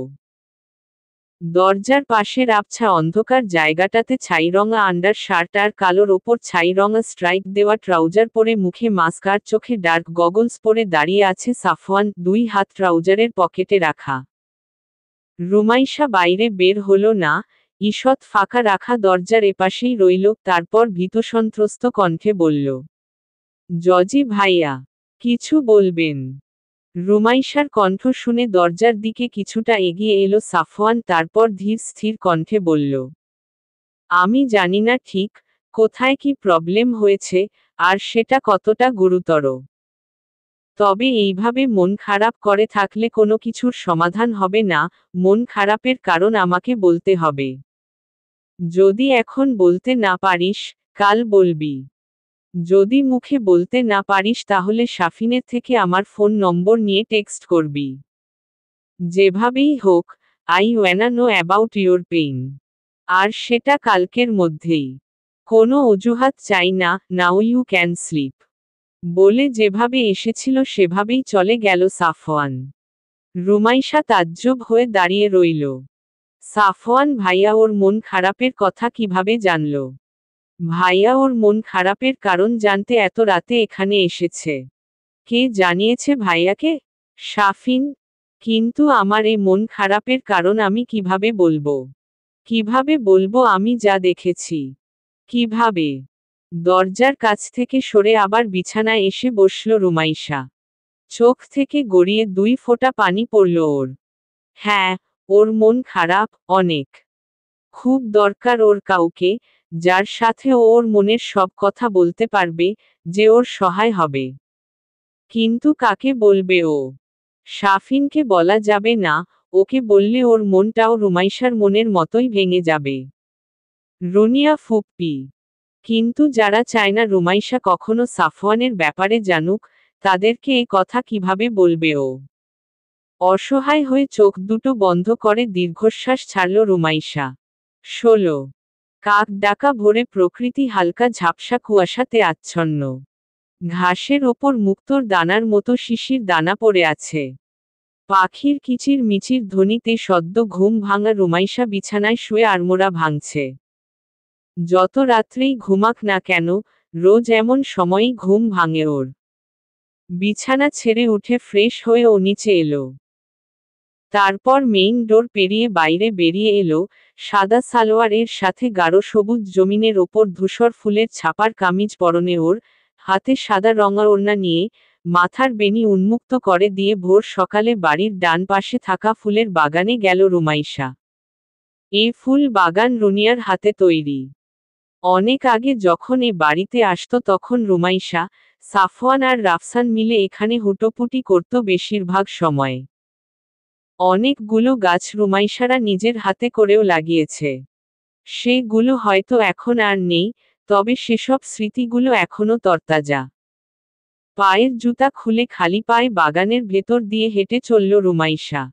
দরজার পাশের আবছা অন্ধকার জায়গাটাতে ছাইরঙা আন্ডার শার্ট আর কালোর ওপর ছাইরঙা স্ট্রাইপ দেওয়া ট্রাউজার পরে মুখে মাস্ক আর চোখে ডার্ক গগলস পরে দাঁড়িয়ে আছে সাফওয়ান, দুই হাত ট্রাউজারের পকেটে রাখা। রুমাইশা বাইরে বের হলো না, ঈষৎ ফাঁকা রাখা দরজার এপাশেই রইল, তারপর ভীতসন্ত্রস্ত কণ্ঠে বলল, জজি ভাইয়া, কিছু বলবেন? রুমাইশার কণ্ঠ শুনে দরজার দিকে কিছুটা এগিয়ে এলো সাফওয়ান, তারপর ধীর স্থির কণ্ঠে বলল, আমি জানি না ঠিক কোথায় কি প্রবলেম হয়েছে, আর সেটা কতটা গুরুতর। তবে এইভাবে মন খারাপ করে থাকলে কোনো কিছুর সমাধান হবে না, মন খারাপের কারণ আমাকে বলতে হবে। যদি এখন বলতে না পারিস, কাল বলবি। যদি মুখে বলতে না পারিস তাহলে শাফিনের থেকে আমার ফোন নম্বর নিয়ে টেক্সট করবি। যেভাবেই হোক, I wanna know about your pain. আর সেটা কালকের মধ্যেই। কোনো অজুহাত চাই না, নাও ইউ ক্যান স্লিপ। বলে যেভাবে এসেছিল সেভাবেই চলে গেল সাফওয়ান। রুমাইশা তাজ্জব হয়ে দাঁড়িয়ে রইল। সাফওয়ান ভাইয়া ওর মন খারাপের কথা কিভাবে জানল? ভাইয়া ওর মন খারাপের কারণ জানতে এত রাতে এখানে এসেছে। কে জানিয়েছে ভাইয়াকে? শাফিন। কিন্তু আমার এ মন খারাপের কারণ আমি কিভাবে বলবো? কিভাবে বলবো আমি যা দেখেছি? কিভাবে? দরজার কাছ থেকে সরে আবার বিছানায় এসে বসল রুমাইশা। চোখ থেকে গড়িয়ে 2 ফোঁটা পানি পড়ল ওর। হ্যাঁ, ওর মন খারাপ, অনেক। খুব দরকার ওর কাউকে, যার সাথে ও ওর মনের সব কথা বলতে পারবে, যে ওর সহায় হবে। কিন্তু কাকে বলবে ও? সাফিনকে বলা যাবে না, ওকে বললে ওর মনটাও রুমাইশার মনের মতোই ভেঙে যাবে। রুনিয়া ফুপ্পি। কিন্তু যারা চায় না রুমাইশা কখনো সাফওয়ানের ব্যাপারে জানুক, তাদেরকে এ কথা কিভাবে বলবে ও? অসহায় হয়ে চোখ দুটো বন্ধ করে দীর্ঘশ্বাস ছাড়ল রুমাইশা। 16। কাক ডাকা ভোরে প্রকৃতি হালকা ঝাপসা কুয়াশাতে আচ্ছন্ন। ঘাসের ওপর মুক্তোর দানার মতো শিশির দানা পড়ে আছে। পাখির কিচির মিচির ধ্বনিতে সদ্য ঘুম ভাঙা রুমাইশা বিছানায় শুয়ে আড়মোড়া ভাঙছে। যত রাত্রেই ঘুমাক না কেন, রোজ এমন সময়ই ঘুম ভাঙে ওর। বিছানা ছেড়ে উঠে ফ্রেশ হয়ে ও নিচে এলো। তারপর মেইন ডোর পেরিয়ে বাইরে বেরিয়ে এলো, সাদা সালোয়ারের সাথে গাঢ় সবুজ জমিনের ওপর ধূসর ফুলের ছাপার কামিজ পরনে ওর, হাতে সাদা রঙা ওড়না নিয়ে, মাথার বেনি উন্মুক্ত করে দিয়ে ভোর সকালে বাড়ির ডান পাশে থাকা ফুলের বাগানে গেল রুমাইশা। এ ফুল বাগান রুনিয়ার হাতে তৈরি। অনেক আগে যখন এ বাড়িতে আসতো তখন রুমাইশা, সাফওয়ান আর রাফসান মিলে এখানে হুটোপুটি করত বেশিরভাগ সময়। অনেকগুলো গাছ রুমাইশারা নিজের হাতে করেও লাগিয়েছে। সেগুলো হয়তো এখন আর নেই, তবে সেসব স্মৃতিগুলো এখনো তরতাজা। পায়ের জুতা খুলে খালি পায়ে বাগানের ভেতর দিয়ে হেঁটে চলল রুমাইশা।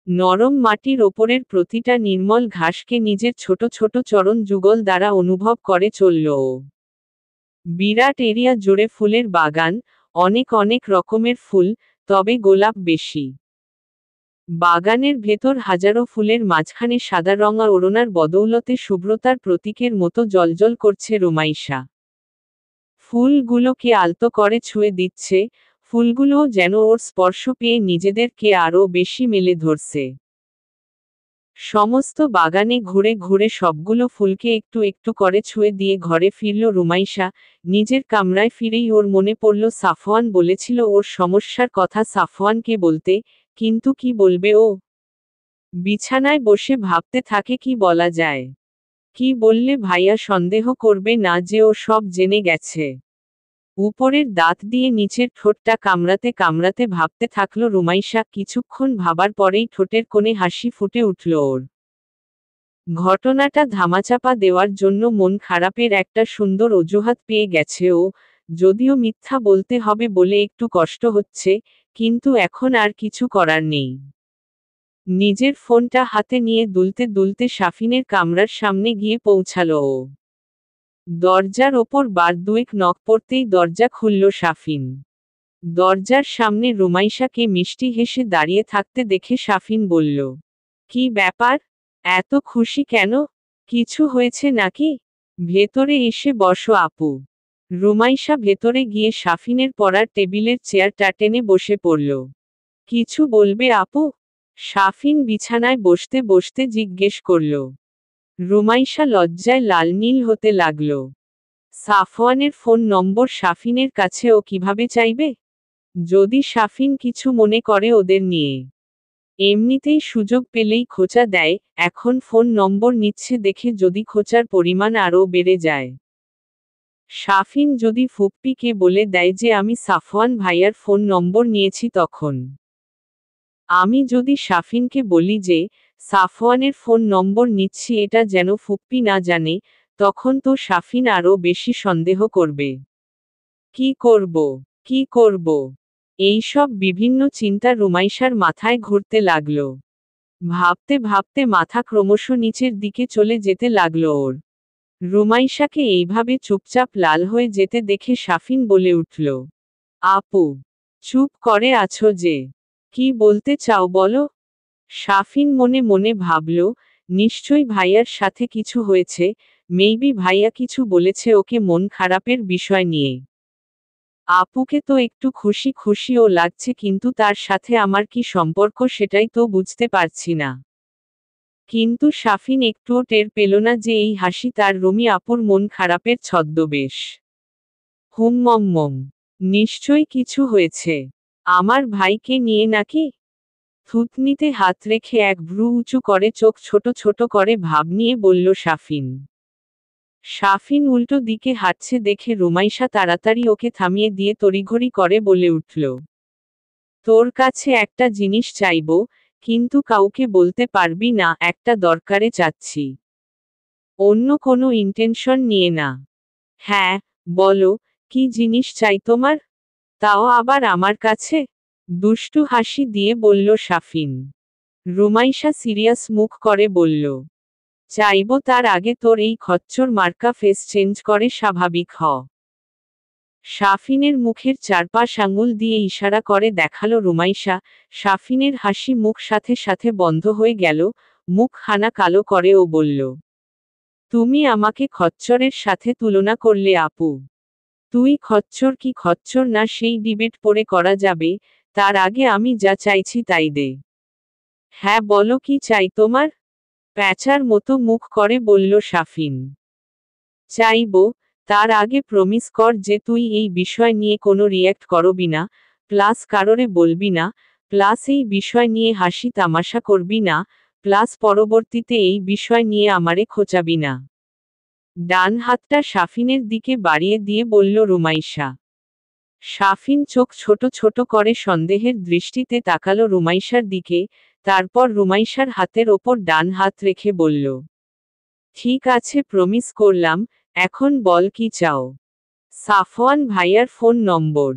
নরম মাটির ওপরের প্রতিটা নির্মল ঘাসকে নিজের ছোট ছোট চরণ যুগল দ্বারা অনুভব করে চলল ও। বিরাট এরিয়া জুড়ে ফুলের বাগান, অনেক অনেক রকমের ফুল, তবে গোলাপ বেশি। বাগানের ভেতর হাজারো ফুলের মাঝখানে সাদা রঙা ওড়নার বদৌলতে শুভ্রতার প্রতীকের মতো জ্বলজ্বল করছে রুমাইশা। ফুলগুলোকে আলতো করে ছুঁয়ে দিচ্ছে, ফুলগুলোও যেন ওর স্পর্শ পেয়ে নিজেদেরকে আরও বেশি মেলে ধরছে। সমস্ত বাগানে ঘুরে ঘুরে সবগুলো ফুলকে একটু একটু করে ছুঁয়ে দিয়ে ঘরে ফিরল রুমাইশা। নিজের কামরায় ফিরেই ওর মনে পড়ল সাফওয়ান বলেছিল ওর সমস্যার কথা সাফওয়ানকে বলতে, কিন্তু কি বলবে ও? বিছানায় বসে ভাবতে থাকে কি বলা যায়। কি বললে ভাইয়া সন্দেহ করবে না যে ও সব জেনে গেছে। উপরের দাঁত দিয়ে নিচের ঠোঁটটা কামড়াতে কামড়াতে ভাবতে থাকলো রুমাইশা। কিছুক্ষণ ভাবার পরেই ঠোঁটের কোণে হাসি ফুটে উঠল ওর। ঘটনাটা ধামাচাপা দেওয়ার জন্য মন খারাপের একটা সুন্দর অজুহাত পেয়ে গেছে ও, যদিও মিথ্যা বলতে হবে বলে একটু কষ্ট হচ্ছে, কিন্তু এখন আর কিছু করার নেই। নিজের ফোনটা হাতে নিয়ে দুলতে দুলতে সাফিনের কামরার সামনে গিয়ে পৌঁছালো ও। দরজার ওপর বার দুয়েক নক পড়তেই দরজা খুলল সাফিন। দরজার সামনে রুমাইশাকে মিষ্টি হেসে দাঁড়িয়ে থাকতে দেখে সাফিন বলল, কি ব্যাপার? এত খুশি কেন? কিছু হয়েছে নাকি? ভেতরে এসে বসো আপু। রুমাইশা ভেতরে গিয়ে সাফিনের পড়ার টেবিলের চেয়ারটা টেনে বসে পড়ল। কিছু বলবে আপু? সাফিন বিছানায় বসতে বসতে জিজ্ঞেস করল। রুমাইশা লজ্জায় লাল নীল হতে লাগল। সাফওয়ানের ফোন নম্বর সাফিনের কাছে ও কিভাবে চাইবে? যদি সাফিন কিছু মনে করে ওদের নিয়ে। এমনিতেই সুযোগ পেলেই খোঁচা দেয়, এখন ফোন নম্বর নিচ্ছে দেখে যদি খোঁচার পরিমাণ আরও বেড়ে যায়। সাফিন যদি ফুপ্পিকে বলে দেয় যে আমি সাফওয়ান ভাইয়ার ফোন নম্বর নিয়েছি তখন। আমি যদি সাফিনকে বলি যে সাফওয়ানের ফোন নম্বর নিচ্ছি এটা যেন ফুপ্পি না জানে, তখন তো সাফিন আরও বেশি সন্দেহ করবে। কি করব? কি করব? এইসব বিভিন্ন চিন্তা রুমাইশার মাথায় ঘুরতে লাগল। ভাবতে ভাবতে মাথা ক্রমশ নিচের দিকে চলে যেতে লাগল ওর। রুমাইশাকে এইভাবে চুপচাপ লাল হয়ে যেতে দেখে সাফিন বলে উঠল, আপু, চুপ করে আছো যে? কি বলতে চাও বলো? সাফিন মনে মনে ভাবল, নিশ্চয়ই ভাইয়ার সাথে কিছু হয়েছে, মেইবি ভাইয়া কিছু বলেছে ওকে মন খারাপের বিষয় নিয়ে। আপুকে তো একটু খুশি খুশিও লাগছে, কিন্তু তার সাথে আমার কি সম্পর্ক সেটাই তো বুঝতে পারছি না। কিন্তু সাফিন একটুও টের পেল না যে এই হাসি তার রুমি আপুর মন খারাপের ছদ্মবেশ। হুমমম, নিশ্চয়ই কিছু হয়েছে। আমার ভাইকে নিয়ে নাকি? থুতনিতে হাত রেখে এক ভ্রু উঁচু করে চোখ ছোট ছোট করে ভাব নিয়ে বলল সাফিন। সাফিন উল্টো দিকে হাঁটছে দেখে রুমাইশা তাড়াতাড়ি ওকে থামিয়ে দিয়ে তড়িঘড়ি করে বলে উঠল, তোর কাছে একটা জিনিস চাইবো, কিন্তু কাউকে বলতে পারবি না, একটা দরকারে চাচ্ছি। অন্য কোনো ইন্টেনশন নিয়ে না। হ্যাঁ, বলো, কি জিনিস চাই তোমার? তাও আবার আমার কাছে? দুষ্টু হাসি দিয়ে বলল সাফিন। রুমাইশা সিরিয়াস মুখ করে বলল, চাইবো তার আগে তোর এই খচ্চর মার্কা ফেস চেঞ্জ করে স্বাভাবিক হ। সাফিনের মুখের চারপাশ আঙুল দিয়ে ইশারা করে দেখালো রুমাইশা। সাফিনের হাসি মুখ সাথে সাথে বন্ধ হয়ে গেল, মুখ খানা কালো করে ও বলল, তুমি আমাকে খচ্চরের সাথে তুলনা করলে আপু? তুই খচ্চর কি খচ্চর না সেই ডিবেট পরে করা যাবে, তার আগে আমি যা চাইছি তাই দে। হ্যাঁ বলো কি চাই তোমার? প্যাঁচার মতো মুখ করে বলল সাফিন। চাইবো, তার আগে প্রমিস কর যে তুই এই বিষয় নিয়ে কোনো রিয়্যাক্ট করবি না, প্লাস কারোরে বলবি না, প্লাস এই বিষয় নিয়ে হাসি তামাশা করবি না, প্লাস পরবর্তীতে এই বিষয় নিয়ে আমারে খোঁচাবি না। ডান হাতটা সাফিনের দিকে বাড়িয়ে দিয়ে বলল রুমাইশা। সাফিন চোখ ছোট ছোট করে সন্দেহের দৃষ্টিতে তাকালো রুমাইশার দিকে, তারপর রুমাইশার হাতের ওপর ডান হাত রেখে বলল, ঠিক আছে প্রমিস করলাম, এখন বল কি চাও? সাফওয়ান ভাইয়ার ফোন নম্বর।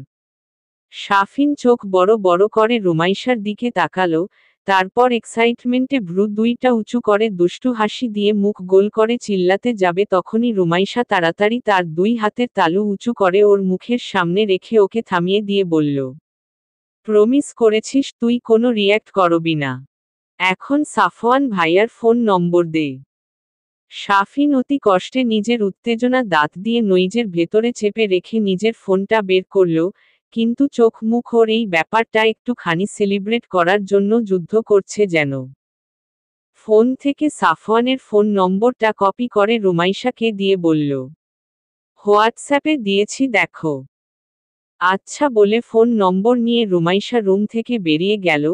সাফিন চোখ বড় বড় করে রুমাইশার দিকে তাকালো, তারপর এক্সাইটমেন্টে ভ্রু দুইটা উঁচু করে দুষ্টু হাসি দিয়ে মুখ গোল করে চিল্লাতে যাবে তখনই রুমাইশা তাড়াতাড়ি তার দুই হাতের তালু উঁচু করে ওর মুখের সামনে রেখে ওকে থামিয়ে দিয়ে বলল, প্রমিস করেছিস তুই কোনো রিয়্যাক্ট করবি না। এখন সাফওয়ান ভাইয়ার ফোন নম্বর দে। সাফিন অতি কষ্টে নিজের উত্তেজনা দাঁত দিয়ে নইজের ভেতরে চেপে রেখে নিজের ফোনটা বের করল, কিন্তু চোখ মুখ ওর এই ব্যাপারটা একটুখানি সেলিব্রেট করার জন্য যুদ্ধ করছে যেন। ফোন থেকে সাফওয়ানের ফোন নম্বরটা কপি করে রুমাইশাকে দিয়ে বলল, হোয়াটসঅ্যাপে দিয়েছি দেখো। আচ্ছা বলে ফোন নম্বর নিয়ে রুমাইশা রুম থেকে বেরিয়ে গেল,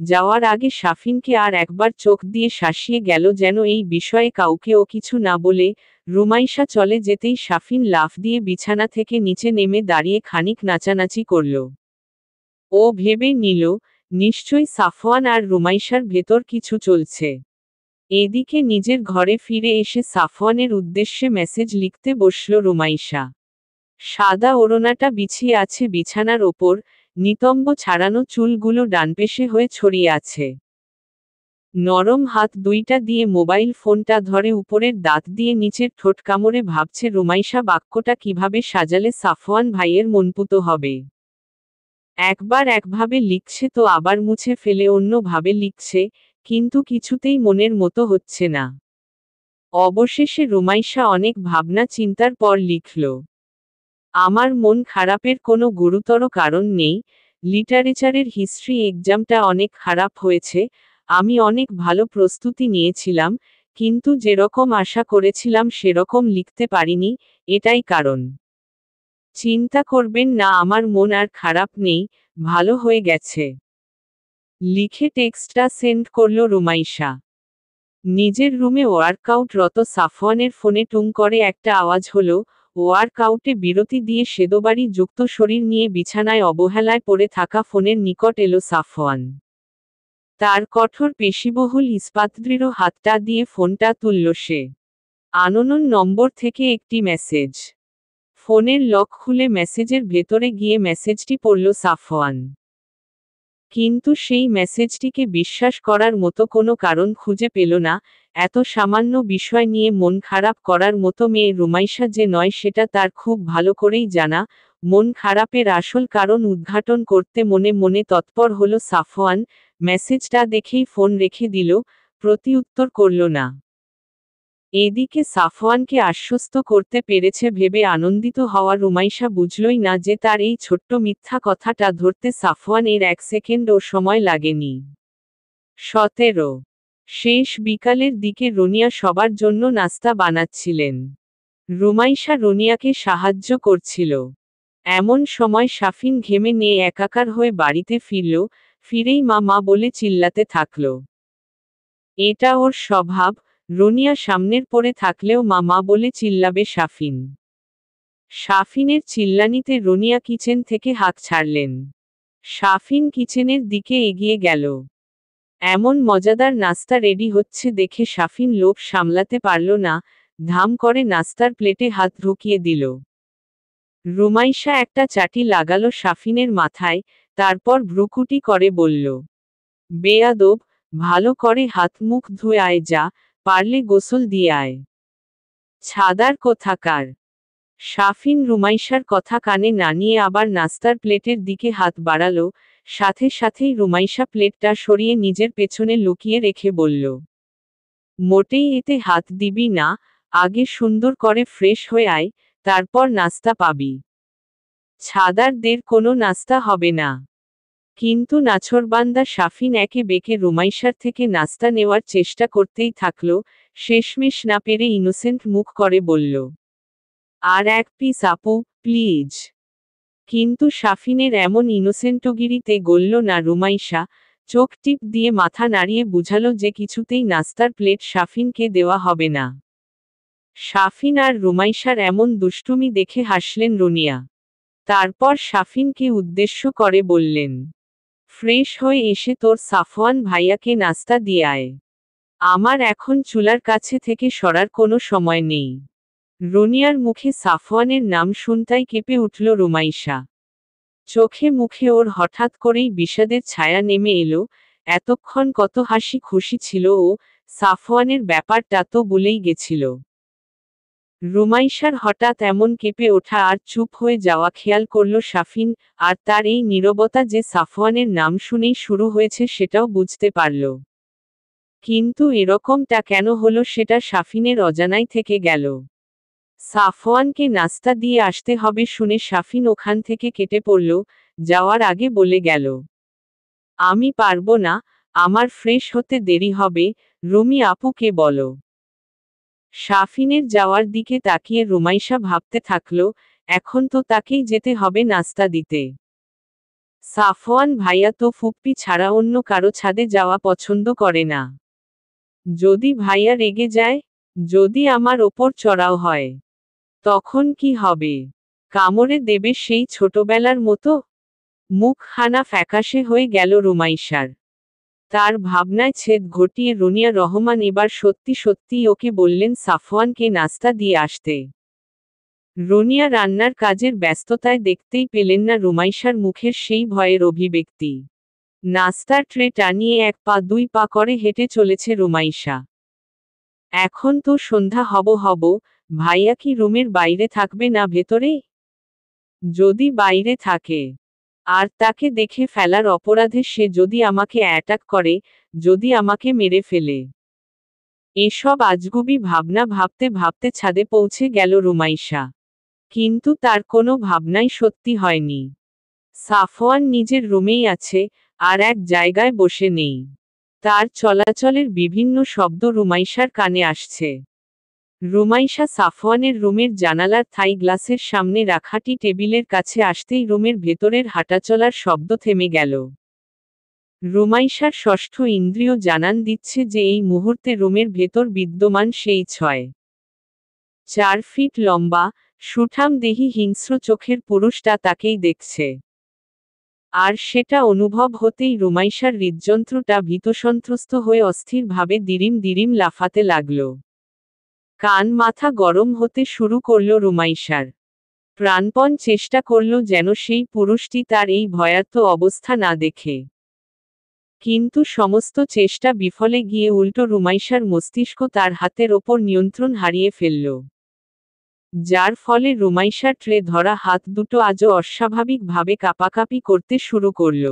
যাওয়ার আগে সাফিনকে আর একবার চোখ দিয়ে শাসিয়ে গেল যেন এই বিষয়ে কাউকে ও কিছু না বলে। রুমাইশা চলে যেতেই সাফিন লাফ দিয়ে বিছানা থেকে নিচে নেমে দাঁড়িয়ে খানিক নাচানাচি করল। ও ভেবে নিল, নিশ্চয়ই সাফওয়ান আর রুমাইশার ভেতর কিছু চলছে। এদিকে নিজের ঘরে ফিরে এসে সাফওয়ানের উদ্দেশ্যে মেসেজ লিখতে বসল রুমাইশা। সাদা ওড়নাটা বিছিয়ে আছে বিছানার ওপর, নিতম্ব ছাড়ানো চুলগুলো ডানপেশে হয়ে ছড়িয়ে আছে। নরম হাত দুইটা দিয়ে মোবাইল ফোনটা ধরে উপরের দাঁত দিয়ে নিচের ঠোঁট কামড়ে ভাবছে রুমাইশা বাক্যটা কিভাবে সাজালে সাফওয়ান ভাইয়ের মনপুত হবে। একবার একভাবে লিখছে তো আবার মুছে ফেলে অন্য ভাবে লিখছে, কিন্তু কিছুতেই মনের মতো হচ্ছে না। অবশেষে রুমাইশা অনেক ভাবনা চিন্তার পর লিখল, আমার মন খারাপের কোনো গুরুতর কারণ নেই, লিটারেচারের হিস্ট্রি এক্সামটা অনেক খারাপ হয়েছে, আমি অনেক ভালো প্রস্তুতি নিয়েছিলাম, কিন্তু যেরকম আশা করেছিলাম সেরকম লিখতে পারিনি, এটাই কারণ। চিন্তা করবেন না, আমার মন আর খারাপ নেই, ভালো হয়ে গেছে। লিখে টেক্সটটা সেন্ড করল রুমাইশা। নিজের রুমে ওয়ার্কআউটরত সাফওয়ানের ফোনে টুং করে একটা আওয়াজ হলো। ওয়ার্কআউটে বিরতি দিয়ে সেদবাড়ি যুক্ত শরীর নিয়ে বিছানায় অবহেলায় পড়ে থাকা ফোনের নিকট এলো সাফওয়ান। তার কঠোর পেশিবহুল ইস্পাতদৃঢ় হাতটা দিয়ে ফোনটা তুলল সে। আননোন নম্বর থেকে একটি মেসেজ। ফোনের লক খুলে মেসেজের ভেতরে গিয়ে মেসেজটি পড়ল সাফওয়ান। কিন্তু সেই মেসেজটিকে বিশ্বাস করার মতো কোনো কারণ খুঁজে পেল না। এত সামান্য বিষয় নিয়ে মন খারাপ করার মতো মেয়ে রুমাইশা যে নয় সেটা তার খুব ভালো করেই জানা। মন খারাপের আসল কারণ উদ্ঘাটন করতে মনে মনে তৎপর হলো সাফওয়ান। মেসেজটা দেখেই ফোন রেখে দিল, প্রতিউত্তর করল না। এদিকে সাফওয়ানকে আশ্বস্ত করতে পেরেছে ভেবে আনন্দিত হওয়া রুমাইশা বুঝলই না যে তার এই ছোট্ট মিথ্যা কথাটা ধরতে সাফওয়ান এর 1 সেকেন্ডও সময় লাগেনি। 17 শেষ বিকালের দিকে রুনিয়া সবার জন্য নাস্তা বানাচ্ছিলেন। রুমাইশা রুনিয়াকে সাহায্য করছিল। এমন সময় সাফিন ঘেমে নিয়ে একাকার হয়ে বাড়িতে ফিরল। ফিরেই মা মা বলে চিল্লাতে থাকল। এটা ওর স্বভাব, রুনিয়া সামনের পড়ে থাকলেও মা মা বলে চিল্লাবে শাফিন। শাফিনের চিল্লানিতে রুনিয়া কিচেন থেকে হাঁক ছাড়লেন। শাফিন কিচেনের দিকে এগিয়ে গেল। এমন মজাদার নাস্তা রেডি হচ্ছে দেখে শাফিন লোভ সামলাতে পারল না, ধাম করে নাস্তার প্লেটে হাত ঢুকিয়ে দিল। রুমাইশা একটা চাটি লাগালো শাফিনের মাথায়, তারপর ভ্রুকুটি করে বলল, বেয়াদব, ভালো করে হাত মুখ ধুয়ে আয়, যা পারলে গোসল দিয়ে আয়। ছাদার কোথাকার। শাফিন রুমাইশার কথা কানে না নিয়ে আবার নাস্তার প্লেটের দিকে হাত বাড়ালো, সাথে সাথেই রুমাইশা প্লেটটা সরিয়ে নিজের পেছনে লুকিয়ে রেখে বলল, মোটেই এতে হাত দিবি না, আগে সুন্দর করে ফ্রেশ হয়ে আয়, তারপর নাস্তা পাবি। ছাদারদের কোনো নাস্তা হবে না। কিন্তু নাছোড়বান্দা শাফিন একে বেঁকে রুমাইশার থেকে নাস্তা নেওয়ার চেষ্টা করতেই থাকল, শেষমেশ না পেরে ইনোসেন্ট মুখ করে বলল, আর এক পিস আপু, প্লিজ। কিন্তু শাফিনের এমন ইনোসেন্টগিরিতে গলল না রুমাইশা, চোখ টিপ দিয়ে মাথা নাড়িয়ে বুঝালো যে কিছুতেই নাস্তার প্লেট শাফিনকে দেওয়া হবে না। শাফিন আর রুমাইশার এমন দুষ্টুমি দেখে হাসলেন রুনিয়া। তারপর শাফিনকে উদ্দেশ্য করে বললেন, ফ্রেশ হয়ে এসে তোর সাফওয়ান ভাইয়াকে নাস্তা দিয়ে আয়। আমার এখন চুলার কাছে থেকে সরার কোনো সময় নেই। রুনিয়ার মুখে সাফওয়ানের নাম শুনতাই কেঁপে উঠল রুমাইশা। চোখে মুখে ওর হঠাৎ করেই বিষাদের ছায়া নেমে এলো, এতক্ষণ কত হাসি খুশি ছিল ও, সাফওয়ানের ব্যাপারটা তো ভুলেই গেছিল। রুমাইশার হঠাৎ এমন কেঁপে ওঠা আর চুপ হয়ে যাওয়া খেয়াল করল শাফিন, আর তার এই নীরবতা যে সাফওয়ানের নাম শুনেই শুরু হয়েছে সেটাও বুঝতে পারল। কিন্তু এরকমটা কেন হলো সেটা শাফিনের অজানাই থেকে গেল। সাফওয়ানকে নাস্তা দিয়ে আসতে হবে শুনে শাফিন ওখান থেকে কেটে পড়ল, যাওয়ার আগে বলে গেল, আমি পারবো না, আমার ফ্রেশ হতে দেরি হবে, রুমি আপুকে বলো। শাফিনের যাওয়ার দিকে তাকিয়ে রুমাইশা ভাবতে থাকল, এখন তো তাকেই যেতে হবে নাস্তা দিতে। সাফওয়ান ভাইয়া তো ফুপ্পি ছাড়া অন্য কারো ছাদে যাওয়া পছন্দ করে না। যদি ভাইয়া রেগে যায়, যদি আমার ওপর চড়াও হয়, তখন কি হবে? কামড়ে দেবে সেই ছোটবেলার মতো? মুখখানা ফ্যাকাশে হয়ে গেল রুমাইশার। তার ভাবনায় ছেদ ঘটিয়ে রুনিয়া রহমান এবার সত্যি সত্যিই ওকে বললেন সাফওয়ানকে নাস্তা দিয়ে আসতে। রুনিয়া রান্নার কাজের ব্যস্ততায় দেখতেই পেলেন না রুমাইশার মুখের সেই ভয়ের অভিব্যক্তি। নাস্তার ট্রে টানিয়ে এক পা দুই পা করে হেঁটে চলেছে রুমাইশা। এখন তো সন্ধ্যা হব, ভাইয়া কি রুমের বাইরে থাকবে না ভেতরে? যদি বাইরে থাকে, আর তাকে দেখে ফেলার অপরাধে সে যদি আমাকে অ্যাটাক করে, যদি আমাকে মেরে ফেলে। এসব আজগুবি ভাবনা ভাবতে ভাবতে ছাদে পৌঁছে গেল রুমাইশা। কিন্তু তার কোনো ভাবনাই সত্যি হয়নি। সাফওয়ান নিজের রুমেই আছে, আর এক জায়গায় বসে নেই। তার চলাচলের বিভিন্ন শব্দ রুমাইশার কানে আসছে। রুমাইশা সাফওয়ানের রুমের জানালার থাই গ্লাসের সামনে রাখাটি টেবিলের কাছে আসতেই রুমের ভেতরের হাঁটাচলার শব্দ থেমে গেল। রুমাইশার ষষ্ঠ ইন্দ্রিয় জানান দিচ্ছে যে এই মুহূর্তে রুমের ভেতর বিদ্যমান সেই 6-4 ফিট লম্বা, সুঠাম দেহি হিংস্র চোখের পুরুষটা তাকেই দেখছে। আর সেটা অনুভব হতেই রুমাইশার হৃদযন্ত্রটা ভীতসন্ত্রস্ত হয়ে অস্থিরভাবে দিরিম দিরিম লাফাতে লাগল। কান মাথা গরম হতে শুরু করল রুমাইশার। প্রাণপণ চেষ্টা করল যেন সেই পুরুষটি তার এই ভয়ার্ত অবস্থা না দেখে। কিন্তু সমস্ত চেষ্টা বিফলে গিয়ে উল্টো রুমাইশার মস্তিষ্ক তার হাতের ওপর নিয়ন্ত্রণ হারিয়ে ফেলল। যার ফলে রুমাইশার ট্রে ধরা হাত দুটো আজও অস্বাভাবিকভাবে কাঁপাকাঁপি করতে শুরু করল।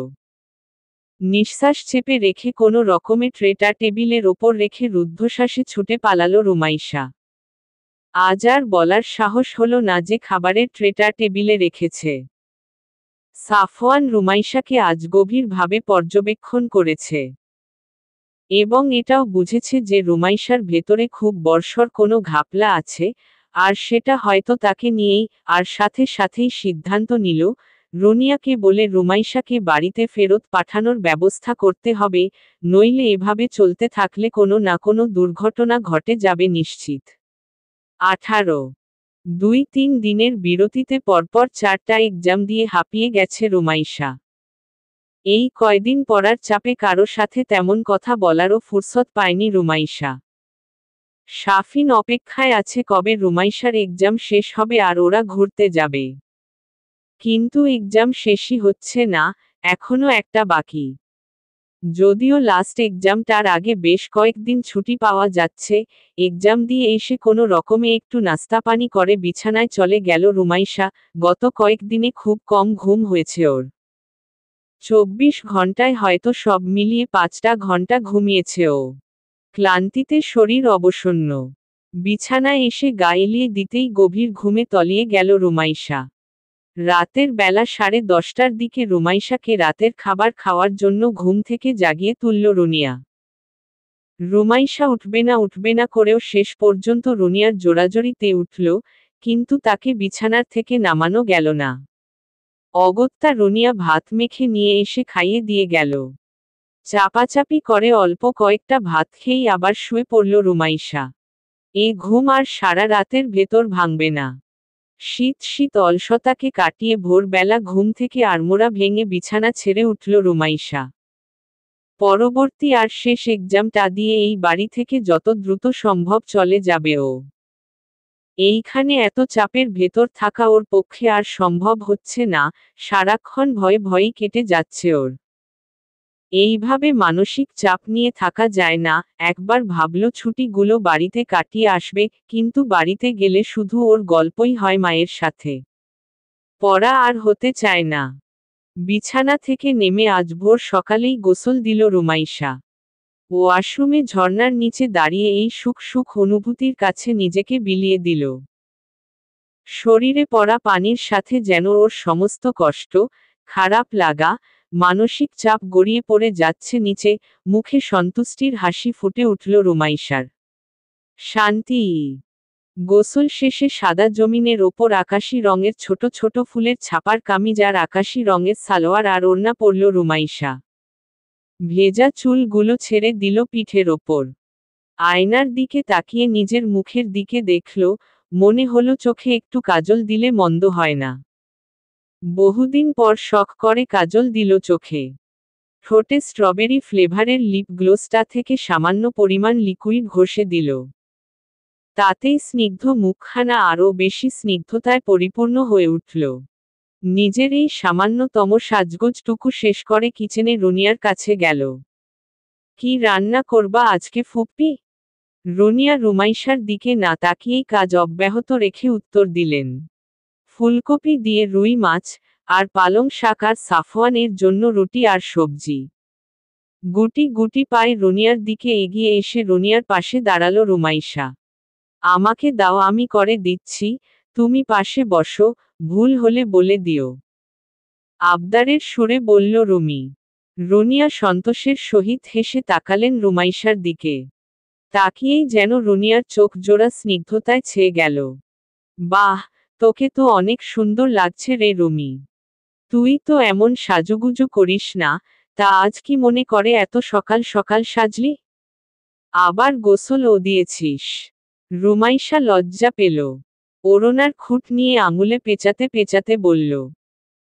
নিঃশ্বাস চেপে রেখে কোনো রকমে ট্রেটা টেবিলের ওপর রেখে রুদ্ধশ্বাসে ছুটে পালালো রুমাইশা। আজ আর বলার সাহস হলো না যে খাবারের ট্রেটা টেবিলে রেখেছে। সাফওয়ান রুমাইশাকে আজ গভীরভাবে পর্যবেক্ষণ করেছে। এবং এটাও বুঝেছে যে রুমাইশার ভেতরে খুব বর্ষর কোনো ঘাপলা আছে, আর সেটা হয়তো তাকে নিয়েই, আর সাথে সাথেই সিদ্ধান্ত নিল, রুনিয়াকে বলে রুমাইশাকে বাড়িতে ফেরত পাঠানোর ব্যবস্থা করতে হবে, নইলে এভাবে চলতে থাকলে কোনো না কোনো দুর্ঘটনা ঘটে যাবে নিশ্চিত। 18 2-3 দিনের বিরতিতে পরপর 4টা এক্সাম দিয়ে হাঁপিয়ে গেছে রুমাইশা। এই কয়দিন পড়ার চাপে কারো সাথে তেমন কথা বলারও ফুরসত পায়নি রুমাইশা। শাফিন অপেক্ষায় আছে কবে রুমাইশার এক্সাম শেষ হবে আর ওরা ঘুরতে যাবে। কিন্তু এক্সাম শেষই হচ্ছে না, এখনো একটা বাকি। যদিও লাস্ট এক্সামটার আগে বেশ কয়েকদিন ছুটি পাওয়া যাচ্ছে, এক্সাম দিয়ে এসে কোনো রকমে একটু নাস্তা পানি করে বিছানায় চলে গেল রুমাইশা। গত কয়েকদিনে খুব কম ঘুম হয়েছে ওর। 24 ঘন্টায় হয়তো সব মিলিয়ে 5টা ঘন্টা ঘুমিয়েছে ও। ক্লান্তিতে শরীর অবসন্ন। বিছানায় এসে গা এলিয়ে দিতেই গভীর ঘুমে তলিয়ে গেল রুমাইশা। রাতের বেলা 10:30টার দিকে রুমাইশাকে রাতের খাবার খাওয়ার জন্য ঘুম থেকে জাগিয়ে তুলল রুনিয়া। রুমাইশা উঠবে না করেও শেষ পর্যন্ত রুনিয়ার জোরাজোরিতে উঠল, কিন্তু তাকে বিছানার থেকে নামানো গেল না। অগত্যা রুনিয়া ভাত মেখে নিয়ে এসে খাইয়ে দিয়ে গেল। চাপাচাপি করে অল্প কয়েকটা ভাত খেয়েই আবার শুয়ে পড়ল রুমাইশা। এ ঘুম আর সারা রাতের ভেতর ভাঙবে না। শীত অলসতাকে কাটিয়ে ভোরবেলা ঘুম থেকে আড়মোড়া ভেঙে বিছানা ছেড়ে উঠল রুমাইশা। পরবর্তী আর শেষ এক্সামটা দিয়ে এই বাড়ি থেকে যত দ্রুত সম্ভব চলে যাবে ও। এইখানে এত চাপের ভেতর থাকা ওর পক্ষে আর সম্ভব হচ্ছে না, সারাক্ষণ ভয়েই কেটে যাচ্ছে ওর। এইভাবে মানসিক চাপ নিয়ে থাকা যায় না। একবার ভাবল ছুটিগুলো বাড়িতে কাটিয়ে আসবে, কিন্তু বাড়িতে গেলে শুধু ওর গল্পই হয় মায়ের সাথে। পড়া আর হতে চায় না। বিছানা থেকে নেমে আজ ভোর সকালেই গোসল দিল রুমাইশা। ওয়াশরুমে ঝর্ণার নিচে দাঁড়িয়ে এই সুখ অনুভূতির কাছে নিজেকে বিলিয়ে দিল। শরীরে পড়া পানির সাথে যেন ওর সমস্ত কষ্ট, খারাপ লাগা, মানসিক চাপ গড়িয়ে পড়ে যাচ্ছে নিচে। মুখে সন্তুষ্টির হাসি ফুটে উঠল রুমাইশার। শান্তি। গোসল শেষে সাদা জমিনের ওপর আকাশি রঙের ছোট ছোট ফুলের ছাপার কামিজ আর আকাশি রঙের সালোয়ার আর ওড়না পরল রুমাইশা। ভেজা চুলগুলো ছেড়ে দিল পিঠের ওপর। আয়নার দিকে তাকিয়ে নিজের মুখের দিকে দেখল, মনে হলো চোখে একটু কাজল দিলে মন্দ হয় না। বহুদিন পর শখ করে কাজল দিল চোখে। ঠোঁটে স্ট্রবেরি ফ্লেভারের লিপ গ্লোসটা থেকে সামান্য পরিমাণ লিকুইড ঘষে দিল। তাতেই স্নিগ্ধ মুখখানা আরও বেশি স্নিগ্ধতায় পরিপূর্ণ হয়ে উঠল। নিজের এই সামান্যতম সাজগোজটুকু শেষ করে কিচেনে রুনিয়ার কাছে গেল। কি রান্না করবা আজকে ফুপ্পি? রুনিয়া রুমাইশার দিকে না তাকিয়েই কাজ অব্যাহত রেখে উত্তর দিলেন। ফুলকপি দিয়ে রুই মাছ, আর পালং শাক আর সাফওয়ানের জন্য রুটি আর সবজি। গুটি গুটি পায়ে রুনিয়ার দিকে এগিয়ে এসে রুনিয়ার পাশে দাঁড়ালো রুমাইশা। আমাকে দাও, আমি করে দিচ্ছি, তুমি পাশে বসো, ভুল হলে বলে দিও। আবদারের সুরে বলল রুমি। রুনিয়া সন্তোষের সহিত হেসে তাকালেন রুমাইশার দিকে। তাকিয়েই যেন রুনিয়ার চোখ জোড়া স্নিগ্ধতায় ছেয়ে গেল। বাহ, তোকে তো অনেক সুন্দর লাগছে রে রুমি। তুই তো এমন সাজুগুজু করিস না, তা আজ কি মনে করে এত সকাল সকাল সাজলি? আবার গোসলও দিয়েছিস? রুমাইশা লজ্জা পেল। ওড়নার খুঁট নিয়ে আঙুলে পেঁচাতে পেঁচাতে বলল।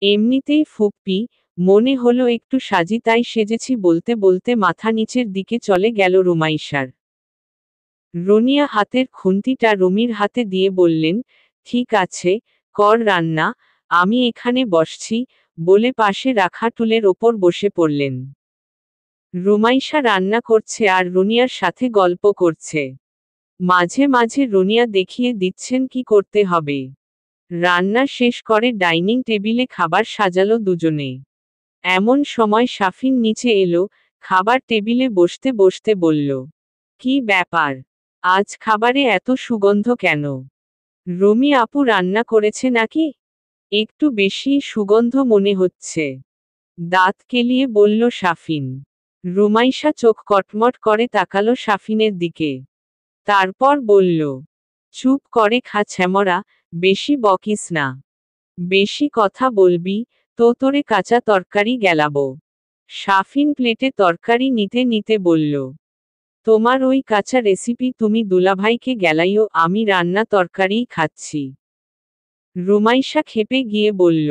এমনিতেই ফুপ্পি, মনে হলো একটু সাজি তাই সেজেছি বলতে বলতে মাথা নিচের দিকে চলে গেল রুমাইশার। রুনিয়া হাতের খুন্তিটা রুমির হাতে দিয়ে বললেন, ঠিক আছে, কর রান্না, আমি এখানে বসছি, বলে পাশে রাখা টুলের ওপর বসে পড়লেন। রুমাইশা রান্না করছে আর রুনিয়ার সাথে গল্প করছে। মাঝে মাঝে রুনিয়া দেখিয়ে দিচ্ছেন কি করতে হবে। রান্না শেষ করে ডাইনিং টেবিলে খাবার সাজালো দুজনে। এমন সময় শাফিন নিচে এলো, খাবার টেবিলে বসতে বসতে বলল, কি ব্যাপার, আজ খাবারে এত সুগন্ধ কেন? রুমি আপু রান্না করেছে নাকি? একটু বেশি সুগন্ধ মনে হচ্ছে। দাঁত কেলিয়ে বলল শাফিন। রুমাইশা চোখ কটমট করে তাকালো শাফিনের দিকে। তারপর বলল, চুপ করে খা ছ্যামরা, বেশি বকিস না। বেশি কথা বলবি, তোরে কাঁচা তরকারি গেলাবো। শাফিন প্লেটে তরকারি নিতে নিতে বলল, তোমার ওই কাঁচা রেসিপি তুমি দুলাভাইকে গেলাইও, আমি রান্না তরকারিই খাচ্ছি। রুমাইশা খেপে গিয়ে বলল,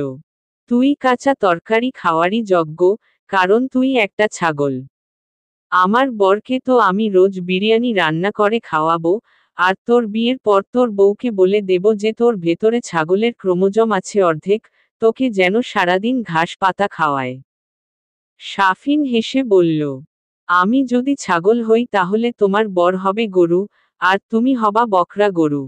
তুই কাঁচা তরকারি খাওয়ারই যোগ্য, কারণ তুই একটা ছাগল। আমার বরকে তো আমি রোজ বিরিয়ানি রান্না করে খাওয়াবো, আর তোর বিয়ের পর তোর বউকে বলে দেব যে তোর ভেতরে ছাগলের ক্রোমোজোম আছে অর্ধেক, তোকে যেন সারাদিন ঘাস পাতা খাওয়ায়। শাফিন হেসে বলল, আমি যদি ছাগল হই তাহলে তোমার বর হবে গরু, আর তুমি হবা বকরা গরু।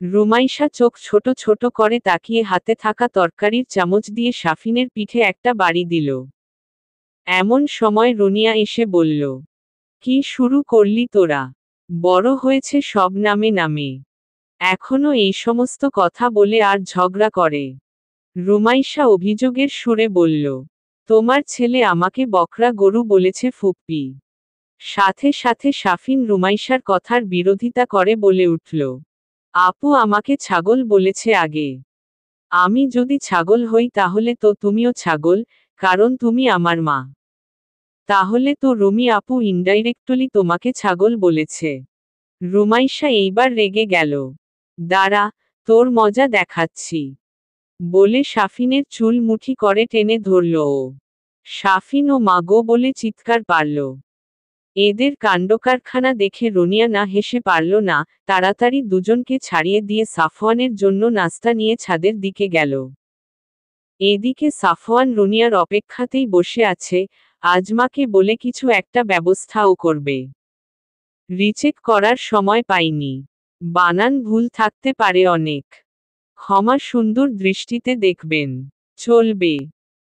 রুমাইশা চোখ ছোট ছোট করে তাকিয়ে হাতে থাকা তরকারির চামচ দিয়ে শাফিনের পিঠে একটা বাড়ি দিল। এমন সময় রুনিয়া এসে বলল, কি শুরু করলি তোরা? বড় হয়েছে সব নামে নামে, এখনো এই সমস্ত কথা বলে আর ঝগড়া করে। রুমাইশা অভিযোগের সুরে বলল, তোমার ছেলে আমাকে বকরা গরু বলেছে ফুপ্পি। সাথে সাথে শাফিন রুমাইশার কথার বিরোধিতা করে বলে উঠল, আপু আমাকে ছাগল বলেছে আগে। আমি যদি ছাগল হই তাহলে তো তুমিও ছাগল, কারণ তুমি আমার মা। তাহলে তো রুমি আপু ইনডাইরেক্টলি তোমাকে ছাগল বলেছে। রুমাইশা এইবার রেগে গেল। দাঁড়া, তোর মজা দেখাচ্ছি, বলে শাফিনের চুল মুঠি করে টেনে ধরল ও। শাফিন ও মা গো বলে চিৎকার পারল। এদের কাণ্ডকারখানা দেখে রুনিয়া না হেসে পারল না, তাড়াতাড়ি দুজনকে ছাড়িয়ে দিয়ে সাফওয়ানের জন্য নাস্তা নিয়ে ছাদের দিকে গেল। এদিকে সাফওয়ান রুনিয়ার অপেক্ষাতেই বসে আছে, আজমাকে বলে কিছু একটা ব্যবস্থাও করবে। রিচেক করার সময় পাইনি, বানান ভুল থাকতে পারে অনেক, ক্ষমা সুন্দর দৃষ্টিতে দেখবেন, চলবে।